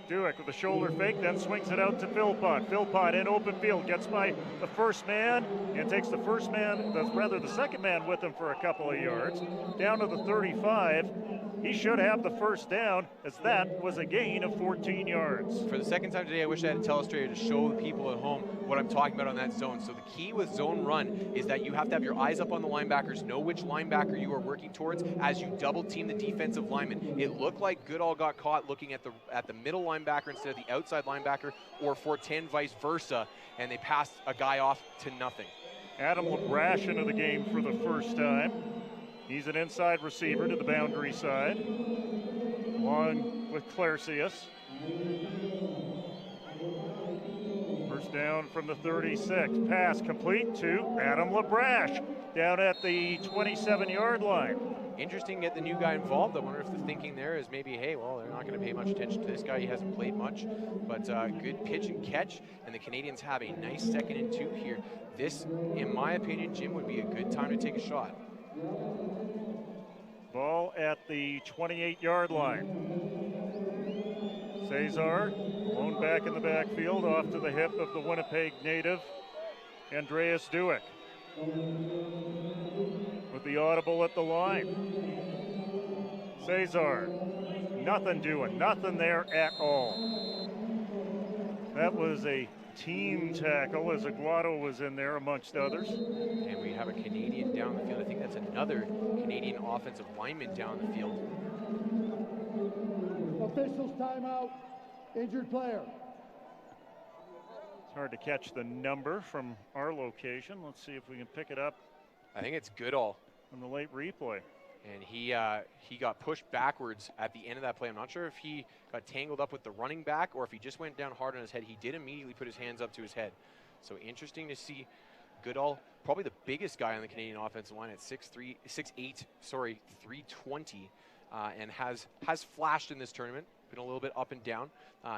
Duick with a shoulder fake, then swings it out to Philpott. Philpott in open field, gets by the first man and takes the second man with him for a couple of yards. Down to the 35. He should have the first down, as that was a gain of 14 yards. For the second time today, I wish I had a telestrator to show the people at home what I'm talking about on that zone. So the key with zone run is that you have to have your eyes up on the linebackers, know which linebacker you are working towards as you double team the defensive lineman. It looked like Goodall got caught looking at the middle linebacker instead of the outside linebacker, or Fortin vice versa, and they passed a guy off to nothing. Adam LaBrash into the game for the first time. He's an inside receiver to the boundary side, along with Clarcius. First down from the 36. Pass complete to Adam LaBrash down at the 27-yard line. Interesting to get the new guy involved. I wonder if the thinking there is maybe, hey, well, they're not going to pay much attention to this guy. He hasn't played much, but good pitch and catch, and the Canadians have a nice 2nd and 2 here. This, in my opinion, Jim, would be a good time to take a shot. Ball at the 28-yard line. Cesar, lone back in the backfield, off to the hip of the Winnipeg native, Andreas Duick. With the audible at the line. Cesar, nothing doing, nothing there at all. That was a team tackle as Aguado was in there amongst others. And we have a Canadian down the field. I think that's another Canadian offensive lineman down the field. Officials timeout. Injured player. It's hard to catch the number from our location. Let's see if we can pick it up I think it's Goodall. on the late replay. And he got pushed backwards at the end of that play. I'm not sure if he got tangled up with the running back or if he just went down hard on his head. He did immediately put his hands up to his head. So interesting to see Goodall, probably the biggest guy on the Canadian offensive line at 6'8", 320, and has flashed in this tournament, been a little bit up and down.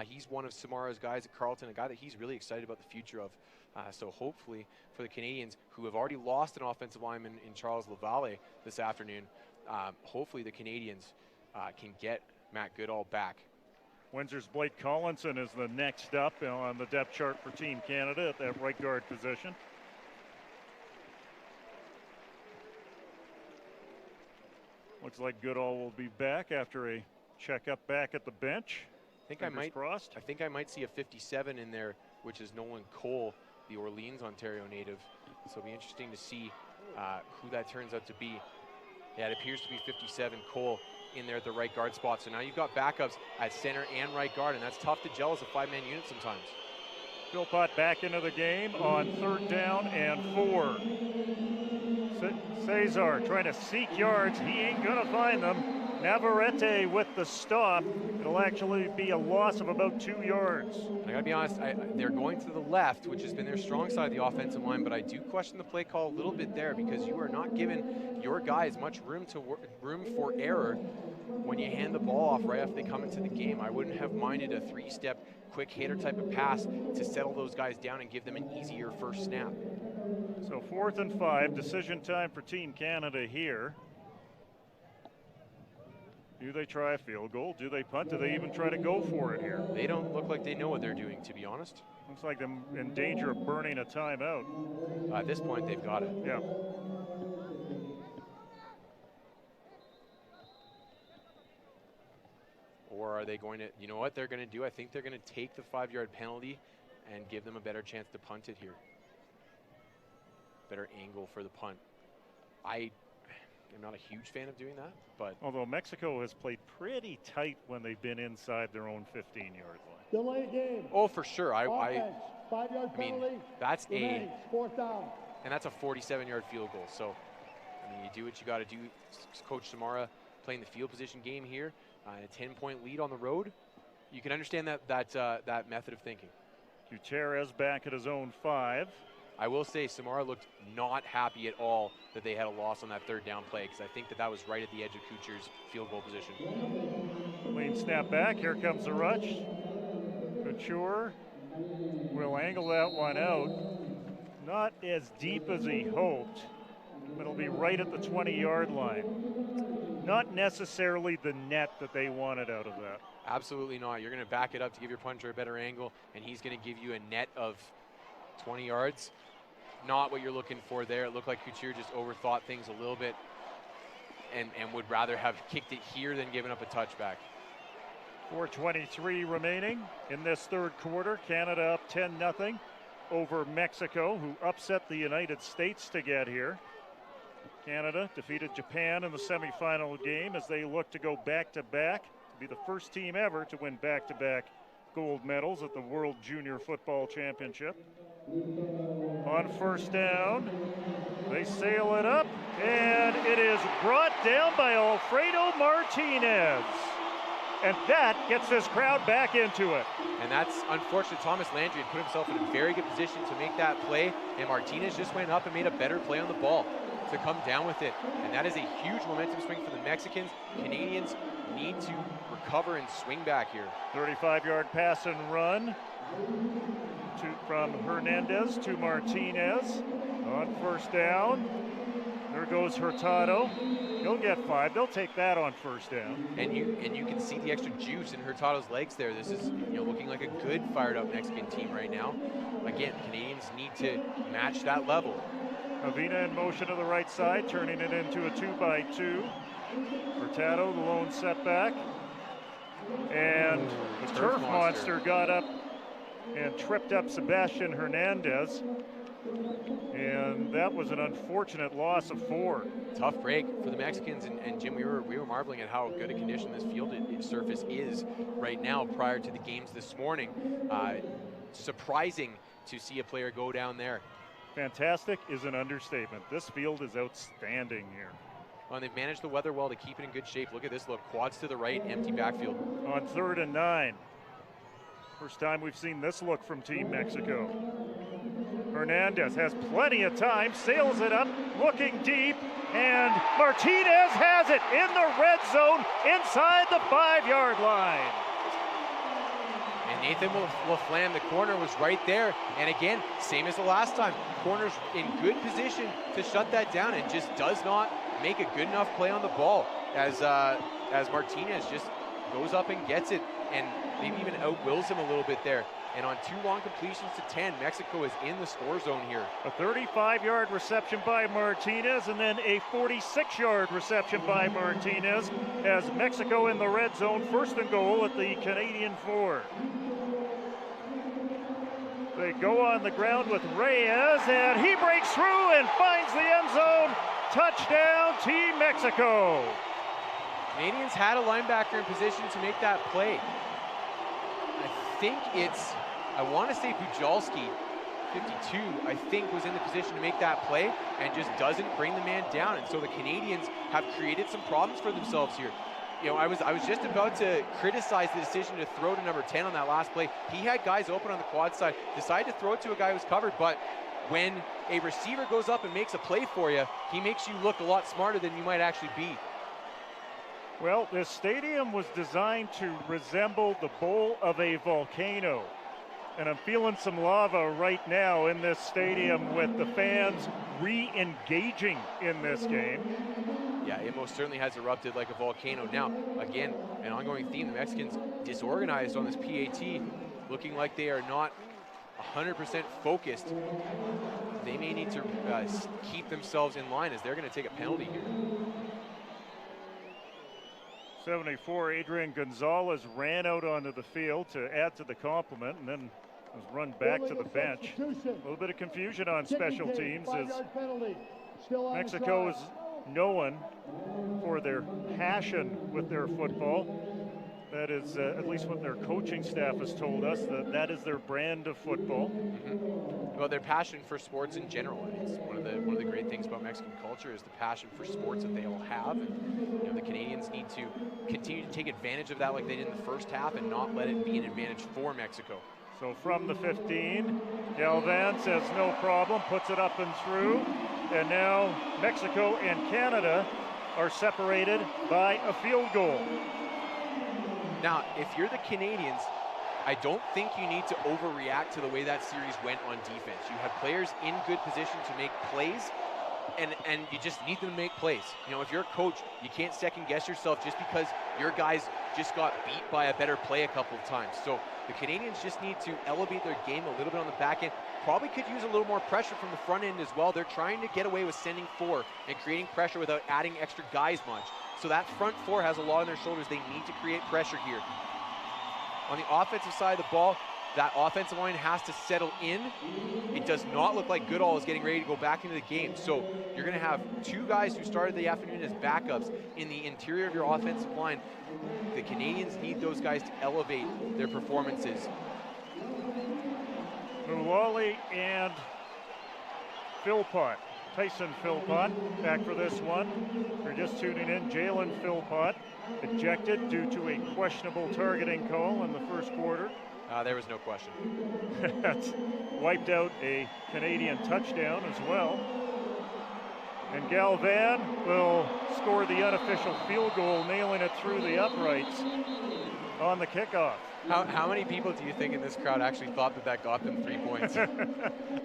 He's one of Samara's guys at Carleton, a guy that he's really excited about the future of. So hopefully for the Canadians, who have already lost an offensive lineman in Charles Lavalle this afternoon, hopefully the Canadians can get Matt Goodall back. Windsor's Blake Collinson is the next up on the depth chart for Team Canada at that right guard position. Looks like Goodall will be back after a checkup back at the bench. I think Crossed. I think I might see a 57 in there, which is Nolan Cole, the Orleans, Ontario native. So it'll be interesting to see who that turns out to be. Yeah, it appears to be 57 Cole in there at the right guard spot. So now you've got backups at center and right guard, and that's tough to gel as a 5-man unit sometimes. Philpott back into the game on 3rd down and 4. Cesar trying to seek yards. He ain't gonna find them. Navarrete with the stop. It'll actually be a loss of about 2 yards. I gotta be honest, they're going to the left, which has been their strong side of the offensive line, but I do question the play call a little bit there because you are not giving your guys much room for error when you hand the ball off right after they come into the game. I wouldn't have minded a 3-step quick hitter type of pass to settle those guys down and give them an easier first snap. So 4th and 5, decision time for Team Canada here. Do they try a field goal? Do they punt? Do they even try to go for it here? They don't look like they know what they're doing, to be honest. Looks like they're in danger of burning a timeout. At this point, they've got it. Yeah. Or are they going to, you know what they're going to do? I think they're going to take the 5-yard penalty and give them a better chance to punt it here. Better angle for the punt. I'm not a huge fan of doing that, but Although Mexico has played pretty tight when they've been inside their own 15-yard line. Delay game. oh, for sure. Offense. 5-yard I mean, penalty. that's Remains. 4th down. and that's a 47-yard field goal. So, I mean, you do what you got to do. Coach Samara playing the field position game here, a 10-point lead on the road. You can understand that method of thinking. Gutierrez back at his own 5. I will say Samara looked not happy at all that they had a loss on that 3rd down play because I think that was right at the edge of Couture's field goal position. Clean snap back. Here comes the rush. Couture will angle that one out. Not as deep as he hoped, but it'll be right at the 20-yard line. Not necessarily the net that they wanted out of that. Absolutely not. You're going to back it up to give your punter a better angle, and he's going to give you a net of 20 yards. Not what you're looking for there. It looked like Couture just overthought things a little bit and would rather have kicked it here than given up a touchback. 4:23 remaining in this 3rd quarter. Canada up 10-0 over Mexico, who upset the United States to get here. Canada defeated Japan in the semifinal game as they look to go back-to-back to be the first team ever to win back-to-back gold medals at the World Junior Football Championship. On 1st down, they sail it up, and it is brought down by Alfredo Martinez. And that gets this crowd back into it. And that's unfortunate. Thomas Landry had put himself in a very good position to make that play, and Martinez just went up and made a better play on the ball to come down with it. And that is a huge momentum swing for the Mexicans. Canadians need to recover and swing back here. 35-yard pass and run from Hernandez to Martinez. On 1st down, there goes Hurtado. He'll get 5. They'll take that on 1st down. And you can see the extra juice in Hurtado's legs there. This is looking like a good fired-up Mexican team right now. Again, Canadians need to match that level. Avina in motion to the right side, turning it into a 2-by-2. Hurtado, the lone setback. And the turf monster got up and tripped up Sebastian Hernandez. And that was an unfortunate loss of 4. Tough break for the Mexicans, and Jim, we were marveling at how good a condition this field surface is right now prior to the games this morning. Surprising to see a player go down there. Fantastic is an understatement. This field is outstanding here. Well, and they've managed the weather well to keep it in good shape. Look at this look, quads to the right, empty backfield. On 3rd and 9. First time we've seen this look from Team Mexico. Hernandez has plenty of time, sails it up, looking deep, and Martinez has it in the red zone inside the 5-yard line. And Nathan LaFlamme, the corner, was right there. And again, same as the last time, corner's in good position to shut that down and just does not make a good enough play on the ball as Martinez just goes up and gets it and maybe even outwills him a little bit there. And on 2 long completions to 10, Mexico is in the score zone here. A 35-yard reception by Martinez, and then a 46-yard reception by Martinez as Mexico in the red zone, 1st and goal at the Canadian 4. They go on the ground with Reyes, and he breaks through and finds the end zone. Touchdown, Team Mexico. Canadians had a linebacker in position to make that play. I think I want to say Bujalski, 52, I think was in the position to make that play and just doesn't bring the man down. And so the Canadians have created some problems for themselves here. You know, I was just about to criticize the decision to throw to number 10 on that last play. He had guys open on the quad side, decided to throw it to a guy who was covered, but when a receiver goes up and makes a play for you, he makes you look a lot smarter than you might actually be. Well, this stadium was designed to resemble the bowl of a volcano. And I'm feeling some lava right now in this stadium with the fans re-engaging in this game. Yeah, it most certainly has erupted like a volcano. Now, again, an ongoing theme, the Mexicans disorganized on this PAT, looking like they are not 100% focused. They may need to keep themselves in line as they're going to take a penalty here. 74, Adrian Gonzalez ran out onto the field to add to the complement and then was run back to the bench. A little bit of confusion on special teams as Mexico is known for their passion with their football. That is at least what their coaching staff has told us, that is their brand of football. Well, their passion for sports in general. I mean, it's one of the great things about Mexican culture is the passion for sports that they all have. And you know, the Canadians need to continue to take advantage of that like they did in the first half and not let it be an advantage for Mexico. So from the 15, Galvan says no problem, puts it up and through. And now Mexico and Canada are separated by a field goal. Now, if you're the Canadians, I don't think you need to overreact to the way that series went on defense. You have players in good position to make plays, and you just need them to make plays. You know, if you're a coach, you can't second guess yourself just because your guys just got beat by a better play a couple of times. So the Canadians just need to elevate their game a little bit on the back end. Probably could use a little more pressure from the front end as well. They're trying to get away with sending 4 and creating pressure without adding extra guys much. So that front 4 has a lot on their shoulders. They need to create pressure here. On the offensive side of the ball, that offensive line has to settle in. It does not look like Goodall is getting ready to go back into the game. So you're going to have 2 guys who started the afternoon as backups in the interior of your offensive line. The Canadians need those guys to elevate their performances. Mulally and Philpott. Tyson Philpott back for this one. If you're just tuning in, Jalen Philpott ejected due to a questionable targeting call in the first quarter. There was no question. That's wiped out a Canadian touchdown as well. And Galvan will score the unofficial field goal, nailing it through the uprights on the kickoff. How many people do you think in this crowd actually thought that got them 3 points?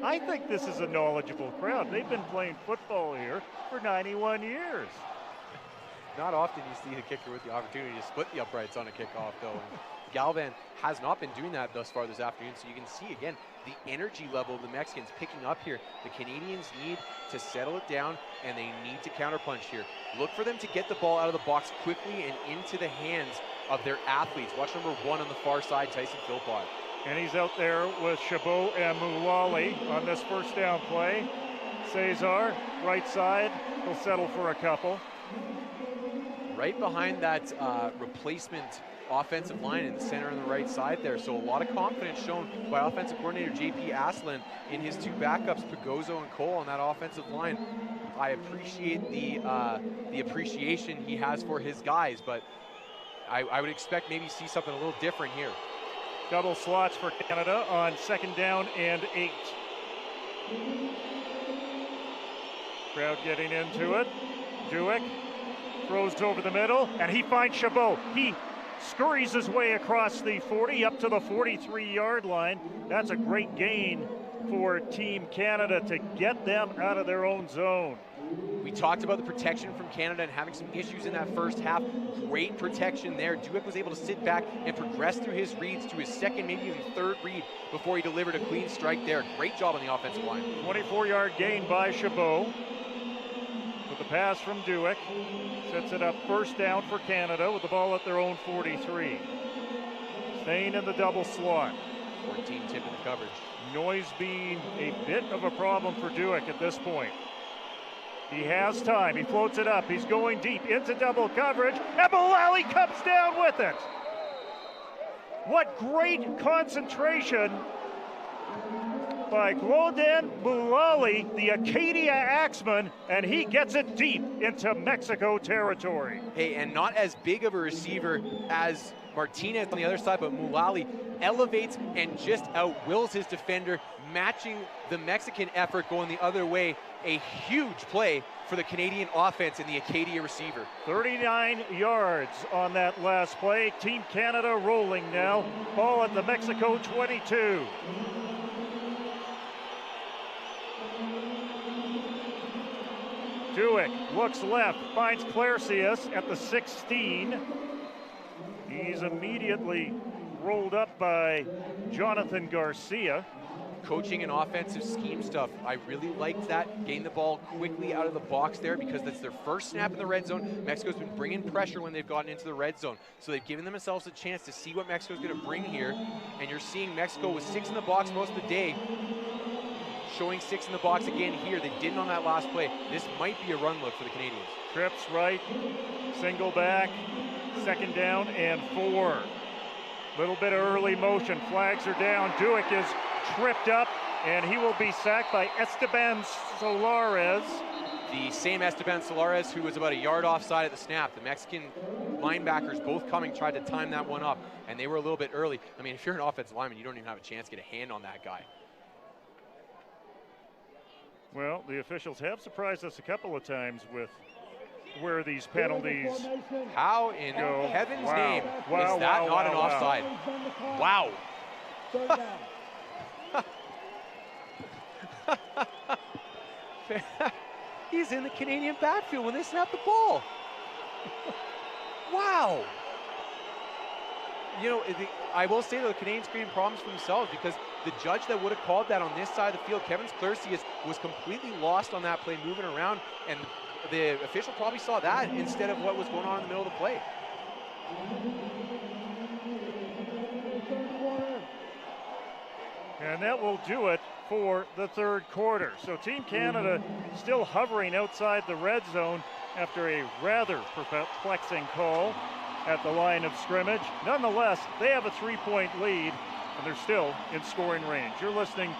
I think this is a knowledgeable crowd. They've been playing football here for 91 years. Not often you see the kicker with the opportunity to split the uprights on a kickoff, though. And Galvan has not been doing that thus far this afternoon, so you can see, again, the energy level of the Mexicans picking up here. The Canadians need to settle it down, and they need to counterpunch here. Look for them to get the ball out of the box quickly and into the hands of their athletes. Watch number 1 on the far side, Tyson Philpott. And he's out there with Chabot and Moulali on this first down play. Cesar, right side, he'll settle for a couple. Right behind that replacement offensive line in the center and the right side there. So a lot of confidence shown by offensive coordinator JP Aslan in his two backups, Pagozo and Cole, on that offensive line. I appreciate the appreciation he has for his guys, but I would expect maybe see something a little different here. Double slots for Canada on 2nd down and 8. Crowd getting into it. Duick throws over the middle, and he finds Chabot. He scurries his way across the 40 up to the 43-yard line. That's a great gain for Team Canada to get them out of their own zone. We talked about the protection from Canada and having some issues in that first half. Great protection there. Duick was able to sit back and progress through his reads to his second, maybe even third read before he delivered a clean strike there. Great job on the offensive line. 24-yard gain by Chabot. With the pass from Duick. Sets it up 1st down for Canada with the ball at their own 43. Staying in the double slot. 14 tip in the coverage. Noise being a bit of a problem for Duick at this point. He has time. He floats it up. He's going deep into double coverage. And Moulali comes down with it. What great concentration by Glodin Moulali, the Acadia Axeman, and he gets it deep into Mexico territory. Hey, and not as big of a receiver as Martinez on the other side, but Moulali elevates and just outwills his defender, matching the Mexican effort going the other way. A huge play for the Canadian offense and the Acadia receiver. 39 yards on that last play. Team Canada rolling now. Ball at the Mexico 22. Duick looks left, finds Clarcius at the 16. He's immediately rolled up by Jonathan Garcia. Coaching and offensive scheme stuff. I really liked that. Getting the ball quickly out of the box there because that's their first snap in the red zone. Mexico's been bringing pressure when they've gotten into the red zone. So they've given themselves a chance to see what Mexico's going to bring here. And you're seeing Mexico with 6 in the box most of the day. Showing 6 in the box again here. They didn't on that last play. This might be a run look for the Canadians. Trips right, single back, 2nd down and 4. Little bit of early motion, flags are down. Duick is tripped up, and he will be sacked by Esteban Solares. The same Esteban Solares who was about a yard offside at the snap. The Mexican linebackers both coming tried to time that one up, and they were a little bit early. I mean, if you're an offensive lineman, you don't even have a chance to get a hand on that guy. Well, the officials have surprised us a couple of times with where these penalties. How in heaven's name is that not an offside? Wow. He's in the Canadian backfield when they snap the ball. Wow. You know, I will say that the Canadians creating problems for themselves because the judge that would have called that on this side of the field, Kevin Clarcius, was completely lost on that play, moving around, and the official probably saw that instead of what was going on in the middle of the play. And that will do it for the 3rd quarter. So Team Canada still hovering outside the red zone after a rather perplexing call at the line of scrimmage. Nonetheless, they have a 3-point lead, and they're still in scoring range. You're listening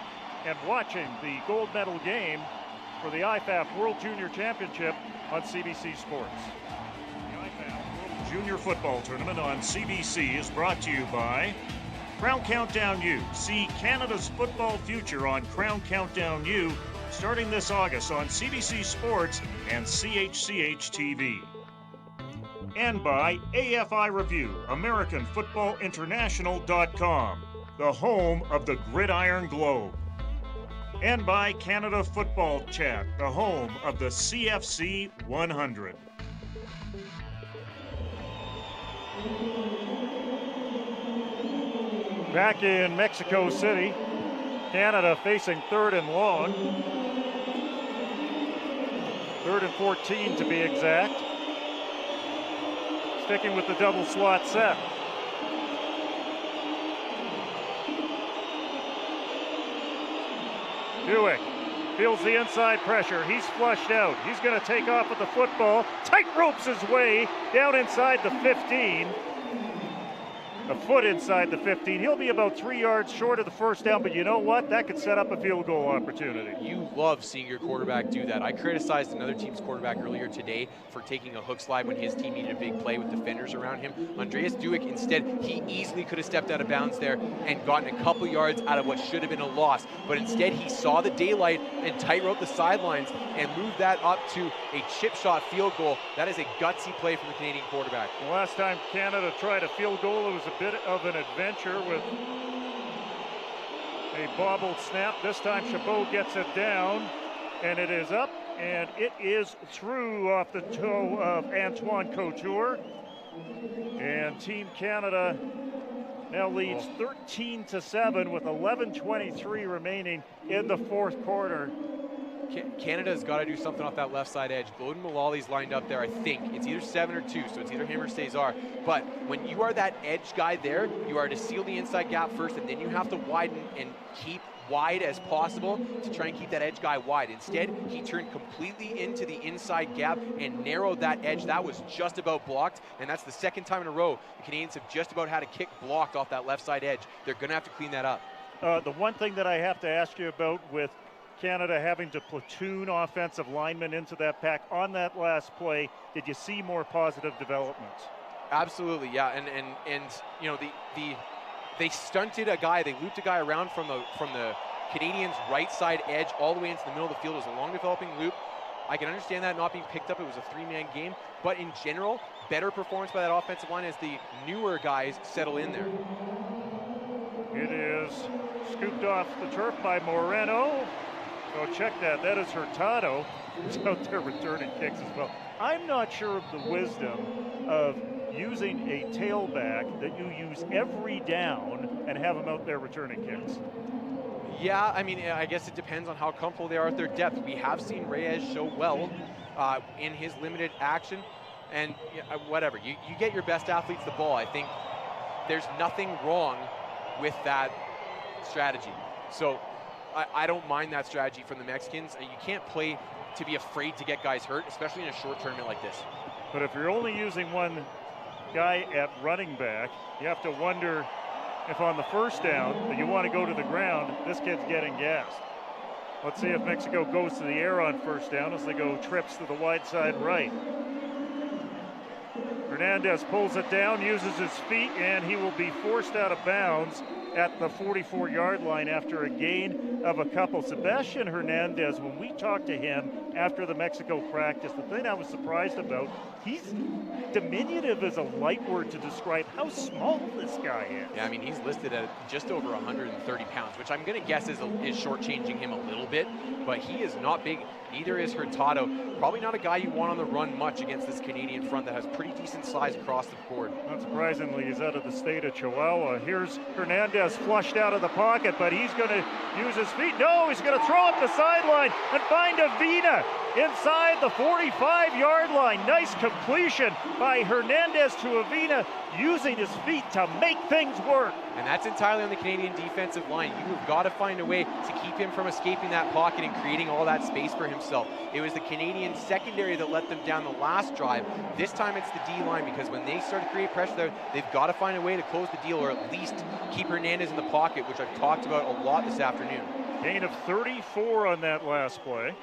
and watching the gold medal game for the IFAF World Junior Championship on CBC Sports. The IFAF World Junior Football Tournament on CBC is brought to you by Crown Countdown U. See Canada's football future on Crown Countdown U starting this August on CBC Sports and CHCH TV. And by AFI Review, AmericanFootballInternational.com, the home of the Gridiron Globe. And by Canada Football Chat, the home of the CFC 100. Back in Mexico City, Canada facing 3rd and long. 3rd and 14 to be exact. Sticking with the double slot set. Duick feels the inside pressure. He's flushed out. He's going to take off with the football. Tight ropes his way down inside the 15. A foot inside the 15. He'll be about 3 yards short of the first down, but you know what? That could set up a field goal opportunity. You love seeing your quarterback do that. I criticized another team's quarterback earlier today for taking a hook slide when his team needed a big play with defenders around him. Andreas Duick, instead, he easily could have stepped out of bounds there and gotten a couple yards out of what should have been a loss. But instead, he saw the daylight and tightrope the sidelines and moved that up to a chip shot field goal. That is a gutsy play from the Canadian quarterback. The last time Canada tried a field goal, it was a bit of an adventure with a bobbled snap. This time Chabot gets it down, and it is up, and it is through off the toe of Antoine Couture. And Team Canada now leads 13-7 with 11:23 remaining in the fourth quarter. Canada's got to do something off that left side edge. Gordon Mullally's lined up there, I think. It's either 7 or 2, so it's either him or Cesar. But when you are that edge guy there, you are to seal the inside gap first, and then you have to widen and keep wide as possible to try and keep that edge guy wide. Instead, he turned completely into the inside gap and narrowed that edge. That was just about blocked, and that's the second time in a row the Canadians have just about had a kick blocked off that left side edge. They're going to have to clean that up. The one thing that I have to ask you about with Canada having to platoon offensive linemen into that pack on that last play, did you see more positive developments? Absolutely, yeah, and you know they stunted a guy, they looped a guy around from the Canadians' right side edge all the way into the middle of the field. It was a long developing loop. I can understand that not being picked up. It was a 3-man game, but in general, better performance by that offensive line as the newer guys settle in there. It is scooped off the turf by Moreno. So check that. That is Hurtado, who's out there returning kicks as well. I'm not sure of the wisdom of using a tailback that you use every down and have them out there returning kicks. Yeah, I mean, I guess it depends on how comfortable they are at their depth. We have seen Reyes show well in his limited action, and whatever. You get your best athletes the ball. I think there's nothing wrong with that strategy. So I don't mind that strategy from the Mexicans. You can't play to be afraid to get guys hurt, especially in a short tournament like this. But if you're only using one guy at running back, you have to wonder if on the first down that you want to go to the ground, this kid's getting gassed. Let's see if Mexico goes to the air on first down as they go trips to the wide side right. Hernandez pulls it down, uses his feet, and he will be forced out of bounds at the 44-yard line after a gain of a couple. Sebastian Hernandez, when we talked to him after the Mexico practice, the thing I was surprised about, he's diminutive is a light word to describe how small this guy is. Yeah, I mean, he's listed at just over 130 pounds, which I'm going to guess is shortchanging him a little bit, but he is not big. Neither is Hurtado. Probably not a guy you want on the run much against this Canadian front that has pretty decent size across the board. Not surprisingly, he's out of the state of Chihuahua. Here's Hernandez flushed out of the pocket, but he's going to use his feet. No, he's going to throw up the sideline and find Avina inside the 45-yard line. Nice completion by Hernandez to Avina, using his feet to make things work. And that's entirely on the Canadian defensive line. You have got to find a way to keep him from escaping that pocket and creating all that space for himself. It was the Canadian secondary that let them down the last drive. This time it's the D-line, because when they start to create pressure there, they've got to find a way to close the deal, or at least keep Hernandez in the pocket, which I've talked about a lot this afternoon. Gain of 34 on that last play.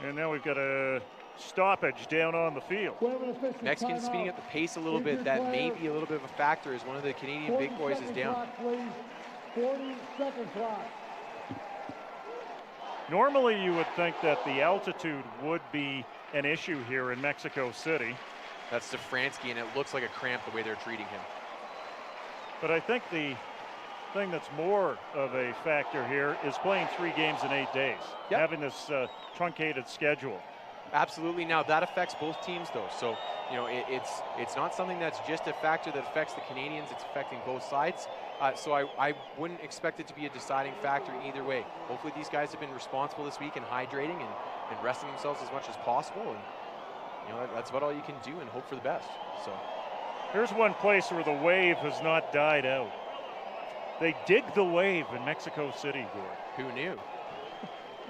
And now we've got a stoppage down on the field. Mexicans speeding up the pace a little bit. That may be a little bit of a factor as one of the Canadian big boys is down. 40-second clock. Normally you would think that the altitude would be an issue here in Mexico City. That's Stefanski, and it looks like a cramp the way they're treating him. But I think the thing that's more of a factor here is playing 3 games in 8 days. Yep. Having this truncated schedule. Absolutely. Now that affects both teams, though. So it's not something that's just a factor that affects the Canadians. It's affecting both sides. So I wouldn't expect it to be a deciding factor either way. Hopefully these guys have been responsible this week in hydrating and resting themselves as much as possible. And that's about all you can do and hope for the best. So here's one place where the wave has not died out. They dig the wave in Mexico City, Gord. Who knew?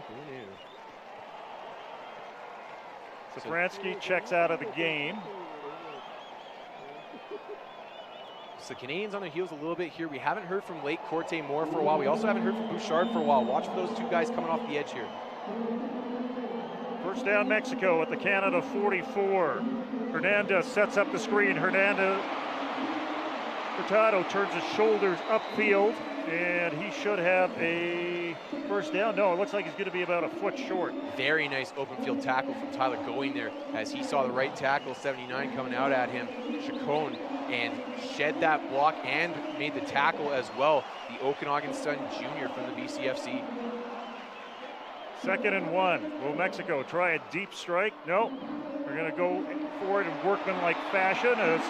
Who knew? Safransky checks out of the game. So the Canadians on their heels a little bit here. We haven't heard from Lake Corte Moore for a while. We also haven't heard from Bouchard for a while. Watch for those two guys coming off the edge here. First down Mexico at the Canada 44. Hernandez sets up the screen. Hurtado turns his shoulders upfield, and he should have a first down. No, it looks like he's going to be about a foot short. Very nice open field tackle from Tyler going there as he saw the right tackle, 79, coming out at him, Chacon, and shed that block and made the tackle as well. The Okanagan Sun Jr. from the BCFC. 2nd and 1. Will Mexico try a deep strike? No. We're going to go for it in workmanlike fashion as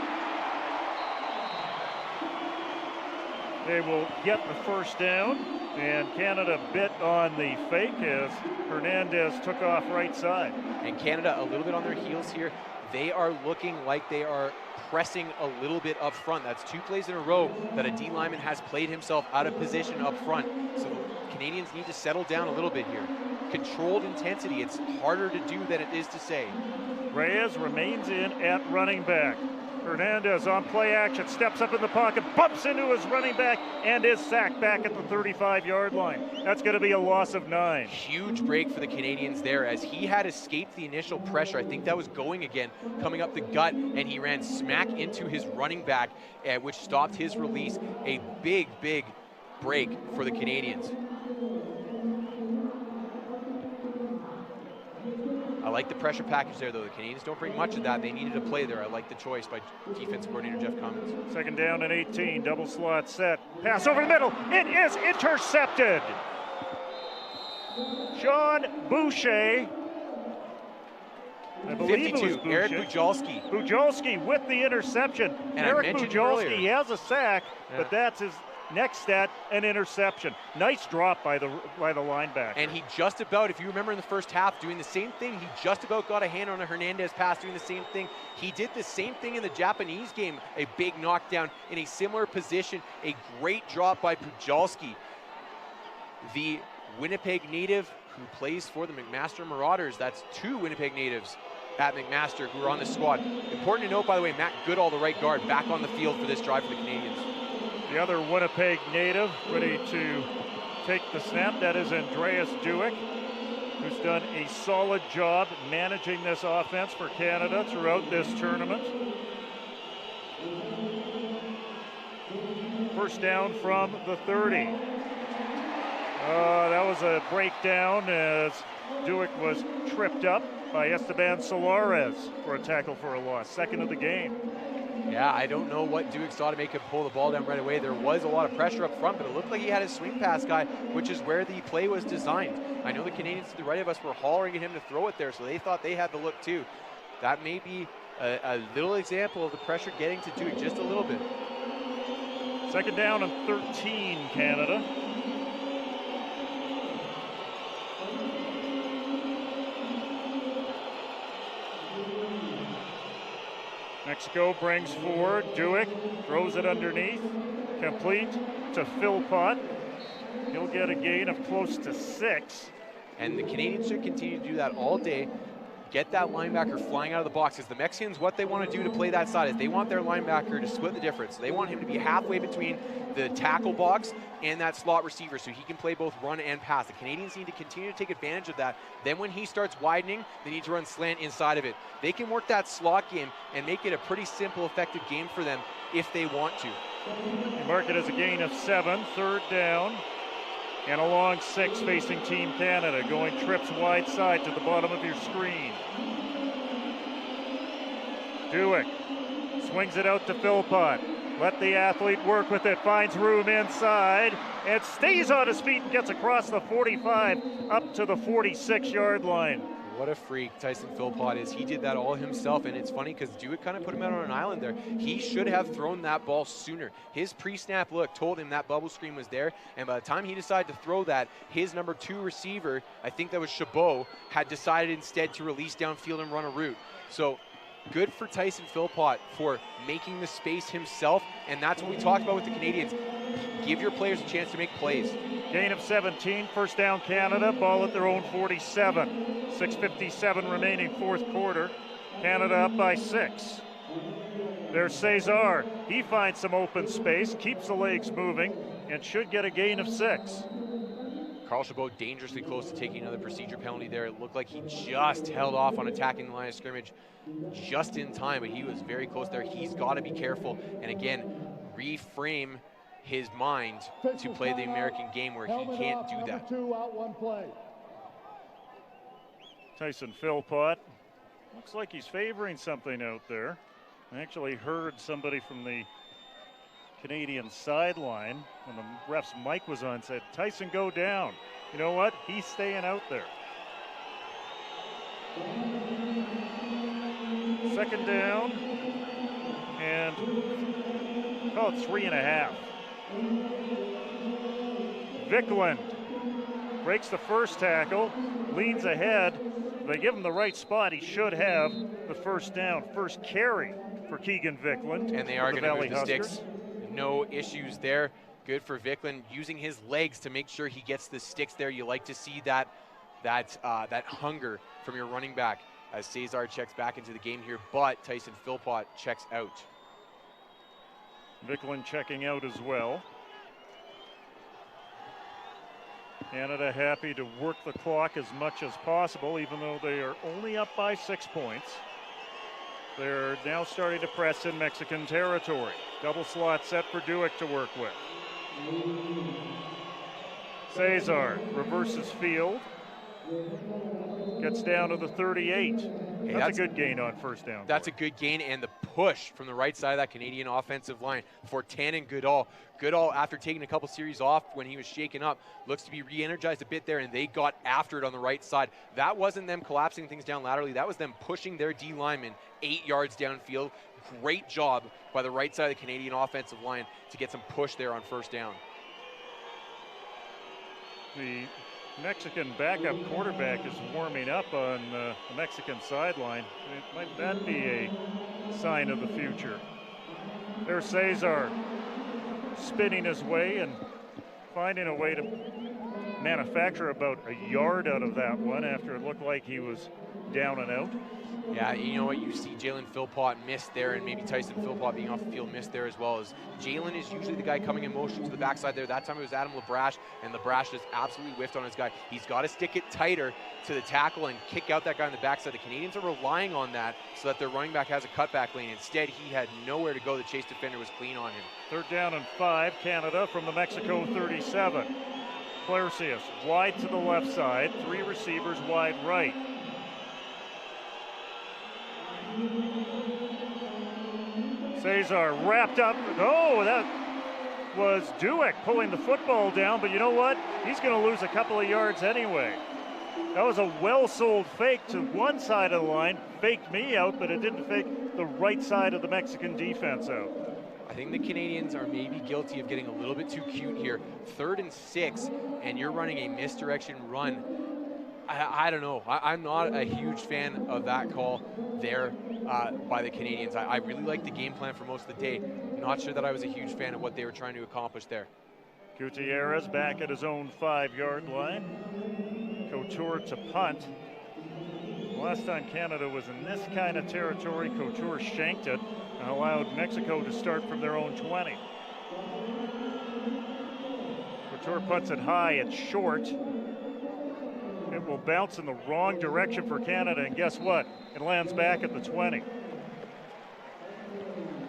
they will get the first down. And Canada bit on the fake as Hernandez took off right side. And Canada a little bit on their heels here. They are looking like they are pressing a little bit up front. That's 2 plays in a row that a D lineman has played himself out of position up front. So the Canadians need to settle down a little bit here. Controlled intensity. It's harder to do than it is to say. Reyes remains in at running back. Hernandez on play action, steps up in the pocket, bumps into his running back, and is sacked back at the 35-yard line. That's going to be a loss of 9. Huge break for the Canadians there as he had escaped the initial pressure. I think that was going again, coming up the gut, and he ran smack into his running back, which stopped his release. A big, big break for the Canadians. I like the pressure package there, though. The Canadians don't bring much of that. They needed a play there. I like the choice by defense coordinator Jeff Cummins. 2nd down and 18. Double slot set. Pass over the middle. It is intercepted. Sean Boucher. I believe 52, it was Boucher. Eric Bujalski. Bujalski with the interception. And Eric Bujalski earlier, has a sack, but that's his next stat, an interception. Nice drop by the linebacker. And he just about, if you remember in the first half, doing the same thing. He just about got a hand on a Hernandez pass doing the same thing. He did the same thing in the Japanese game. A big knockdown in a similar position. A great drop by Bujalski. The Winnipeg native who plays for the McMaster Marauders. That's 2 Winnipeg natives at McMaster who are on the squad. Important to note, by the way, Matt Goodall, the right guard, back on the field for this drive for the Canadians. The other Winnipeg native ready to take the snap, that is Andreas Dueck, who's done a solid job managing this offense for Canada throughout this tournament. First down from the 30. That was a breakdown as Dueck was tripped up by Esteban Solares for a tackle for a loss. 2nd of the game. Yeah, I don't know what Dueck saw to make him pull the ball down right away. There was a lot of pressure up front, but it looked like he had his swing pass guy, which is where the play was designed. I know the Canadians to the right of us were hollering at him to throw it there, so they thought they had the look too. That may be a little example of the pressure getting to Dueck just a little bit. 2nd down and 13, Canada. Mexico brings forward. Dueck throws it underneath. Complete to Philpott. He'll get a gain of close to 6. And the Canadians should continue to do that all day. Get that linebacker flying out of the box. Because the Mexicans, what they want to do to play that side is they want their linebacker to split the difference. They want him to be halfway between the tackle box and that slot receiver so he can play both run and pass. The Canadians need to continue to take advantage of that. Then when he starts widening, they need to run slant inside of it. They can work that slot game and make it a pretty simple, effective game for them if they want to. You mark it as a gain of 7, 3rd down. And a long 6 facing Team Canada, going trips wide side to the bottom of your screen. Dueck swings it out to Philpott. Let the athlete work with it, finds room inside, and stays on his feet and gets across the 45 up to the 46-yard line. What a freak Tyson Philpott is. He did that all himself, and it's funny because Dueck kind of put him out on an island there. He should have thrown that ball sooner. His pre-snap look told him that bubble screen was there, and by the time he decided to throw that, his number 2 receiver, I think that was Chabot, had decided instead to release downfield and run a route. So good for Tyson Philpott for making the space himself, and that's what we talked about with the Canadians. Give your players a chance to make plays. Gain of 17, first down Canada, ball at their own 47. 6:57 remaining fourth quarter. Canada up by 6. There's Cesar. He finds some open space, keeps the legs moving, and should get a gain of 6. Carl Chabot dangerously close to taking another procedure penalty there. It looked like he just held off on attacking the line of scrimmage just in time, but he was very close there. He's got to be careful, and again, reframe his mind to play the American game where he can't do that. 2 out, 1 play. Tyson Philpott looks like he's favoring something out there. I actually heard somebody from the Canadian sideline when the ref's mic was on said, Tyson, go down. You know what? He's staying out there. Second down and call it 3.5. Vickland breaks the first tackle, leans ahead. They give him the right spot. He should have the first down. First carry for Keegan Vickland. And they are going to move the sticks. No issues there. Good for Vickland using his legs to make sure he gets the sticks there. You like to see that hunger from your running back as Cesar checks back into the game here, but Tyson Philpott checks out. Vickland checking out as well. Canada happy to work the clock as much as possible, even though they are only up by 6 points. They're now starting to press in Mexican territory. Double slot set for Dueck to work with. Cesar reverses field. Gets down to the 38. Hey, that's a good gain on first down. That's a good gain, and the push from the right side of that Canadian offensive line for Tannen Goodall. Goodall, after taking a couple series off when he was shaken up, looks to be re-energized a bit there, and they got after it on the right side. That wasn't them collapsing things down laterally. That was them pushing their D linemen 8 yards downfield. Great job by the right side of the Canadian offensive line to get some push there on first down. The Mexican backup quarterback is warming up on the Mexican sideline. Might that be a sign of the future? There's Cesar spinning his way and finding a way to manufacture about a yard out of that one after it looked like he was down and out. Yeah, you know what, you see Jalen Philpott miss there, and maybe Tyson Philpott being off the field missed there as well. As Jalen is usually the guy coming in motion to the backside there. That time it was Adam LaBrache, and LaBrache just absolutely whiffed on his guy. He's got to stick it tighter to the tackle and kick out that guy on the backside. The Canadians are relying on that so that their running back has a cutback lane. Instead, he had nowhere to go. The chase defender was clean on him. Third down and 5, Canada from the Mexico 37. Clarcius wide to the left side, 3 receivers wide right. Cesar wrapped up. Oh, that was Dueck pulling the football down, but you know what? He's going to lose a couple of yards anyway. That was a well-sold fake to one side of the line. Faked me out, but it didn't fake the right side of the Mexican defense out. I think the Canadians are maybe guilty of getting a little bit too cute here. 3rd and 6, and you're running a misdirection run. I don't know. I'm not a huge fan of that call there by the Canadians. I really liked the game plan for most of the day. Not sure that I was a huge fan of what they were trying to accomplish there. Gutierrez back at his own 5-yard line. Couture to punt. Last time Canada was in this kind of territory, Couture shanked it and allowed Mexico to start from their own 20. Couture puts it high, it's short. It will bounce in the wrong direction for Canada, and guess what? It lands back at the 20.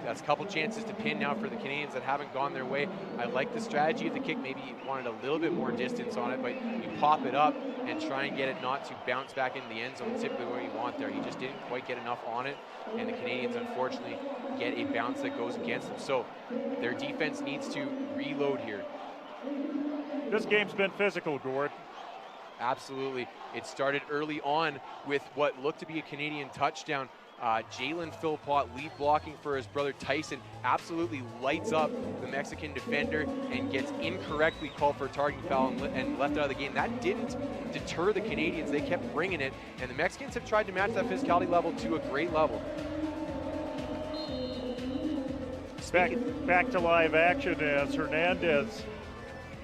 That's a couple chances to pin now for the Canadians that haven't gone their way. I like the strategy of the kick. Maybe you wanted a little bit more distance on it, but you pop it up and try and get it not to bounce back into the end zone, typically what you want there. He just didn't quite get enough on it, and the Canadians unfortunately get a bounce that goes against them. So their defense needs to reload here. This game's been physical, Gord. Absolutely. It started early on with what looked to be a Canadian touchdown. Jalen Philpott lead blocking for his brother Tyson absolutely lights up the Mexican defender and gets incorrectly called for a targeting foul and left out of the game. That didn't deter the Canadians. They kept bringing it, and the Mexicans have tried to match that physicality level to a great level. Back to live action as Hernandez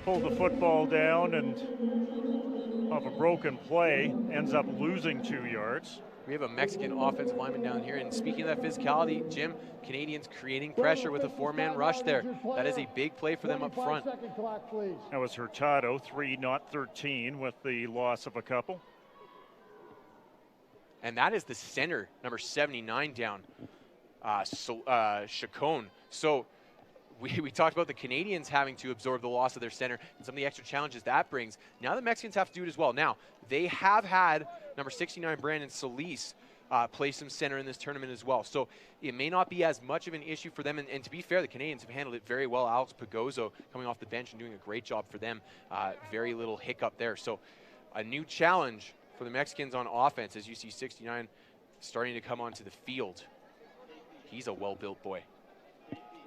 pulled the football down and off a broken play, ends up losing 2 yards. We have a Mexican offensive lineman down here, and speaking of that physicality, Jim, Canadians creating pressure with a 4-man rush there. That is a big play for them up front. That was Hurtado, 3, not 13, with the loss of a couple. And that is the center, number 79 down, Chacon. So we talked about the Canadians having to absorb the loss of their center and some of the extra challenges that brings. Now the Mexicans have to do it as well. Now, they have had number 69, Brandon Solis, play some center in this tournament as well. So it may not be as much of an issue for them. And to be fair, the Canadians have handled it very well. Alex Pagozzo coming off the bench and doing a great job for them. Very little hiccup there. So a new challenge for the Mexicans on offense as you see 69 starting to come onto the field. He's a well-built boy.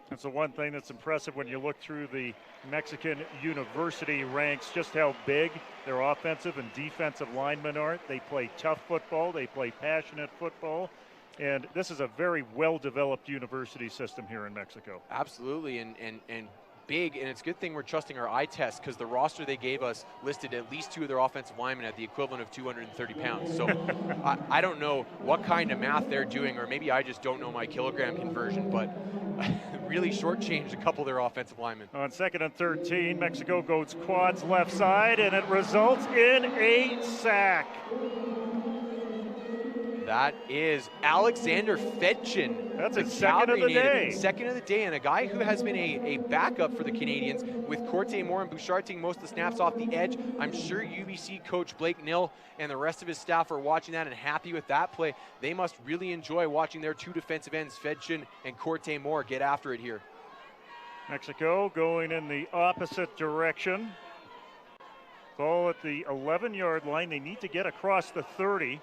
That's the one thing that's impressive when you look through the Mexican university ranks, just how big their offensive and defensive linemen are. They play tough football, they play passionate football, and this is a very well-developed university system here in Mexico. Absolutely, and big, and it's a good thing we're trusting our eye test because the roster they gave us listed at least 2 of their offensive linemen at the equivalent of 230 pounds. So I don't know what kind of math they're doing, or maybe I just don't know my kilogram conversion, but really shortchanged a couple of their offensive linemen. On 2nd and 13, Mexico goes quads left side, and it results in a sack. That is Alexander Fedchin. That's his second of the day. Second of the day, and a guy who has been a backup for the Canadians with Corte Moore and Bouchard taking most of the snaps off the edge. I'm sure UBC coach Blake Nill and the rest of his staff are watching that and happy with that play. They must really enjoy watching their 2 defensive ends, Fedchin and Corte Moore, get after it here. Mexico going in the opposite direction. Ball at the 11-yard line. They need to get across the 30.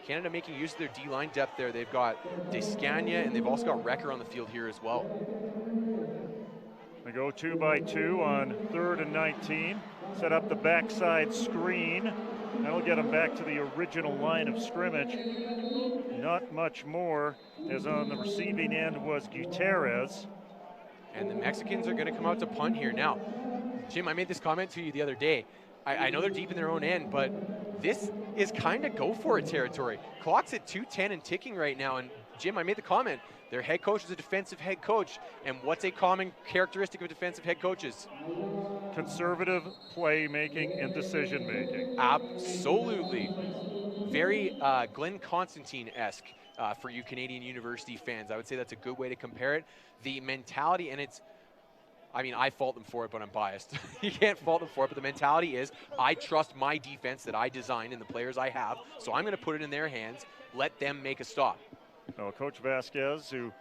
Canada making use of their D-line depth there. They've got Descagna, and they've also got Recker on the field here as well. They go 2 by 2 on 3rd and 19. Set up the backside screen. That'll get them back to the original line of scrimmage. Not much more, as on the receiving end was Gutierrez. And the Mexicans are going to come out to punt here. Now, Jim, I made this comment to you the other day. I know they're deep in their own end, but this is kind of go for it territory. Clock's at 2:10 and ticking right now. And Jim, I made the comment, their head coach is a defensive head coach. And what's a common characteristic of defensive head coaches? Conservative playmaking and decision making. Absolutely. Very Glenn Constantine-esque for you Canadian University fans. I would say that's a good way to compare it. The mentality, and it's, I mean, I fault them for it, but I'm biased. You can't fault them for it, but the mentality is, I trust my defense that I designed and the players I have, so I'm going to put it in their hands, let them make a stop. Well, Coach Vasquez, who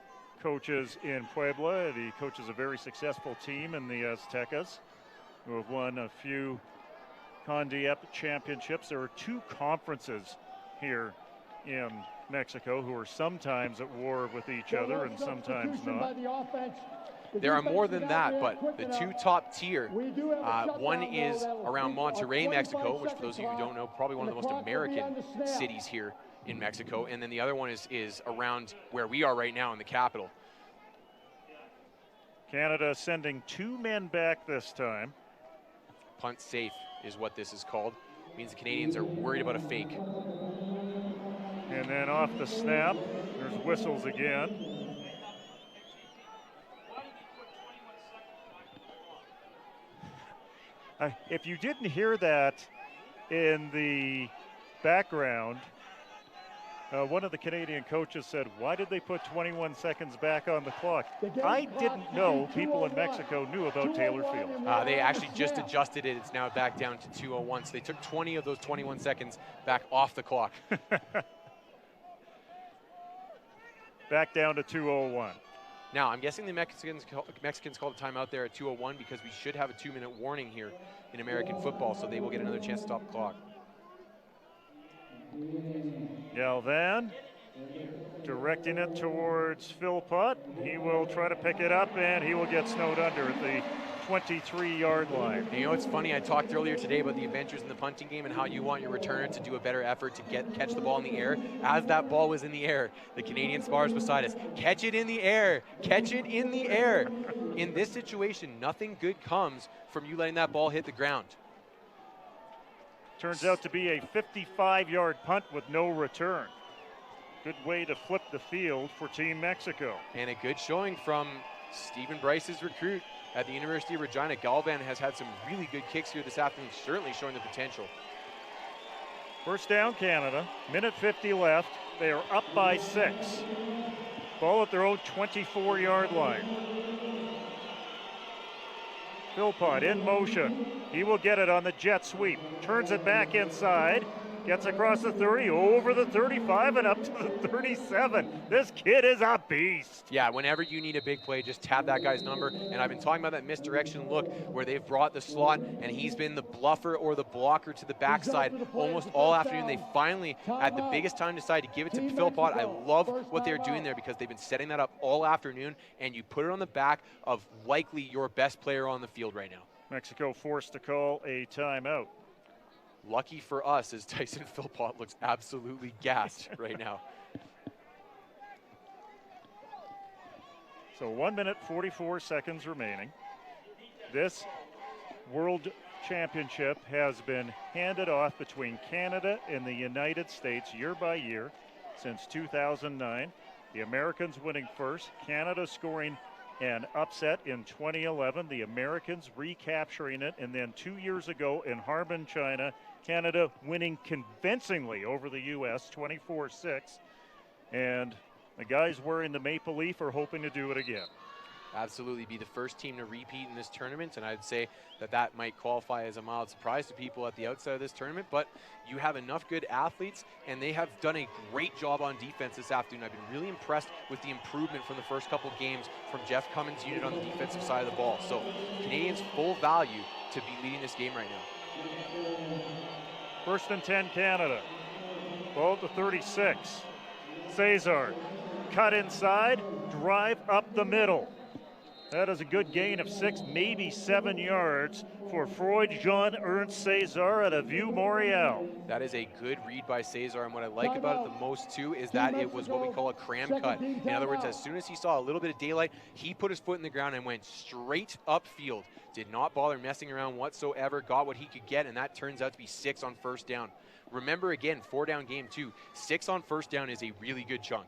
coaches in Puebla, and he coaches a very successful team in the Aztecas, who have won a few CONDIEP championships. There are 2 conferences here in Mexico who are sometimes at war with each other and sometimes not. There are more than that, but the 2 top tier, one is around Monterrey, Mexico, which for those of you who don't know, probably one of the most American cities here in Mexico, and then the other one is around where we are right now in the capital. Canada sending 2 men back this time. Punt safe is what this is called. It means the Canadians are worried about a fake. And then off the snap, there's whistles again. If you didn't hear that in the background, one of the Canadian coaches said, "Why did they put 21 seconds back on the clock?" I didn't know people in Mexico knew about Taylor Field. They actually just adjusted it. It's now back down to 2:01. So they took 20 of those 21 seconds back off the clock. Back down to 2:01. Now, I'm guessing the Mexicans called a timeout there at 2:01 because we should have a 2-minute warning here in American football, so they will get another chance to stop the clock. Galvan directing it towards Philpott. He will try to pick it up, and he will get snowed under at the 23-yard line. And you know, it's funny, I talked earlier today about the adventures in the punting game and how you want your returner to do a better effort to catch the ball in the air. As that ball was in the air, the Canadian spars beside us, catch it in the air, catch it in the air. In this situation, nothing good comes from you letting that ball hit the ground. Turns out to be a 55-yard punt with no return. Good way to flip the field for Team Mexico. And a good showing from Stephen Bryce's recruit at the University of Regina. Galvan has had some really good kicks here this afternoon, certainly showing the potential. First down, Canada. Minute 50 left. They are up by 6. Ball at their own 24-yard line. Philpott in motion. He will get it on the jet sweep. Turns it back inside. Gets across the 30, over the 35, and up to the 37. This kid is a beast. Yeah, whenever you need a big play, just tap that guy's number. And I've been talking about that misdirection look where they've brought the slot, and he's been the bluffer or the blocker to the backside almost all afternoon. They finally, at the biggest time, decide to give it to Philpott. I love what they're doing there because they've been setting that up all afternoon, and you put it on the back of likely your best player on the field right now. Mexico forced to call a timeout. Lucky for us, as Tyson Philpott looks absolutely gassed right now. So 1 minute, 44 seconds remaining. This World Championship has been handed off between Canada and the United States year by year since 2009. The Americans winning first, Canada scoring an upset in 2011, the Americans recapturing it, and then 2 years ago in Harbin, China, Canada winning convincingly over the U.S. 24-6. And the guys wearing the maple leaf are hoping to do it again. Absolutely be the first team to repeat in this tournament, and I'd say that might qualify as a mild surprise to people at the outside of this tournament, but you have enough good athletes, and they have done a great job on defense this afternoon. I've been really impressed with the improvement from the first couple games from Jeff Cummins' unit on the defensive side of the ball. So Canadians full value to be leading this game right now. First and 10, Canada. Ball at the 36. Cesar, cut inside, drive up the middle. That is a good gain of 6, maybe 7 yards for Freud Jean Ernst Cesar at a View Morial. That is a good read by Cesar, and what I like about it the most too is that it was what we call a cram cut. In other words, as soon as he saw a little bit of daylight, he put his foot in the ground and went straight upfield. Did not bother messing around whatsoever, got what he could get, and that turns out to be 6 on first down. Remember again, 4-down game too. 6 on first down is a really good chunk.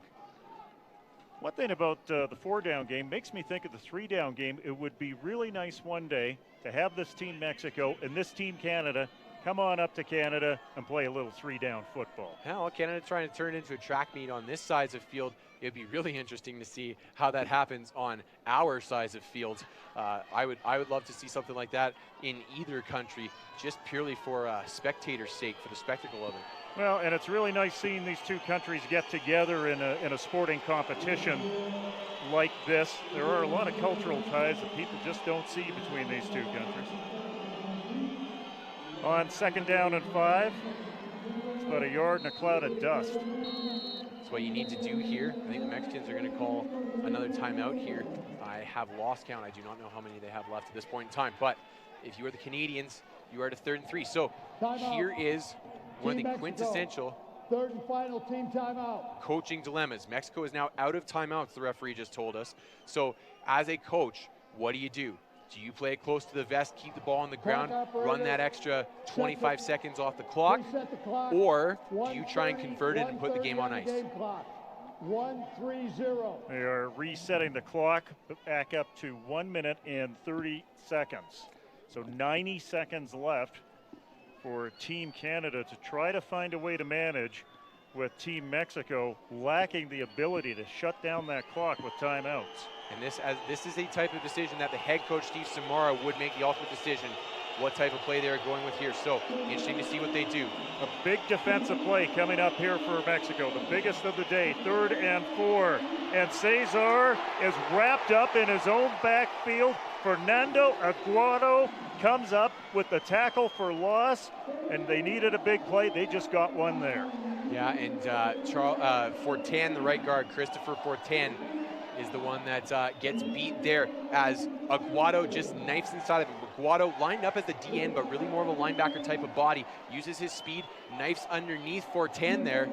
One thing about the 4-down game makes me think of the 3-down game. It would be really nice one day to have this team Mexico and this team Canada come on up to Canada and play a little 3-down football. Yeah, well, Canada trying to turn it into a track meet on this size of field. It'd be really interesting to see how that happens on our size of field. I would love to see something like that in either country, just purely for spectators' sake, for the spectacle of it. Well, and it's really nice seeing these two countries get together in a sporting competition like this. There are a lot of cultural ties that people just don't see between these two countries. On 2nd down and 5, it's about 1 yard and a cloud of dust. That's what you need to do here. I think the Mexicans are going to call another timeout here. I have lost count. I do not know how many they have left at this point in time. But if you are the Canadians, you are at a 3rd and 3. So here is one of the quintessential 3rd and final team timeout. Coaching dilemmas. Mexico is now out of timeouts, the referee just told us. So as a coach, what do? Do you play it close to the vest, keep the ball on the ground, run that extra 25 seconds off the clock, or do you try and convert it and put the game on ice? 1-3-0. They are resetting the clock back up to 1 minute and 30 seconds. So 90 seconds left for Team Canada to try to find a way to manage with Team Mexico lacking the ability to shut down that clock with timeouts. And this is a type of decision that the head coach, Steve Samara, would make the ultimate decision, what type of play they're going with here. So interesting to see what they do. A big defensive play coming up here for Mexico, the biggest of the day, 3rd and 4. And Cesar is wrapped up in his own backfield. Fernando Aguado comes up with the tackle for loss, and they needed a big play. They just got one there. Yeah, and Fortin, the right guard, Christopher Fortin, is the one that gets beat there as Aguado just knifes inside of him. Aguado lined up as the DN, but really more of a linebacker type of body. Uses his speed, knifes underneath for 10 there.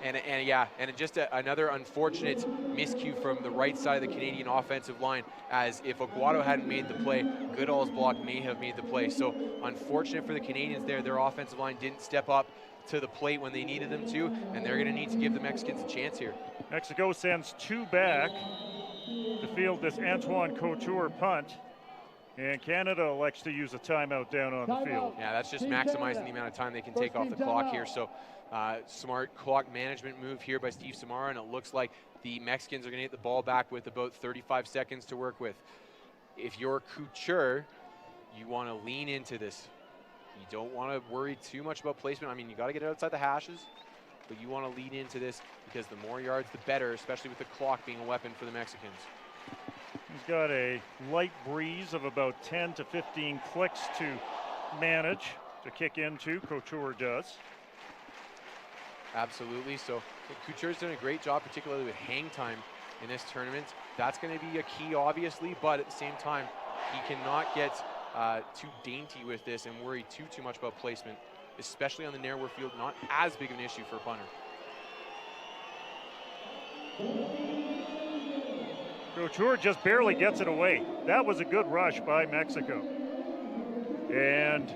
And just another unfortunate miscue from the right side of the Canadian offensive line, as if Aguado hadn't made the play, Goodall's block may have made the play. So unfortunate for the Canadians there. Their offensive line didn't step up to the plate when they needed them to, and they're going to need to give the Mexicans a chance here. Mexico sends 2 back to field this Antoine Couture punt, and Canada elects to use a timeout down on the field. Yeah, that's just maximizing the amount of time they can take off the clock here. So smart clock management move here by Steve Samara, and it looks like the Mexicans are going to get the ball back with about 35 seconds to work with. If you're Couture, you want to lean into this. You don't want to worry too much about placement. I mean, you got to get it outside the hashes, but you want to lean into this because the more yards, the better, especially with the clock being a weapon for the Mexicans. He's got a light breeze of about 10 to 15 clicks to manage, to kick into. Couture does. Absolutely. So Couture's done a great job, particularly with hang time in this tournament. That's going to be a key, obviously, but at the same time, he cannot get too dainty with this and worry too much about placement, especially on the narrower field. Not as big of an issue for a punter. Couture just barely gets it away. That was a good rush by Mexico. And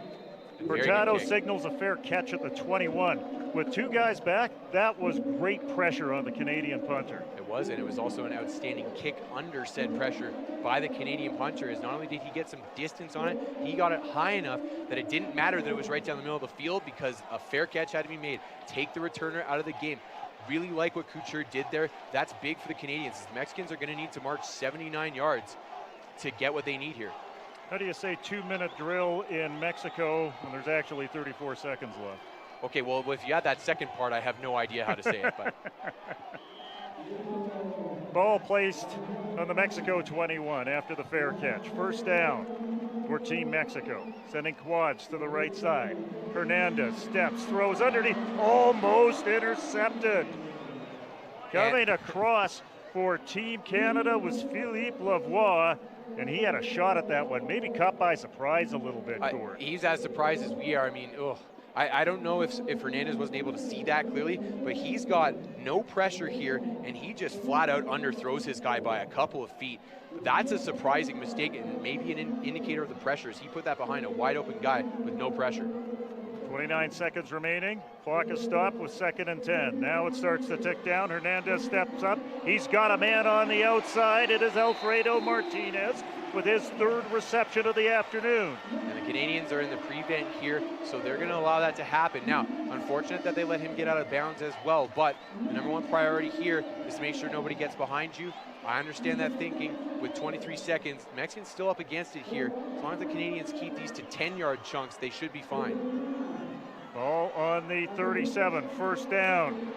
Hurtado signals a fair catch at the 21. With 2 guys back, that was great pressure on the Canadian punter. It was, and it was also an outstanding kick under said pressure by the Canadian punter. As not only did he get some distance on it, he got it high enough that it didn't matter that it was right down the middle of the field because a fair catch had to be made. Take the returner out of the game. Really like what Couture did there. That's big for the Canadians. The Mexicans are going to need to march 79 yards to get what they need here. How do you say 2-minute drill in Mexico when there's actually 34 seconds left? Okay, well, if you add that second part, I have no idea how to say it. But ball placed on the Mexico 21 after the fair catch. First down for Team Mexico. Sending quads to the right side. Hernandez steps, throws underneath, almost intercepted. Coming across for Team Canada was Philippe Lavoie, and he had a shot at that one. Maybe caught by surprise a little bit, Gord. He's as surprised as we are. I mean, I don't know if Hernandez wasn't able to see that clearly, but he's got no pressure here, and he just flat out underthrows his guy by a couple of feet. That's a surprising mistake, and maybe an indicator of the pressures. He put that behind a wide open guy with no pressure. 29 seconds remaining. Clock is stopped with 2nd and 10. Now it starts to tick down. Hernandez steps up. He's got a man on the outside. It is Alfredo Martinez with his 3rd reception of the afternoon. And the Canadians are in the prevent here, so they're going to allow that to happen. Now, unfortunate that they let him get out of bounds as well, but the number 1 priority here is to make sure nobody gets behind you. I understand that thinking. With 23 seconds, Mexicans still up against it here. As long as the Canadians keep these to 10-yard chunks, they should be fine. Ball on the 37, first down.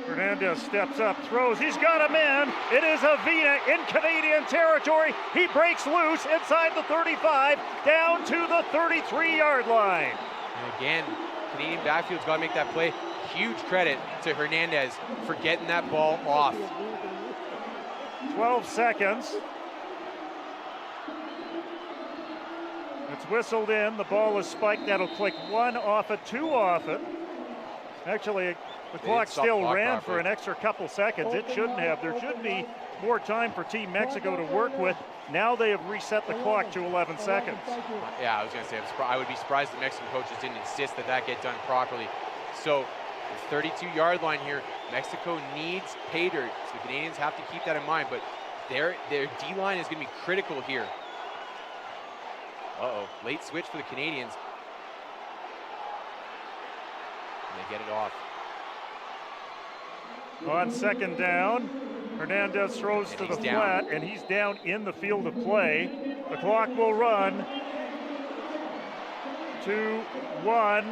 Hernandez steps up, throws, he's got a man. It is Avina in Canadian territory. He breaks loose inside the 35, down to the 33-yard line. And again, Canadian backfield's got to make that play. Huge credit to Hernandez for getting that ball off. 12 seconds. It's whistled in. The ball is spiked. That'll click 1 off it, 2 off it. Actually, the clock still ran for an extra couple seconds. It shouldn't have. There should be more time for Team Mexico to work with. Now they have reset the clock to 11 seconds. Yeah, I was going to say, I would be surprised if the Mexican coaches didn't insist that get done properly. So, the 32-yard line here, Mexico needs pay dirt. So the Canadians have to keep that in mind, but their D-line is going to be critical here. Late switch for the Canadians. And they get it off. On 2nd down, Hernandez throws to the flat, and he's down in the field of play. The clock will run. 2, 1.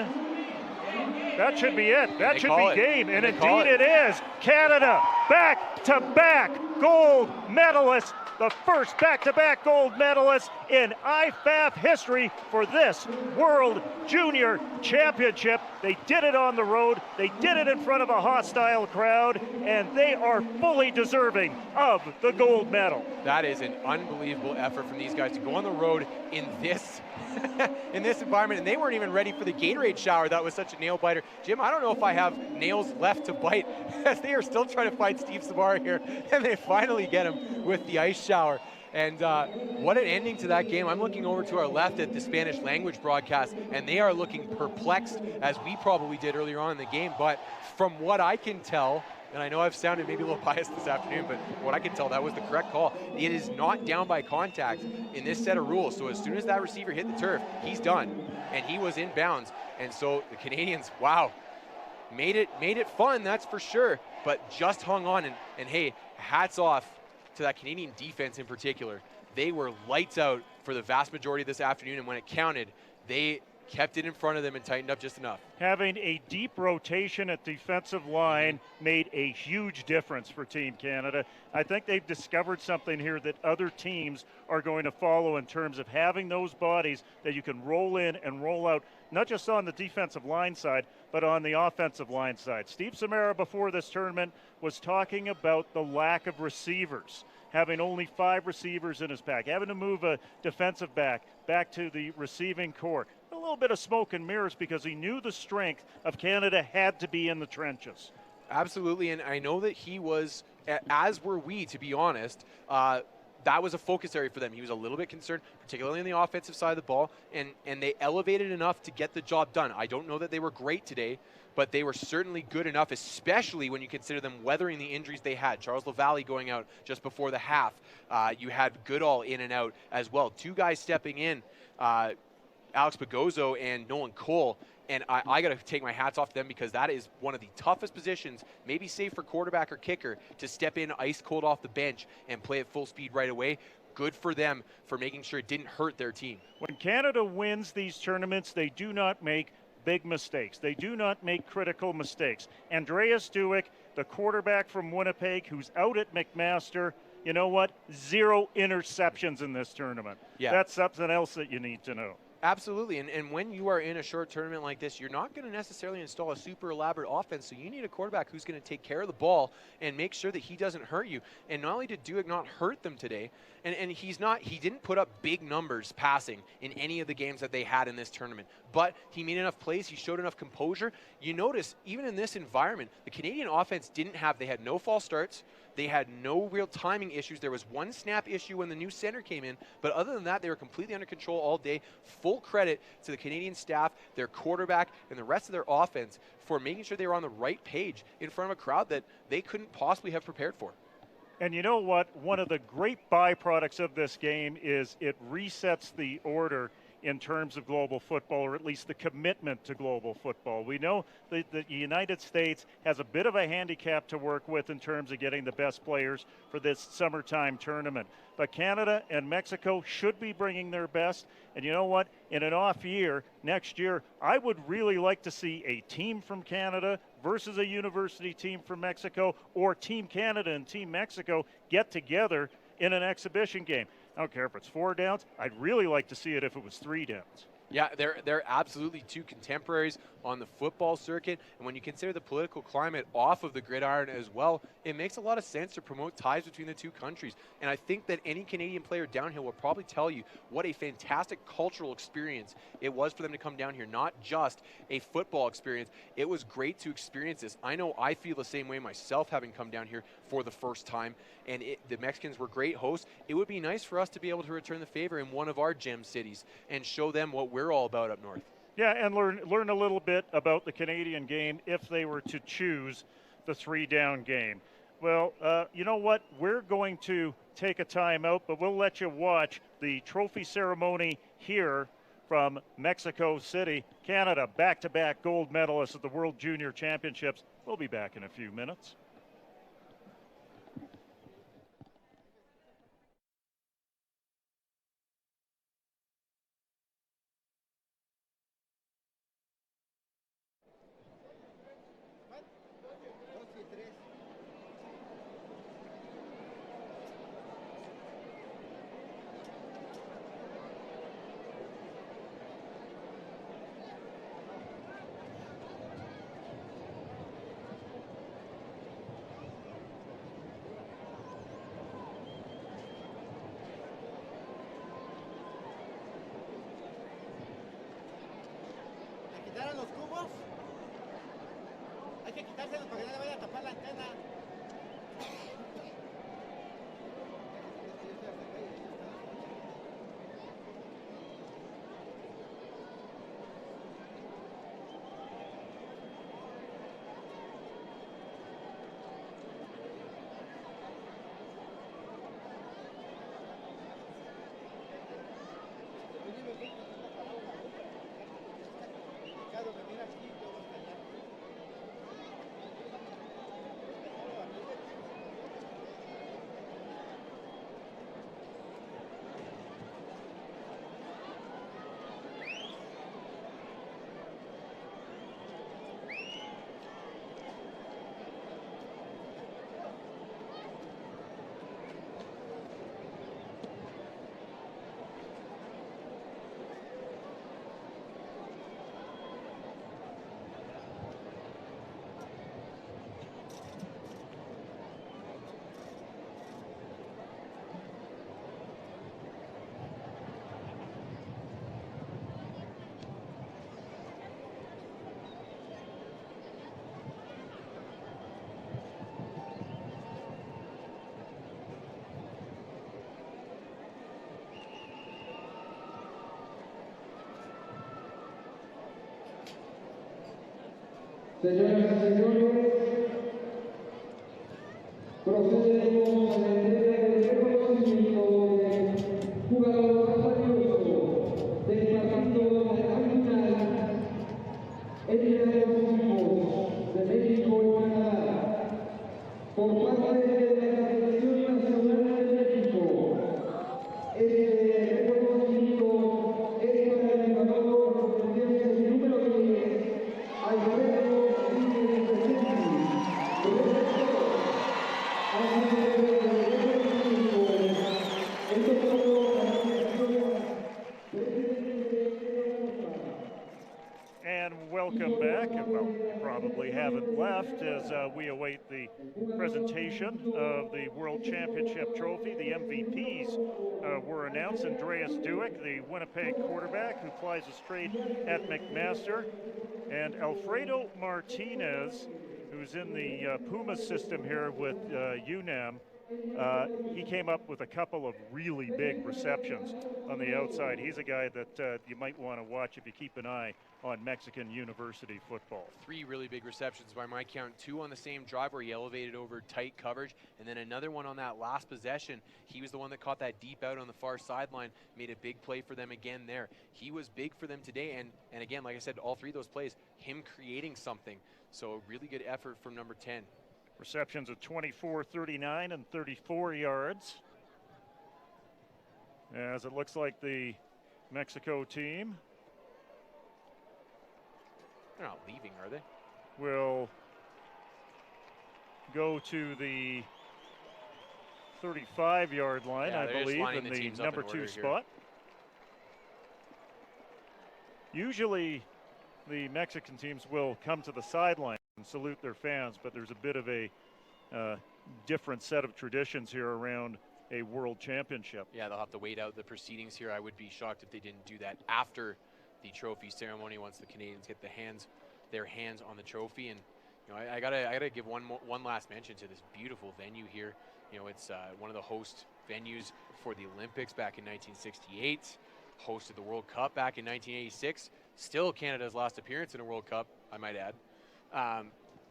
That should be it. That should be game, and indeed it is. Canada back-to-back gold medalists. the first back-to-back gold medalist in IFAF history for this World Junior Championship. They did it on the road, they did it in front of a hostile crowd, and they are fully deserving of the gold medal. That is an unbelievable effort from these guys to go on the road in this in this environment, and they weren't even ready for the Gatorade shower. That was such a nail biter. Jim, I don't know if I have nails left to bite as they are still trying to fight Steve Sabara here, and they finally get him with the ice shower. And what an ending to that game. I'm looking over to our left at the Spanish language broadcast, and they are looking perplexed, as we probably did earlier on in the game. But from what I can tell, and I know I've sounded maybe a little biased this afternoon, but what I can tell, that was the correct call. It is not down by contact in this set of rules. So as soon as that receiver hit the turf, he's done, and he was in bounds. And so the Canadians, wow, made it fun, that's for sure, but just hung on. And hey, hats off to that Canadian defense in particular. They were lights out for the vast majority of this afternoon, and when it counted, they kept it in front of them and tightened up just enough. Having a deep rotation at defensive line made a huge difference for Team Canada. I think they've discovered something here that other teams are going to follow in terms of having those bodies that you can roll in and roll out, not just on the defensive line side, but on the offensive line side. Steve Samara before this tournament was talking about the lack of receivers, having only 5 receivers in his pack, having to move a defensive back to the receiving corps. A little bit of smoke and mirrors because he knew the strength of Canada had to be in the trenches. Absolutely, and I know that he was, as were we, to be honest, that was a focus area for them. He was a little bit concerned, particularly on the offensive side of the ball, and they elevated enough to get the job done. I don't know that they were great today, but they were certainly good enough, especially when you consider them weathering the injuries they had. Charles Lavalley going out just before the half. You had Goodall in and out as well. 2 guys stepping in, Alex Bogozzo and Nolan Cole. And I got to take my hats off to them because that is one of the toughest positions, maybe save for quarterback or kicker, to step in ice cold off the bench and play at full speed right away. Good for them for making sure it didn't hurt their team. When Canada wins these tournaments, they do not make big mistakes. They do not make critical mistakes. Andreas Dueck, the quarterback from Winnipeg, who's out at McMaster, you know what? 0 interceptions in this tournament. Yeah. That's something else that you need to know. Absolutely, and when you are in a short tournament like this, you're not going to necessarily install a super elaborate offense, so you need a quarterback who's going to take care of the ball and make sure that he doesn't hurt you. And not only did Dueck not hurt them today, and he didn't put up big numbers passing in any of the games that they had in this tournament, but he made enough plays, he showed enough composure. You notice, even in this environment, the Canadian offense they had no false starts, they had no real timing issues. There was 1 snap issue when the new center came in, but other than that, they were completely under control all day. Full credit to the Canadian staff, their quarterback, and the rest of their offense for making sure they were on the right page in front of a crowd that they couldn't possibly have prepared for. And you know what? One of the great byproducts of this game is it resets the order in terms of global football, or at least the commitment to global football. We know that the United States has a bit of a handicap to work with in terms of getting the best players for this summertime tournament. But Canada and Mexico should be bringing their best. And you know what? In an off year, next year, I would really like to see a team from Canada versus a university team from Mexico, or Team Canada and Team Mexico get together in an exhibition game. I don't care if it's 4 downs. I'd really like to see it if it was 3 downs. Yeah, they're absolutely 2 contemporaries on the football circuit. And when you consider the political climate off of the gridiron as well, it makes a lot of sense to promote ties between the 2 countries. And I think that any Canadian player down here will probably tell you what a fantastic cultural experience it was for them to come down here. Not just a football experience. It was great to experience this. I know I feel the same way myself, having come down here for the first time. And the Mexicans were great hosts. It would be nice for us to be able to return the favor in one of our gem cities and show them what we're all about up north. Yeah, and learn a little bit about the Canadian game if they were to choose the 3-down game. Well, you know what? We're going to take a timeout, but we'll let you watch the trophy ceremony here from Mexico City. Canada, back-to-back gold medalists at the World Junior Championships. We'll be back in a few minutes. Señoras y señores, procedemos a la entrega del reconocimiento de jugador valioso del partido de la final entre los equipos de México y Canadá por parte de la Selección Nacional de México. Este reconocimiento es para el jugador con número 10, Alfredo. And welcome back. Well, you probably haven't left as we await the presentation of the World Championship trophy. The MVPs were announced. Andreas Dueck, the Winnipeg quarterback who flies a straight at McMaster, and Alfredo Martinez, who's in the Puma system here with UNAM. He came up with a couple of really big receptions on the outside. He's a guy that you might want to watch if you keep an eye on Mexican university football. 3 really big receptions by my count, 2 on the same drive where he elevated over tight coverage, and then another one on that last possession. He was the one that caught that deep out on the far sideline, made a big play for them again there. He was big for them today, and again, like I said, all 3 of those plays, him creating something. So really good effort from number 10. Receptions of 24, 39, and 34 yards. As it looks like the Mexico team They're not leaving, are they? will go to the 35-yard line, Yeah, I they're just believe, lining in the the teams up number in 2 order spot. Usually the Mexican teams will come to the sideline and salute their fans, but there's a bit of a different set of traditions here around a world championship. Yeah, they'll have to wait out the proceedings here. I would be shocked if they didn't do that after the trophy ceremony once the Canadians get their hands on the trophy. And you know, I gotta give one last mention to this beautiful venue here. You know, it's one of the host venues for the Olympics back in 1968, hosted the World Cup back in 1986. Still Canada's last appearance in a World Cup, I might add.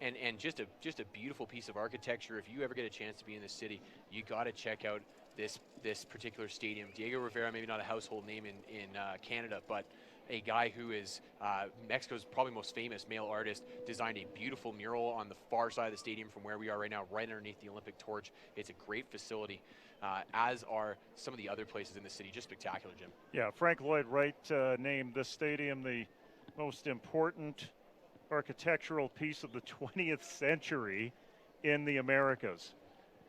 And just a beautiful piece of architecture. If you ever get a chance to be in the city, you got to check out this particular stadium. Diego Rivera, maybe not a household name in Canada, but a guy who is Mexico's probably most famous male artist, designed a beautiful mural on the far side of the stadium from where we are right now, right underneath the Olympic torch. It's a great facility, as are some of the other places in the city. Just spectacular, Jim. Yeah, Frank Lloyd Wright named this stadium the most important architectural piece of the 20th century in the Americas.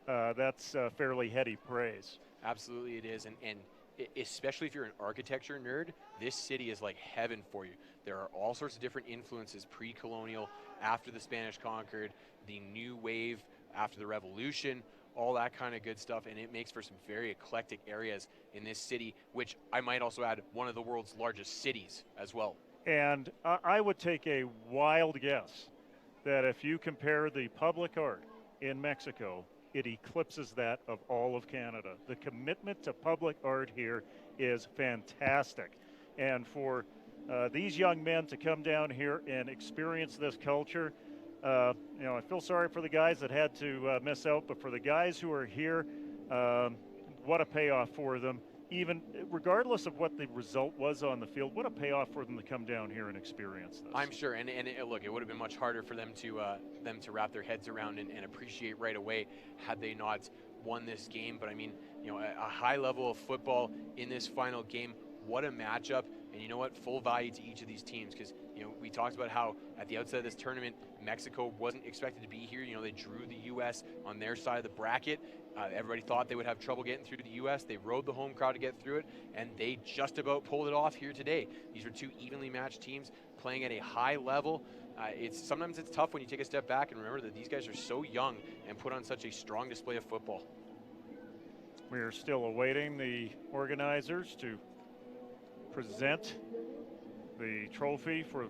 That's fairly heady praise. Absolutely it is, and especially if you're an architecture nerd, this city is like heaven for you. There are all sorts of different influences, pre-colonial, after the Spanish conquered, the new wave after the revolution, all that kind of good stuff, and it makes for some very eclectic areas in this city, which I might also add, one of the world's largest cities as well. And I would take a wild guess that if you compare the public art in Mexico, it eclipses that of all of Canada. The commitment to public art here is fantastic. And for these young men to come down here and experience this culture, I feel sorry for the guys that had to miss out, but for the guys who are here, what a payoff for them. Even regardless of what the result was on the field, what a payoff for them to come down here and experience this. I'm sure, and look, it would have been much harder for them to wrap their heads around and appreciate right away had they not won this game. But I mean, a high level of football in this final game. What a matchup, and you know what? Full value to each of these teams, because we talked about how at the outset of this tournament, Mexico wasn't expected to be here. They drew the U.S. on their side of the bracket. Everybody thought they would have trouble getting through to the U.S. They rode the home crowd to get through it, and they just about pulled it off here today. These are two evenly matched teams playing at a high level. Sometimes it's tough when you take a step back and remember that these guys are so young and put on such a strong display of football. We are still awaiting the organizers to present the trophy for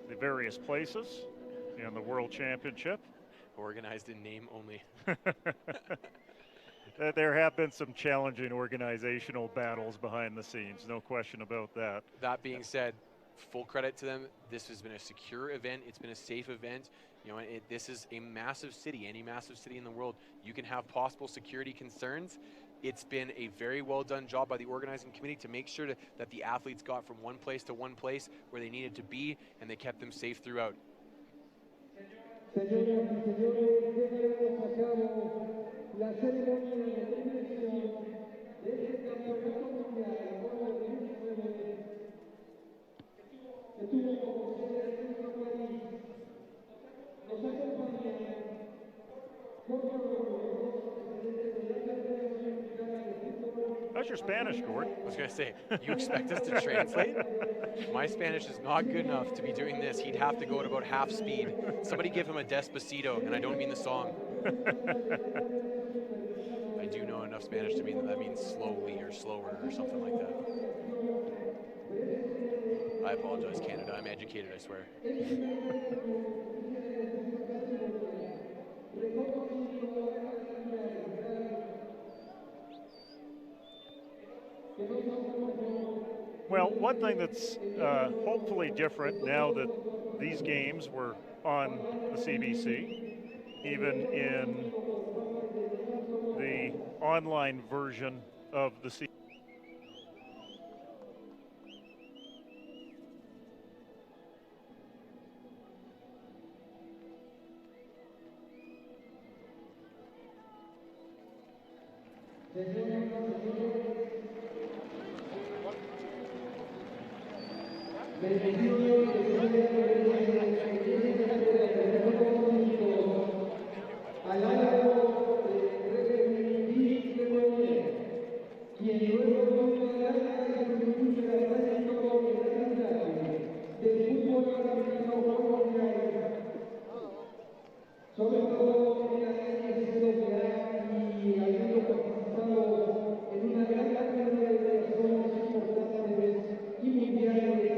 the various places in the World Championship. Organized in name only. There have been some challenging organizational battles behind the scenes, no question about that. That being said, full credit to them. This has been a secure event. It's been a safe event. This is a massive city. Any massive city in the world, you can have possible security concerns. It's been a very well done job by the organizing committee to make sure that the athletes got from one place to one place where they needed to be, and they kept them safe throughout. Señoras y señores, debemos a cabo la ceremonia de premiación de este campeonato mundial por la 2019. Estuvo como sede del centro París. Nos acompañan por How's your Spanish, Gord? I was going to say, you expect us to translate? My Spanish is not good enough to be doing this. He'd have to go at about half speed. Somebody give him a Despacito, and I don't mean the song. I do know enough Spanish to mean that means slowly or slower or something like that. I apologize, Canada. I'm educated, I swear. Well, one thing that's hopefully different now that these games were on the CBC, even in the online version of the CBC. sobre todo en la y habiendo participado en una gran cantidad de delegaciones importantes y mundiales,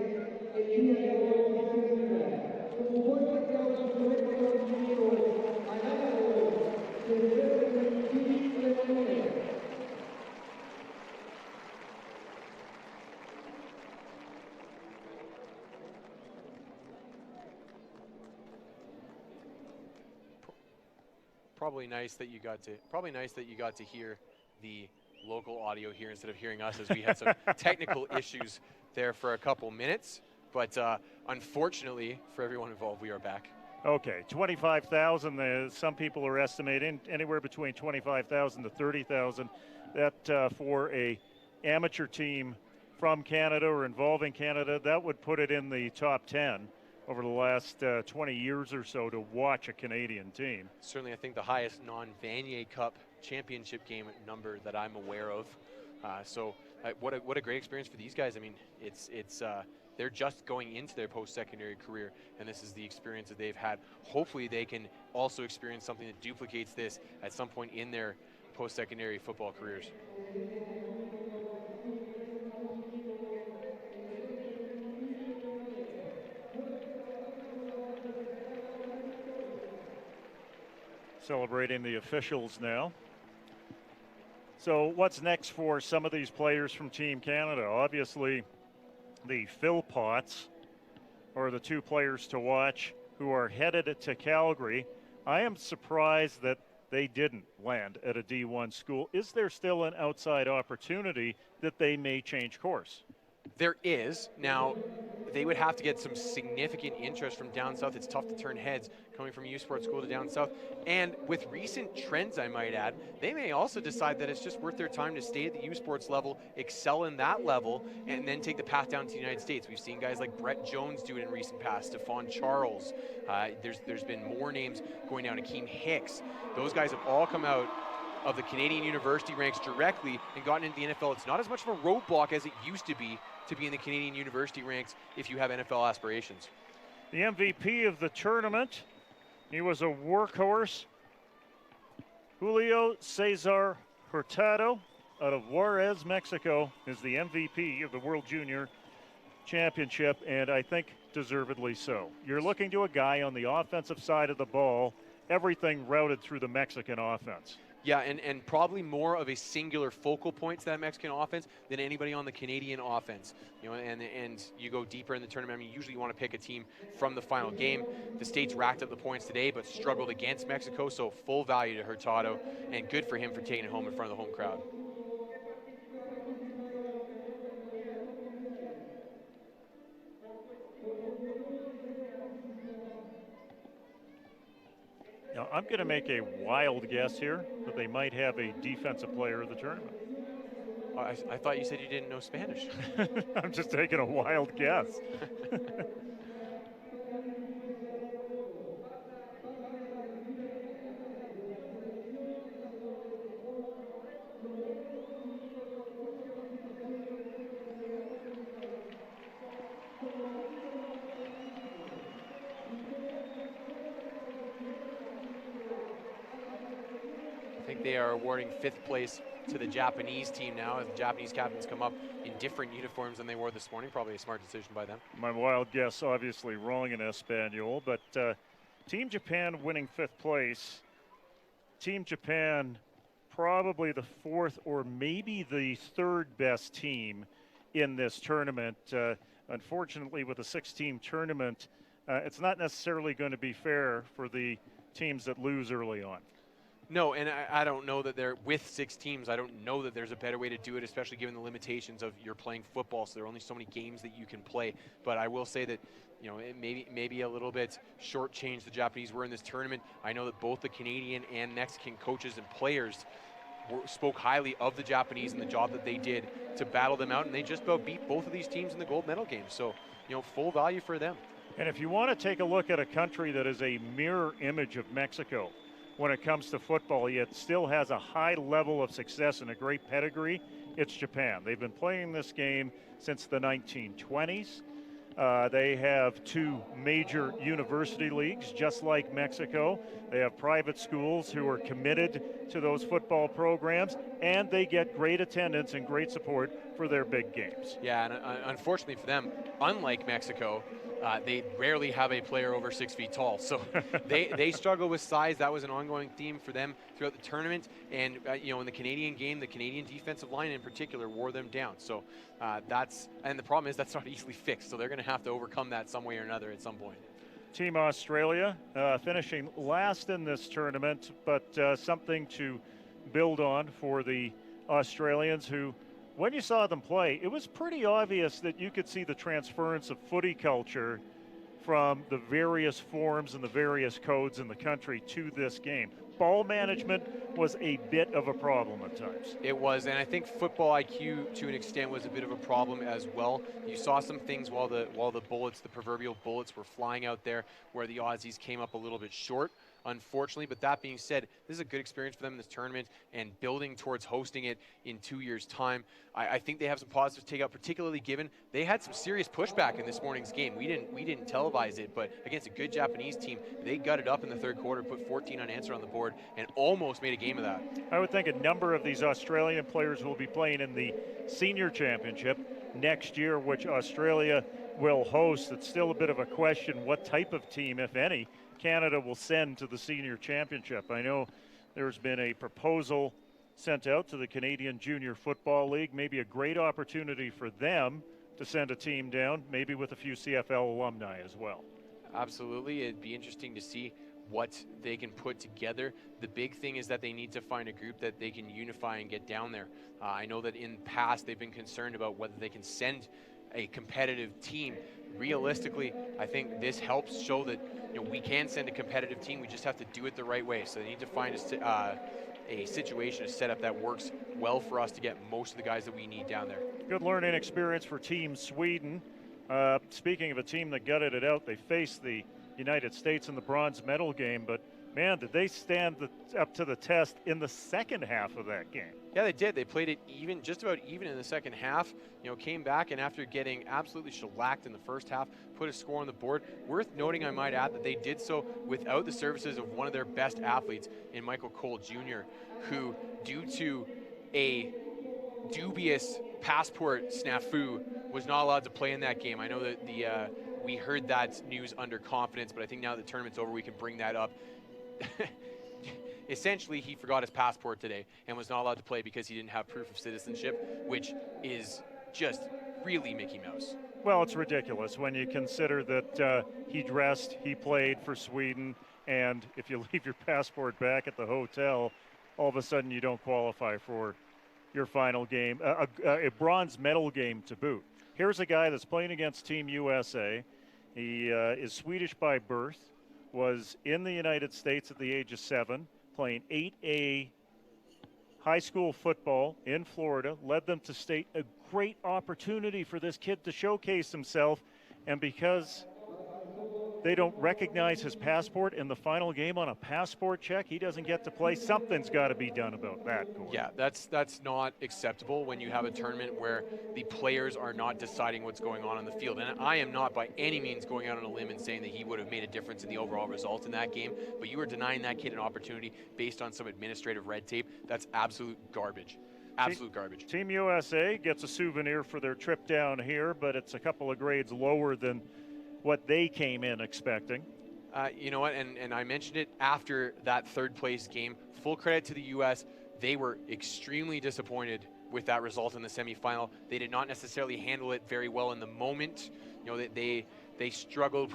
el día de hoy como fuerte aplauso fuerte agradecimiento al árbitro que debe permitir la memoria. Probably nice that you got to hear the local audio here instead of hearing us, as we had some technical issues there for a couple minutes. But unfortunately for everyone involved, we are back. Okay, 25,000. Some people are estimating anywhere between 25,000 to 30,000. That for a amateur team from Canada or involving Canada, that would put it in the top 10 over the last 20 years or so to watch a Canadian team. Certainly, I think the highest non-Vanier Cup championship game number that I'm aware of. So what a great experience for these guys. I mean, it's they're just going into their post-secondary career, and this is the experience that they've had. Hopefully, they can also experience something that duplicates this at some point in their post-secondary football careers. Celebrating the officials now. So what's next for some of these players from Team Canada? Obviously, the Philpots are the two players to watch who are headed to Calgary. I am surprised that they didn't land at a D1 school. Is there still an outside opportunity that they may change course? There is. Now, they would have to get some significant interest from down south. It's tough to turn heads coming from U Sports School to down south. And with recent trends, I might add, they may also decide that it's just worth their time to stay at the U Sports level, excel in that level, and then take the path down to the United States. We've seen guys like Brett Jones do it in recent past, Stephon Charles. There's been more names going down, Akeem Hicks. Those guys have all come out of the Canadian university ranks directly and gotten into the NFL. It's not as much of a roadblock as it used to be in the Canadian university ranks if you have NFL aspirations. The MVP of the tournament, he was a workhorse. Julio Cesar Hurtado out of Juarez, Mexico, is the MVP of the World Junior Championship, and I think deservedly so. You're looking to a guy on the offensive side of the ball, everything routed through the Mexican offense. Yeah, and probably more of a singular focal point to that Mexican offense than anybody on the Canadian offense. You know, and you go deeper in the tournament. I mean, usually you want to pick a team from the final game. The States racked up the points today, but struggled against Mexico, so full value to Hurtado, and good for him for taking it home in front of the home crowd. Now, I'm going to make a wild guess here that they might have a defensive player of the tournament. I thought you said you didn't know Spanish. I'm just taking a wild guess. I think they are awarding 5th place to the Japanese team now as the Japanese captains come up in different uniforms than they wore this morning. Probably a smart decision by them. My wild guess, obviously wrong in Espanol, but Team Japan winning 5th place. Team Japan probably the 4th or maybe the 3rd best team in this tournament. Unfortunately, with a 6-team tournament, it's not necessarily going to be fair for the teams that lose early on. No, and I don't know that they're with 6 teams. I don't know that there's a better way to do it, especially given the limitations of you're playing football. So there are only so many games that you can play. But I will say that, you know, it maybe a little bit shortchanged the Japanese were in this tournament. I know that both the Canadian and Mexican coaches and players spoke highly of the Japanese and the job that they did to battle them out, and they just about beat both of these teams in the gold medal game. So, you know, full value for them. And if you want to take a look at a country that is a mirror image of Mexico when it comes to football, yet still has a high level of success and a great pedigree, it's Japan. They've been playing this game since the 1920s. They have 2 major university leagues, just like Mexico. They have private schools who are committed to those football programs, and they get great attendance and great support for their big games. Yeah, and unfortunately for them, unlike Mexico, they rarely have a player over 6 feet tall. So they struggle with size. That was an ongoing theme for them throughout the tournament. And, you know, in the Canadian game, the Canadian defensive line in particular wore them down. So and the problem is that's not easily fixed. So they're going to have to overcome that some way or another at some point. Team Australia finishing last in this tournament, but something to build on for the Australians who, when you saw them play, it was pretty obvious that you could see the transference of footy culture from the various forms and the various codes in the country to this game. Ball management was a bit of a problem at times. It was, and I think football IQ to an extent was a bit of a problem as well. You saw some things while the bullets, the proverbial bullets, were flying out there where the Aussies came up a little bit short, unfortunately. But that being said, this is a good experience for them in this tournament and building towards hosting it in 2 years' time. I think they have some positives to take out, particularly given they had some serious pushback in this morning's game. We didn't televise it, but against a good Japanese team, they gutted up in the 3rd quarter, put 14 unanswered on the board, and almost made a game of that. I would think a number of these Australian players will be playing in the Senior Championship next year, which Australia will host. It's still a bit of a question what type of team, if any, Canada will send to the senior championship. I know there's been a proposal sent out to the Canadian Junior Football League, maybe a great opportunity for them to send a team down, maybe with a few CFL alumni as well. Absolutely. It'd be interesting to see what they can put together. The big thing is that they need to find a group that they can unify and get down there. I know that in the past they've been concerned about whether they can send a competitive team. Realistically, I think this helps show that we can send a competitive team. We just have to do it the right way. So they need to find a situation, a setup that works well for us to get most of the guys that we need down there. Good learning experience for Team Sweden. Speaking of a team that gutted it out, they faced the United States in the bronze medal game, but man, did they stand up to the test in the second half of that game. Yeah, they did. They played it even, just about even in the second half. Came back, and after getting absolutely shellacked in the first half, put a score on the board. Worth noting, I might add, that they did so without the services of one of their best athletes in Michael Cole Jr., who, due to a dubious passport snafu, was not allowed to play in that game. I know that we heard that news under confidence, but I think now that the tournament's over, we can bring that up. Essentially, he forgot his passport today and was not allowed to play because he didn't have proof of citizenship, which is just really Mickey Mouse. Well, it's ridiculous when you consider that he dressed, he played for Sweden, and if you leave your passport back at the hotel, all of a sudden you don't qualify for your final game, a bronze medal game to boot. Here's a guy that's playing against Team USA. He is Swedish by birth, was in the United States at the age of 7, playing 8A high school football in Florida, led them to state. A great opportunity for this kid to showcase himself, and because they don't recognize his passport in the final game on a passport check, he doesn't get to play. Something's got to be done about that, Gordon. Yeah, that's not acceptable when you have a tournament where the players are not deciding what's going on the field. And I am not by any means going out on a limb and saying that he would have made a difference in the overall result in that game, but you are denying that kid an opportunity based on some administrative red tape. That's absolute garbage. Absolute garbage. Team USA gets a souvenir for their trip down here, but it's a couple of grades lower than what they came in expecting. You know what, and I mentioned it after that third place game. Full credit to the U.S. They were extremely disappointed with that result in the semifinal. They did not necessarily handle it very well in the moment. They struggled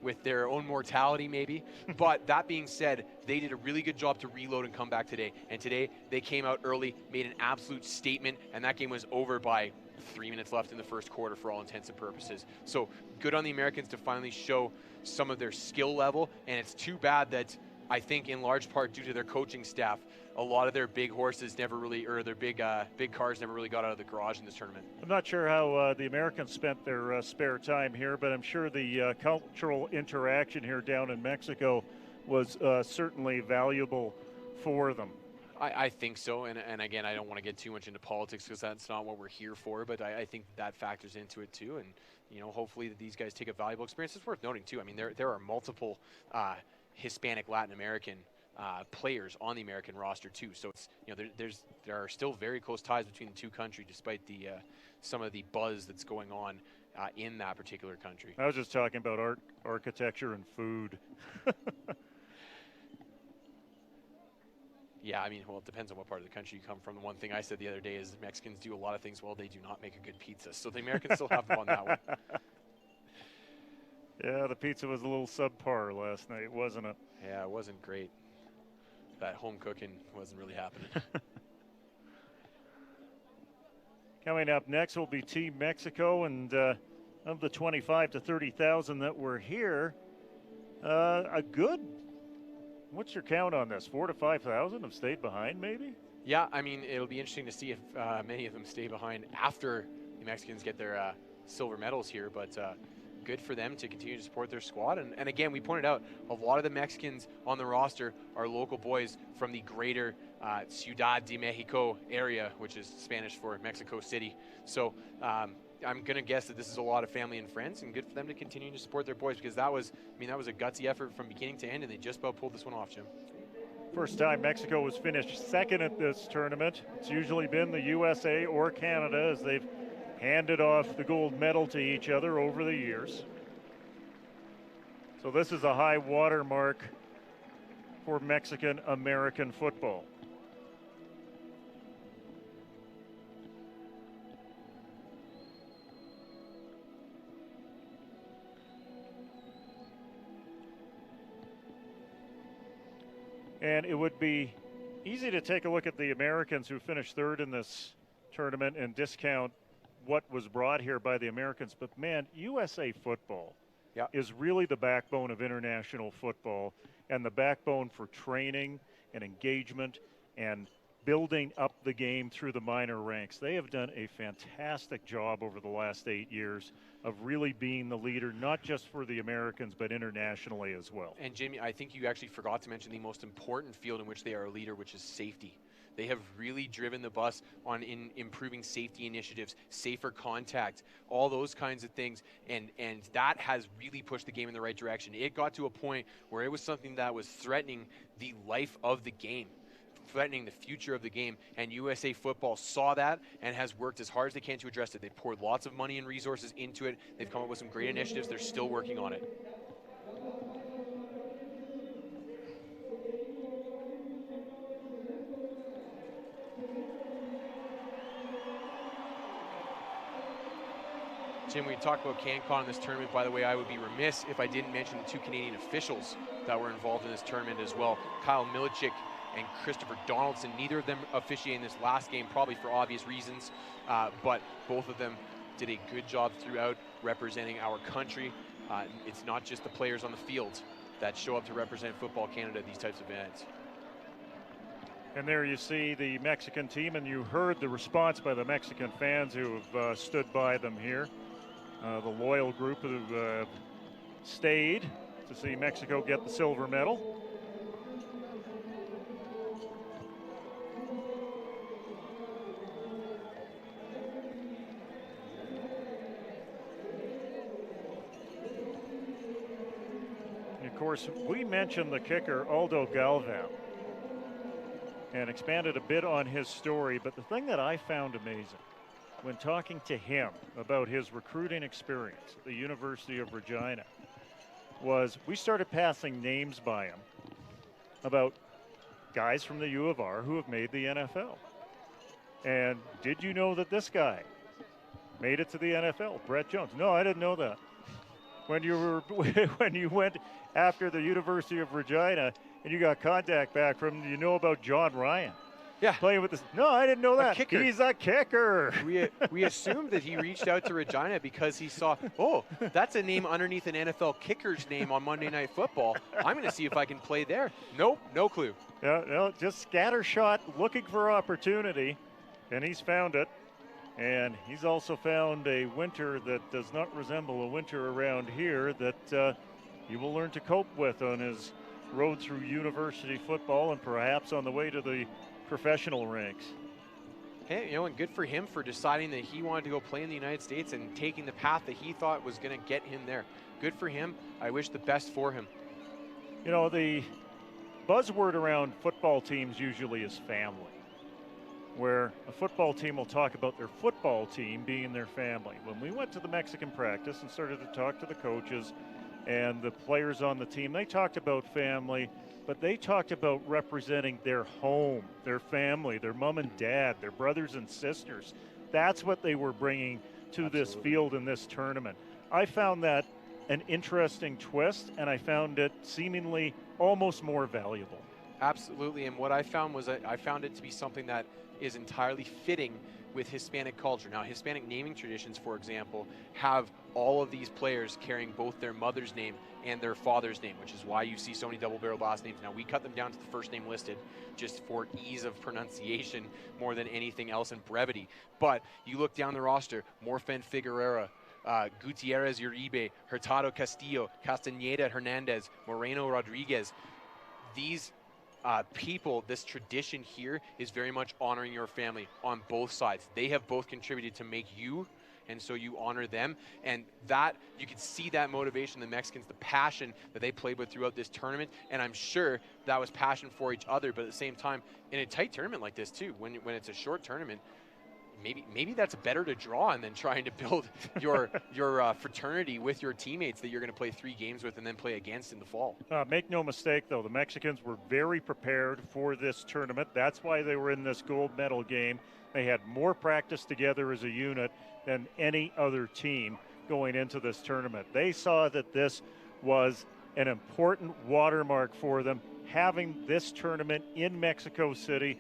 with their own mortality maybe. But that being said, they did a really good job to reload and come back today. And today they came out early, made an absolute statement, and that game was over by 3 minutes left in the first quarter for all intents and purposes. So good on the Americans to finally show some of their skill level, and it's too bad that I think in large part due to their coaching staff, a lot of their big horses never really, or their big cars never really got out of the garage in this tournament. I'm not sure how the Americans spent their spare time here, but I'm sure the cultural interaction here down in Mexico was certainly valuable for them. I think so, and again, I don't want to get too much into politics because that's not what we're here for, but I think that factors into it too, and hopefully that these guys take a valuable experience. It's worth noting too, I mean, there are multiple Hispanic, Latin American players on the American roster too, so it's there are still very close ties between the two countries despite the some of the buzz that's going on in that particular country. I was just talking about art, architecture, and food. Yeah, I mean, well, it depends on what part of the country you come from. The one thing I said the other day is Mexicans do a lot of things well. They do not make a good pizza. So the Americans still have them on that one. Yeah, the pizza was a little subpar last night, wasn't it? Yeah, it wasn't great. That home cooking wasn't really happening. Coming up next will be Team Mexico, and of the 25 to 30,000 that were here, a good, what's your count on this? 4,000 to 5,000 have stayed behind, maybe? Yeah, I mean, it'll be interesting to see if many of them stay behind after the Mexicans get their silver medals here, but good for them to continue to support their squad. And again, we pointed out a lot of the Mexicans on the roster are local boys from the greater Ciudad de Mexico area, which is Spanish for Mexico City. So I'm going to guess that this is a lot of family and friends, and good for them to continue to support their boys, because that was a gutsy effort from beginning to end, and they just about pulled this one off, Jim. First time Mexico was finished second at this tournament. It's usually been the USA or Canada as they've handed off the gold medal to each other over the years. So this is a high water mark for Mexican-American football. And it would be easy to take a look at the Americans who finished third in this tournament and discount what was brought here by the Americans. But man, USA football is really the backbone of international football and the backbone for training and engagement and building up the game through the minor ranks. They have done a fantastic job over the last 8 years of really being the leader, not just for the Americans, but internationally as well. And Jimmy, I think you actually forgot to mention the most important field in which they are a leader, which is safety. They have really driven the bus on improving safety initiatives, safer contact, all those kinds of things, and that has really pushed the game in the right direction. It got to a point where it was something that was threatening the life of the game, threatening the future of the game, and USA football saw that and has worked as hard as they can to address it. They've poured lots of money and resources into it. They've come up with some great initiatives. They're still working on it. Jim, we talked about CanCon in this tournament. By the way, I would be remiss if I didn't mention the two Canadian officials that were involved in this tournament as well. Kyle Milichik and Christopher Donaldson, neither of them officiating this last game, probably for obvious reasons, but both of them did a good job throughout representing our country. It's not just the players on the field that show up to represent Football Canada at these types of events. And there you see the Mexican team, and you heard the response by the Mexican fans who have stood by them here. The loyal group who stayed to see Mexico get the silver medal. And of course, we mentioned the kicker, Aldo Galvan, and expanded a bit on his story, but the thing that I found amazing when talking to him about his recruiting experience at the University of Regina was we started passing names by him about guys from the U of R who have made the NFL. And did you know that this guy made it to the NFL, Brett Jones? No, I didn't know that. When you went after the University of Regina and you got contact back from him, you know about John Ryan? Yeah. Playing with this. No, I didn't know that. Kicker. He's a kicker. We assumed that he reached out to Regina because he saw, oh, that's a name underneath an NFL kicker's name on Monday Night Football. I'm going to see if I can play there. Nope, no clue. Yeah, no, just scattershot, looking for opportunity, and he's found it. And he's also found a winter that does not resemble a winter around here that he will learn to cope with on his road through university football and perhaps on the way to the professional ranks. Hey, you know, and good for him for deciding that he wanted to go play in the United States and taking the path that he thought was going to get him there. Good for him. I wish the best for him. You know, the buzzword around football teams usually is family, where a football team will talk about their football team being their family. When we went to the Mexican practice and started to talk to the coaches and the players on the team, they talked about family, but they talked about representing their home, their family, their mom and dad, their brothers and sisters. That's what they were bringing to this field in this tournament. I found that an interesting twist, and I found it seemingly almost more valuable. Absolutely, and what I found was I found it to be something that is entirely fitting with Hispanic culture. Now, Hispanic naming traditions, for example, have all of these players carrying both their mother's name and their father's name, which is why you see so many double-barreled last names. Now, we cut them down to the first name listed just for ease of pronunciation more than anything else in brevity. But you look down the roster, Morfen Figueroa, Gutierrez Uribe, Hurtado Castillo, Castañeda Hernandez, Moreno Rodriguez. These people, this tradition here is very much honoring your family on both sides. They have both contributed to make you, and so you honor them. And that, you can see that motivation, the Mexicans, the passion that they played with throughout this tournament. And I'm sure that was passion for each other, but at the same time, in a tight tournament like this too, when it's a short tournament, maybe that's better to draw and then trying to build your fraternity with your teammates that you're going to play 3 games with and then play against in the fall. Make no mistake, though, the Mexicans were very prepared for this tournament. That's why they were in this gold medal game. They had more practice together as a unit than any other team going into this tournament. They saw that this was an important watermark for them, having this tournament in Mexico City.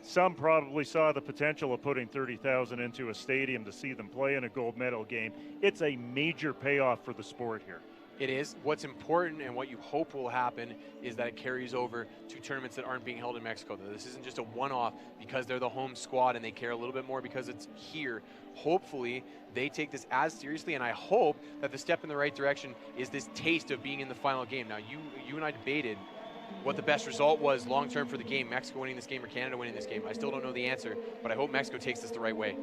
Some probably saw the potential of putting 30,000 into a stadium to see them play in a gold medal game. It's a major payoff for the sport here. It is. What's important and what you hope will happen is that it carries over to tournaments that aren't being held in Mexico. This isn't just a one-off because they're the home squad and they care a little bit more because it's here. Hopefully, they take this as seriously, and I hope that the step in the right direction is this taste of being in the final game. Now, you and I debated what the best result was long-term for the game, Mexico winning this game or Canada winning this game. I still don't know the answer, but I hope Mexico takes this the right way.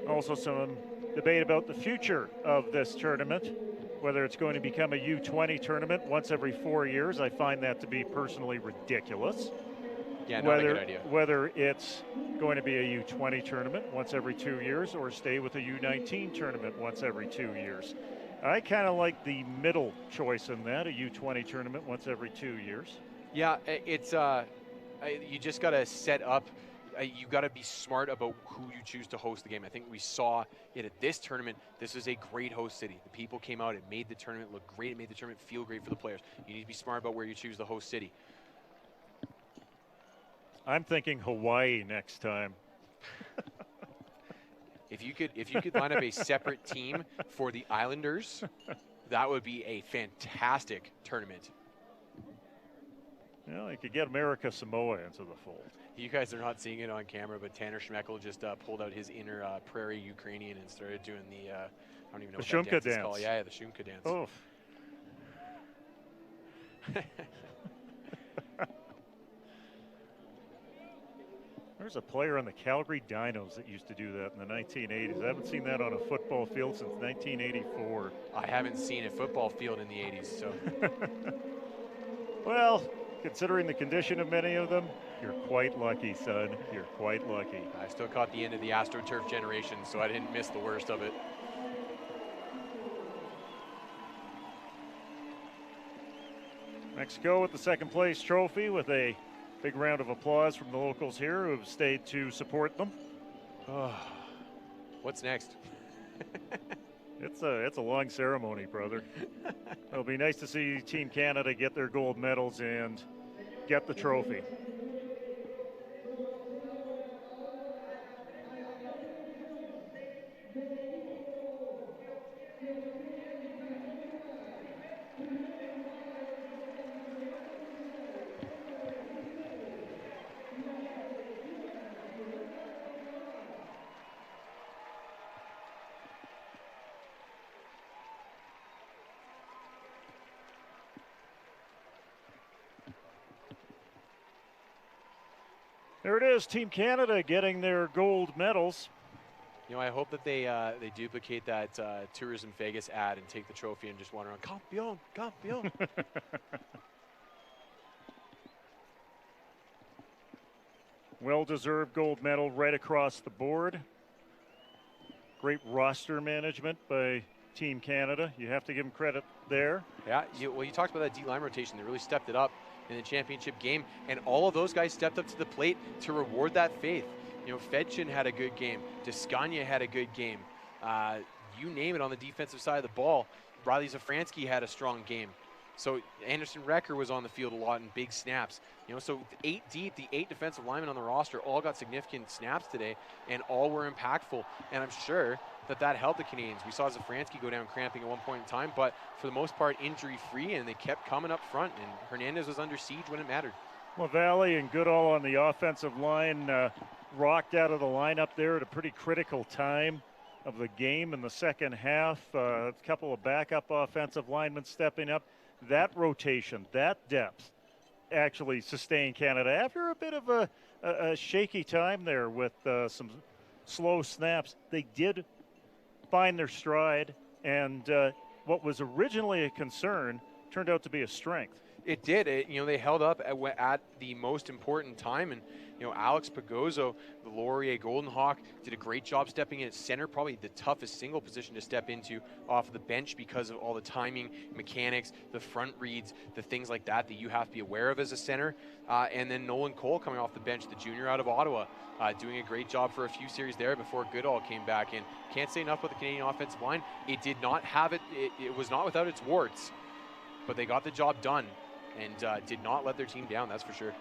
Also some debate about the future of this tournament, whether it's going to become a U20 tournament once every 4 years. I find that to be personally ridiculous. Yeah, not a good idea. Whether it's going to be a U20 tournament once every 2 years or stay with a U19 tournament once every 2 years. I kind of like the middle choice in that, a U20 tournament once every 2 years. Yeah, it's you just got to set up. You got to be smart about who you choose to host the game. I think we saw it at this tournament. This is a great host city. The people came out. It made the tournament look great. It made the tournament feel great for the players. You need to be smart about where you choose the host city. I'm thinking Hawaii next time. If you could line up a separate team for the Islanders, that would be a fantastic tournament. Well, you could get America Samoa into the fold. You guys are not seeing it on camera, but Tanner Schmeckel just pulled out his inner prairie Ukrainian and started doing the I don't even know the what that Shumka dance is called. Yeah, the Shumka dance. Oh. There's a player on the Calgary Dinos that used to do that in the 1980s. I haven't seen that on a football field since 1984. I haven't seen a football field in the 80s, so. Well, considering the condition of many of them, you're quite lucky, son. You're quite lucky. I still caught the end of the AstroTurf generation, so I didn't miss the worst of it. Mexico with the second place trophy with a big round of applause from the locals here who have stayed to support them. What's next? It's a long ceremony, brother. It'll be nice to see Team Canada get their gold medals and get the trophy. There it is, Team Canada getting their gold medals. You know, I hope that they duplicate that Tourism Vegas ad and take the trophy and just wander around, campeón, campeón. Well-deserved gold medal right across the board. Great roster management by Team Canada. You have to give them credit there. Yeah, you talked about that D-line rotation. They really stepped it up in the championship game, and all of those guys stepped up to the plate to reward that faith. You know, Fedchin had a good game. Descagna had a good game. You name it on the defensive side of the ball. Riley Zafransky had a strong game. So Anderson Recker was on the field a lot in big snaps. You know, so 8 deep, the 8 defensive linemen on the roster all got significant snaps today, and all were impactful. And I'm sure that helped the Canadians. We saw Zafransky go down cramping at one point in time, but for the most part injury-free, and they kept coming up front, and Hernandez was under siege when it mattered. LaValle and Goodall on the offensive line rocked out of the lineup there at a pretty critical time of the game in the second half. A couple of backup offensive linemen stepping up. That rotation, that depth actually sustained Canada after a bit of a shaky time there with some slow snaps. They did find their stride, and what was originally a concern turned out to be a strength. It did. They held up at the most important time, and Alex Pagozzo, the Laurier Golden Hawk, did a great job stepping in at center, probably the toughest single position to step into off of the bench because of all the timing, mechanics, the front reads, the things like that you have to be aware of as a center. And then Nolan Cole coming off the bench, the junior out of Ottawa, doing a great job for a few series there before Goodall came back in. Can't say enough about the Canadian offensive line. It did not have it was not without its warts, but they got the job done and did not let their team down, that's for sure.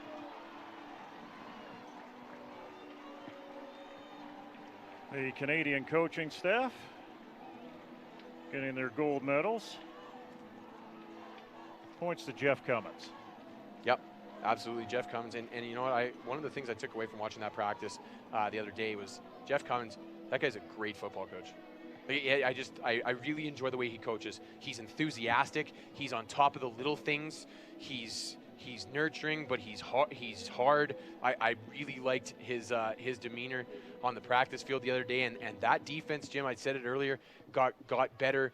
The Canadian coaching staff getting their gold medals. Points to Jeff Cummins. Yep, absolutely, Jeff Cummins. And you know what? One of the things I took away from watching that practice the other day was Jeff Cummins. That guy's a great football coach. I really enjoy the way he coaches. He's enthusiastic. He's on top of the little things. He's nurturing, but he's hard. I really liked his demeanor on the practice field the other day, and that defense, Jim, I said it earlier, got better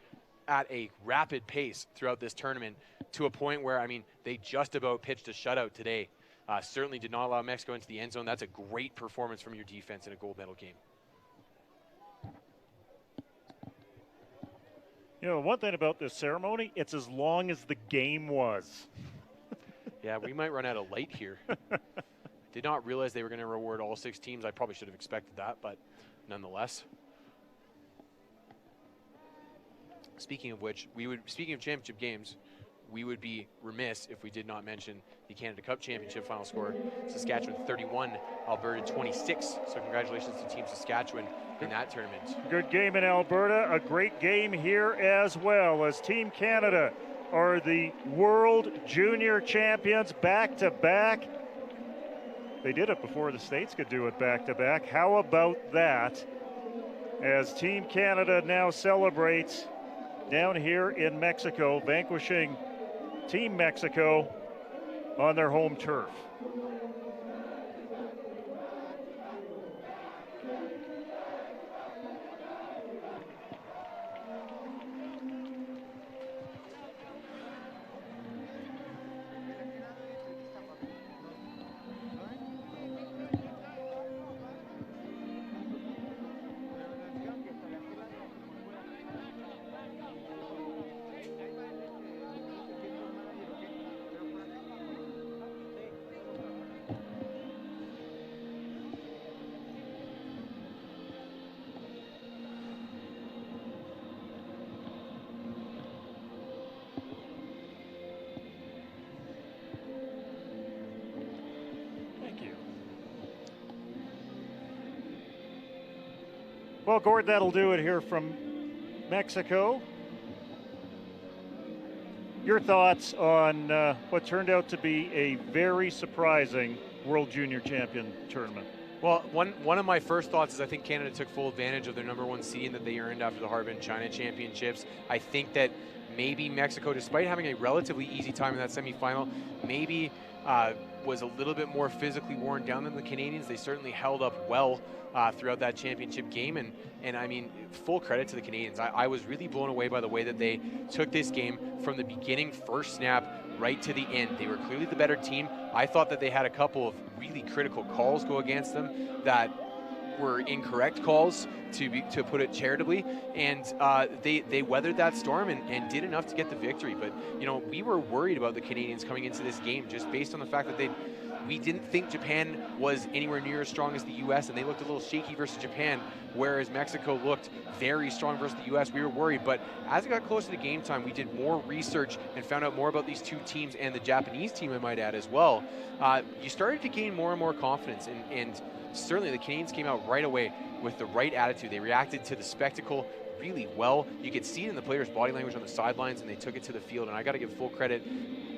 at a rapid pace throughout this tournament to a point where, they just about pitched a shutout today. Certainly did not allow Mexico into the end zone. That's a great performance from your defense in a gold medal game. One thing about this ceremony, it's as long as the game was. Yeah, we might run out of light here. Did not realize they were going to reward all 6 teams. I probably should have expected that, but nonetheless. Speaking of which, speaking of championship games, we would be remiss if we did not mention the Canada Cup Championship final score. Saskatchewan 31, Alberta 26. So congratulations to Team Saskatchewan in that tournament. Good game in Alberta, a great game here as well, as Team Canada are the World Junior Champions back-to-back. They did it before the States could do it back-to-back. How about that? As Team Canada now celebrates down here in Mexico, vanquishing Team Mexico on their home turf. Well, Gord, that'll do it here from Mexico. Your thoughts on what turned out to be a very surprising World Junior Champion tournament? Well, one of my first thoughts is I think Canada took full advantage of their #1 seed that they earned after the Harbin China Championships. I think that maybe Mexico, despite having a relatively easy time in that semifinal, maybe was a little bit more physically worn down than the Canadians. They certainly held up well throughout that championship game, and I mean, full credit to the Canadians. I was really blown away by the way that they took this game from the beginning, first snap, right to the end. They were clearly the better team. I thought that they had a couple of really critical calls go against them that were incorrect calls, to put it charitably, and they weathered that storm and did enough to get the victory. But we were worried about the Canadians coming into this game just based on the fact that we didn't think Japan was anywhere near as strong as the U.S., and they looked a little shaky versus Japan, whereas Mexico looked very strong versus the U.S. We were worried, but as it got closer to game time, we did more research and found out more about these two teams and the Japanese team, I might add, as well. You started to gain more and more confidence, and certainly the Canadians came out right away with the right attitude. They reacted to the spectacle really well. You could see it in the players' body language on the sidelines, and they took it to the field, and I got to give full credit.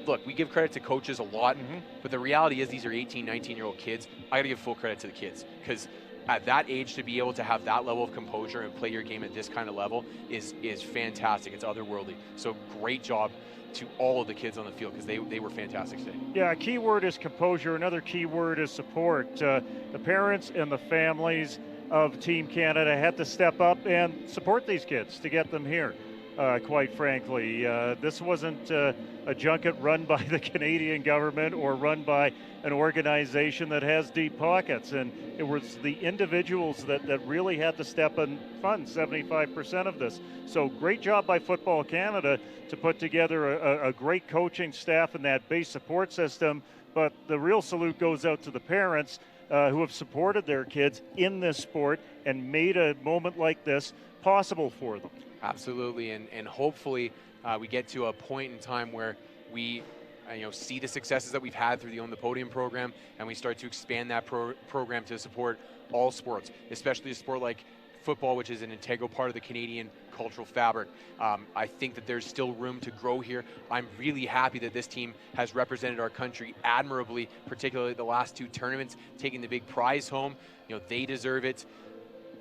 Look, we give credit to coaches a lot, but the reality is these are 18, 19-year-old kids. I got to give full credit to the kids, because at that age, to be able to have that level of composure and play your game at this kind of level is fantastic. It's otherworldly. So great job to all of the kids on the field, because they were fantastic today. Yeah, a key word is composure. Another key word is support. The parents and the families of Team Canada had to step up and support these kids to get them here. quite frankly. This wasn't a junket run by the Canadian government or run by an organization that has deep pockets. And it was the individuals that really had to step and fund 75% of this. So great job by Football Canada to put together a great coaching staff and that base support system. But the real salute goes out to the parents who have supported their kids in this sport and made a moment like this possible for them. Absolutely, and hopefully we get to a point in time where we see the successes that we've had through the Own the Podium program, and we start to expand that program to support all sports, especially a sport like football, which is an integral part of the Canadian cultural fabric. I think that there's still room to grow here. I'm really happy that this team has represented our country admirably, particularly the last 2 tournaments, taking the big prize home. They deserve it.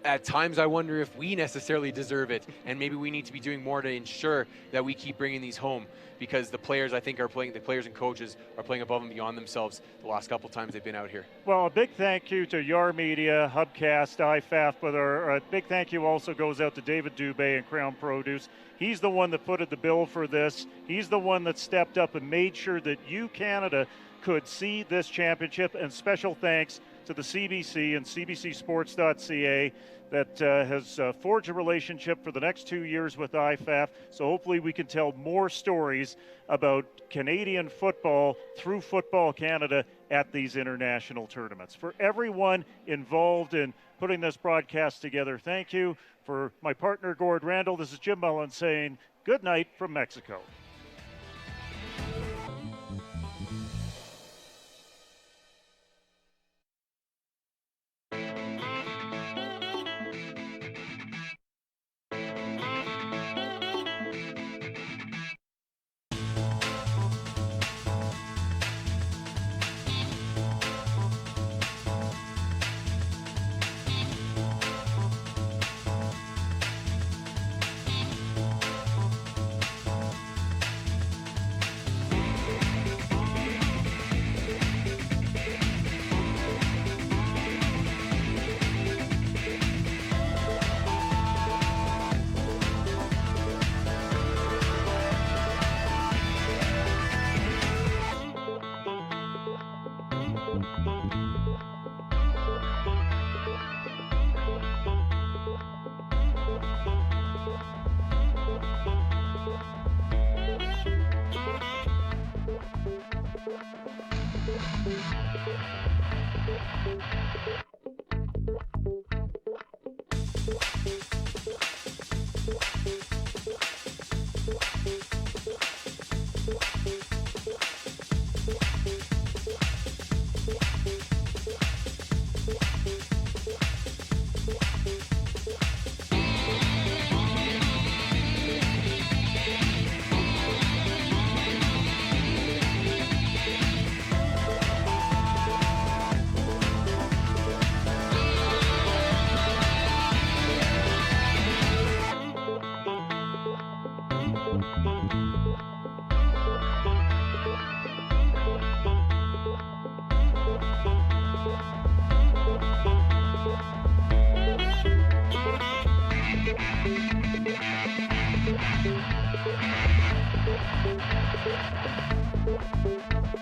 At times I wonder if we necessarily deserve it, and maybe we need to be doing more to ensure that we keep bringing these home, because the players, I think, the players and coaches are playing above and beyond themselves the last couple times they've been out here. Well, a big thank you to Yar Media, Hubcast, IFAF, but a big thank you also goes out to David Dubé and Crown Produce. He's the one that footed the bill for this. He's the one that stepped up and made sure that you, Canada, could see this championship, and special thanks to the CBC and cbcsports.ca that has forged a relationship for the next 2 years with IFAF. So hopefully we can tell more stories about Canadian football through Football Canada at these international tournaments. For everyone involved in putting this broadcast together, thank you. For my partner, Gord Randall, this is Jim Mullen saying good night from Mexico.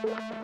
Thank you.